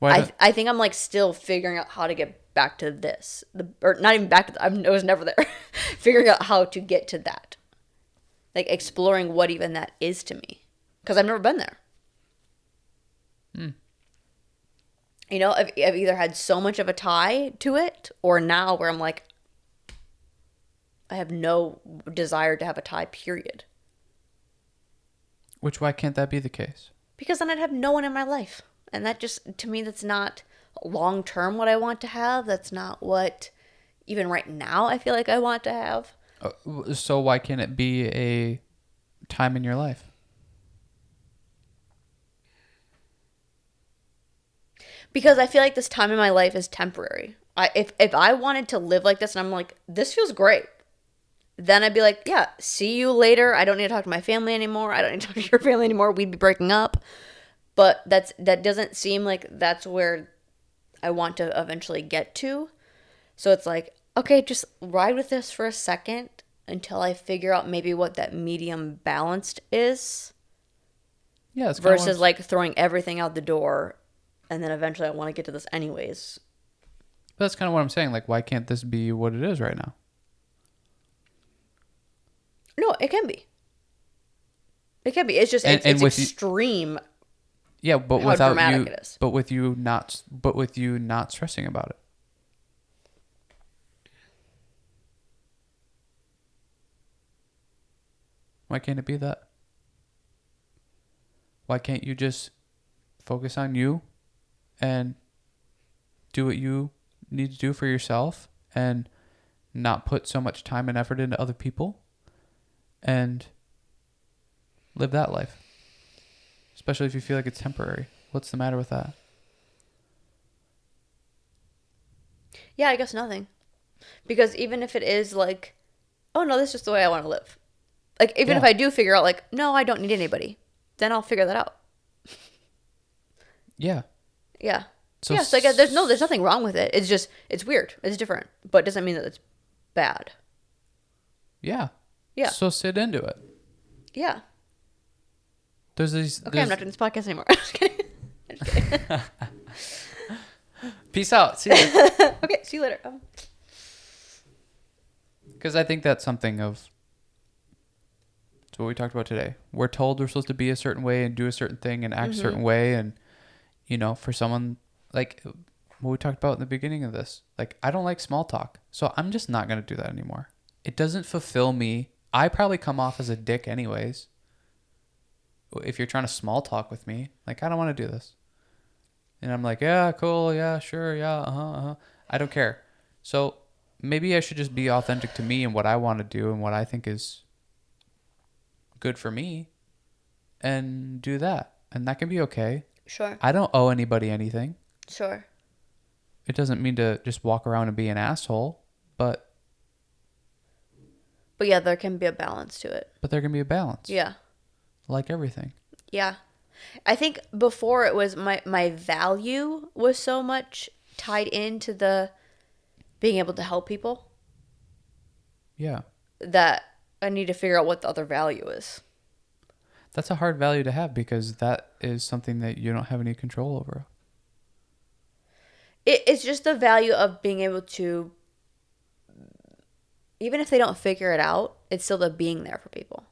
I think I'm like still figuring out how to get back to this, or not even back to. I was never there. Figuring out how to get to that, like exploring what even that is to me, because I've never been there. You know, I've either had so much of a tie to it, or now where I'm like, I have no desire to have a tie. Period. Which why can't that be the case? Because then I'd have no one in my life. And that just, to me, that's not long term what I want to have. That's not what, even right now, I feel like I want to have. So why can't it be a time in your life? Because I feel like this time in my life is temporary. If I wanted to live like this and I'm like, this feels great, then I'd be like, yeah, see you later. I don't need to talk to my family anymore. I don't need to talk to your family anymore. We'd be breaking up. But that doesn't seem like that's where I want to eventually get to. So it's like, okay, just ride with this for a second until I figure out maybe what that medium balanced is. Yeah, it's versus like throwing everything out the door and then eventually I want to get to this anyways. But that's kind of what I'm saying. Like, why can't this be what it is right now? No, it can be. It can be. It's just, it's extreme. Yeah, but how without dramatic you, it is. but with you not stressing about it. Why can't it be that? Why can't you just focus on you and do what you need to do for yourself and not put so much time and effort into other people and live that life? Especially if you feel like it's temporary. What's the matter with that? Yeah, I guess nothing. Because even if it is like, oh no, this is just the way I want to live. Like, even if Yeah. I do figure out, like, no, I don't need anybody, then I'll figure that out. Yeah. Yeah. So Yeah, so I guess there's nothing wrong with it. It's just, it's weird. It's different. But it doesn't mean that it's bad. Yeah. Yeah. So sit into it. Yeah. There's these. Okay, I'm not doing this podcast anymore. Just kidding. Peace out. See you. Okay, see you later. Because I think that's something of. It's what we talked about today. We're told we're supposed to be a certain way and do a certain thing and act a certain way. And, for someone like what we talked about in the beginning of this, like, I don't like small talk. So I'm just not going to do that anymore. It doesn't fulfill me. I probably come off as a dick anyways. If you're trying to small talk with me, like, I don't want to do this. And I'm like, yeah, cool. Yeah, sure. Yeah. Uh-huh. I don't care. So maybe I should just be authentic to me and what I want to do and what I think is good for me and do that. And that can be okay. Sure. I don't owe anybody anything. Sure. It doesn't mean to just walk around and be an asshole, but yeah, there can be a balance to it. there can be a balance. Yeah. Like everything. Yeah. I think before it was my value was so much tied into the being able to help people Yeah. that I need to figure out what the other value is. That's a hard value to have because that is something that you don't have any control over. It's just the value of being able to, even if they don't figure it out, it's still the being there for people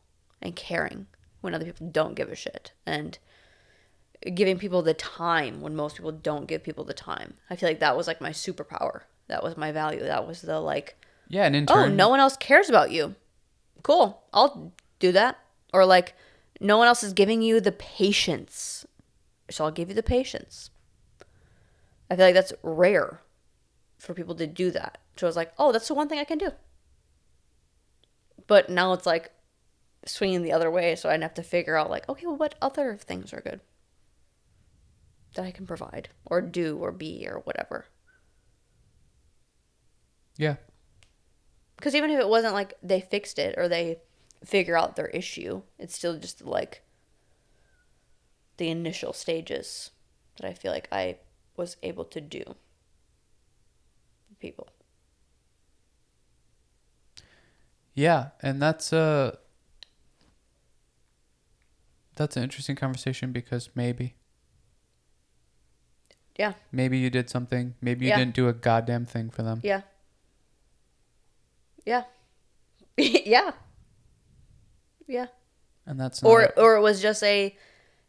and caring when other people don't give a shit and giving people the time when most people don't give people the time. I feel like that was like my superpower. That was my value. That was the like, Yeah, and in oh, turn, no one else cares about you. Cool. I'll do that. Or like, no one else is giving you the patience. So I'll give you the patience. I feel like that's rare for people to do that. So it's like, oh, that's the one thing I can do. But now it's like swinging the other way. So I'd have to figure out like, okay, well, what other things are good that I can provide or do or be or whatever. yeah. Because even if it wasn't like they fixed it or they figure out their issue, it's still just like the initial stages that I feel like I was able to do with people. Yeah, and that's an interesting conversation because maybe Yeah. you did something. Maybe you Yeah. didn't do a goddamn thing for them. Yeah. Yeah. Yeah. Yeah. And that's not Or it was just a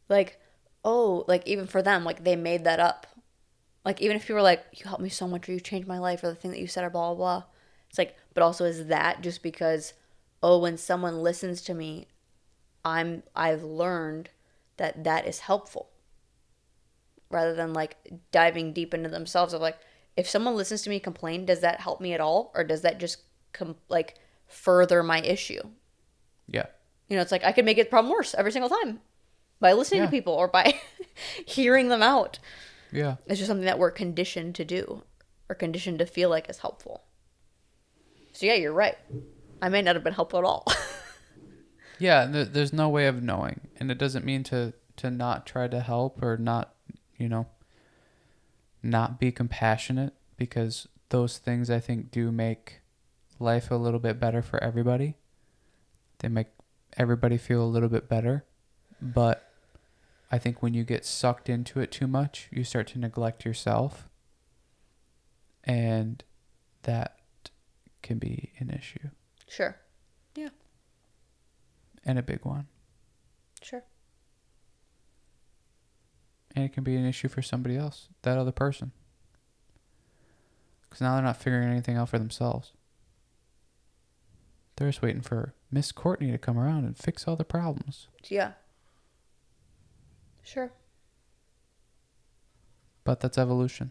like, oh, like even for them, like they made that up. Like even if you were like, you helped me so much or you changed my life or the thing that you said or blah blah blah. It's like, but also is that just because, oh, when someone listens to me, I've learned that is helpful. Rather than like diving deep into themselves of like, if someone listens to me complain, does that help me at all? Or does that just like further my issue? Yeah. It's like I could make it problem worse every single time by listening to people or by hearing them out. Yeah. It's just something that we're conditioned to do or conditioned to feel like is helpful. So yeah, you're right. I may not have been helpful at all. Yeah, and there's no way of knowing. And it doesn't mean to not try to help or not, not be compassionate because those things I think do make life a little bit better for everybody. They make everybody feel a little bit better. But I think when you get sucked into it too much, you start to neglect yourself. And that can be an issue. Sure. Yeah. And a big one. Sure. And it can be an issue for somebody else, that other person. Because now they're not figuring anything out for themselves. They're just waiting for Miss Courtney to come around and fix all the problems. Yeah. Sure. But that's evolution.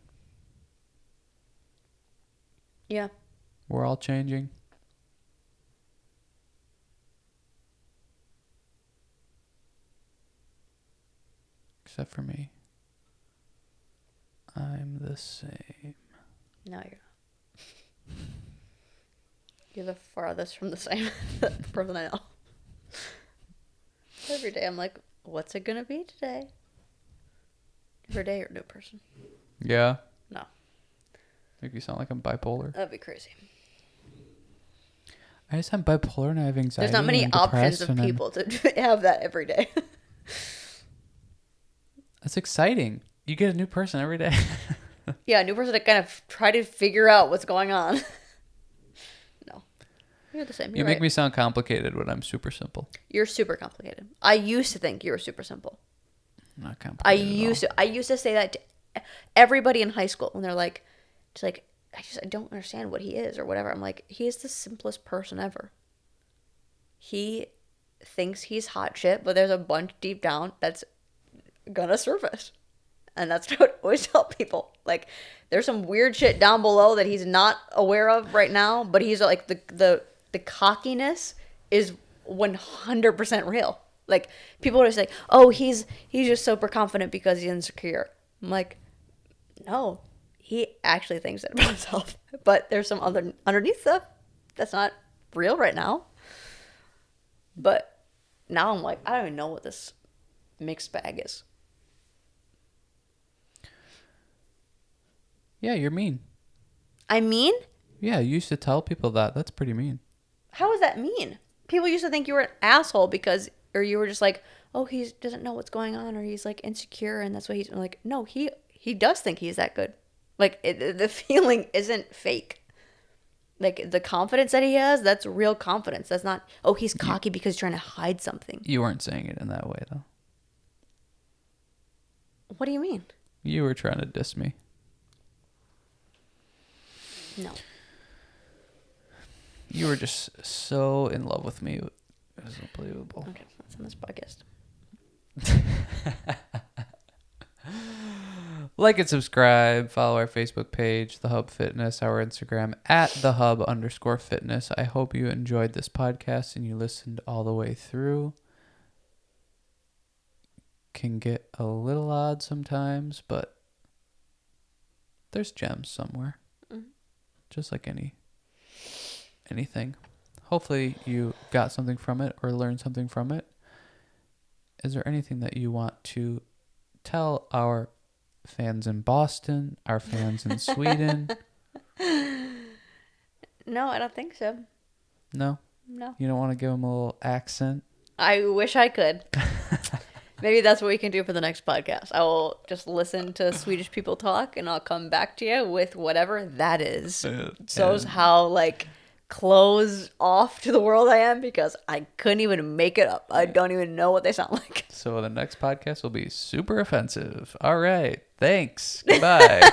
Yeah. We're all changing. Except for me. I'm the same. No, you're not. You're the farthest from the same person I know. Every day I'm like, what's it gonna be today? Every day you're a new person. Yeah. No. Make you sound like I'm bipolar. That'd be crazy. I just have bipolar and I have anxiety. There's not many options of people to have that every day. That's exciting. You get a new person every day. Yeah, a new person to kind of try to figure out what's going on. No. You're the same. You make me sound complicated when I'm super simple. You're super complicated. I used to think you were super simple. Not complicated. I used to say that to everybody in high school when they're like, just like, I don't understand what he is or whatever. I'm like, he is the simplest person ever. He thinks he's hot shit, but there's a bunch deep down that's gonna surface. And that's what I always tell people. Like, there's some weird shit down below that he's not aware of right now, but he's like, the cockiness is 100% real. Like, people are just like, oh, he's just super confident because he's insecure. I'm like, no, he actually thinks that about himself. But there's some other underneath stuff that's not real right now. But now I'm like, I don't even know what this mixed bag is. Yeah, you're mean. I mean? Yeah, you used to tell people that. That's pretty mean. How is that mean? People used to think you were an asshole because, or you were just like, oh, he doesn't know what's going on, or he's like insecure, and that's why he's like, no, he does think he's that good. Like, the feeling isn't fake. Like, the confidence that he has, that's real confidence. That's not, oh, he's cocky because he's trying to hide something. You weren't saying it in that way, though. What do you mean? You were trying to diss me. No. You were just so in love with me. It was unbelievable. Okay, that's on this podcast. Like and subscribe. Follow our Facebook page, The Hub Fitness, our Instagram, @thehub_fitness. I hope you enjoyed this podcast and you listened all the way through. Can get a little odd sometimes, but there's gems somewhere. Mm-hmm. Just like anything. Hopefully you got something from it or learned something from it. Is there anything that you want to tell our fans in Boston, our fans in Sweden? No, I don't think so. No? No. You don't want to give them a little accent? I wish I could. Maybe that's what we can do for the next podcast. I will just listen to Swedish people talk, and I'll come back to you with whatever that is. Shows how, like, closed off to the world I am, because I couldn't even make it up. I don't even know what they sound like. So the next podcast will be super offensive. All right. Thanks. Goodbye.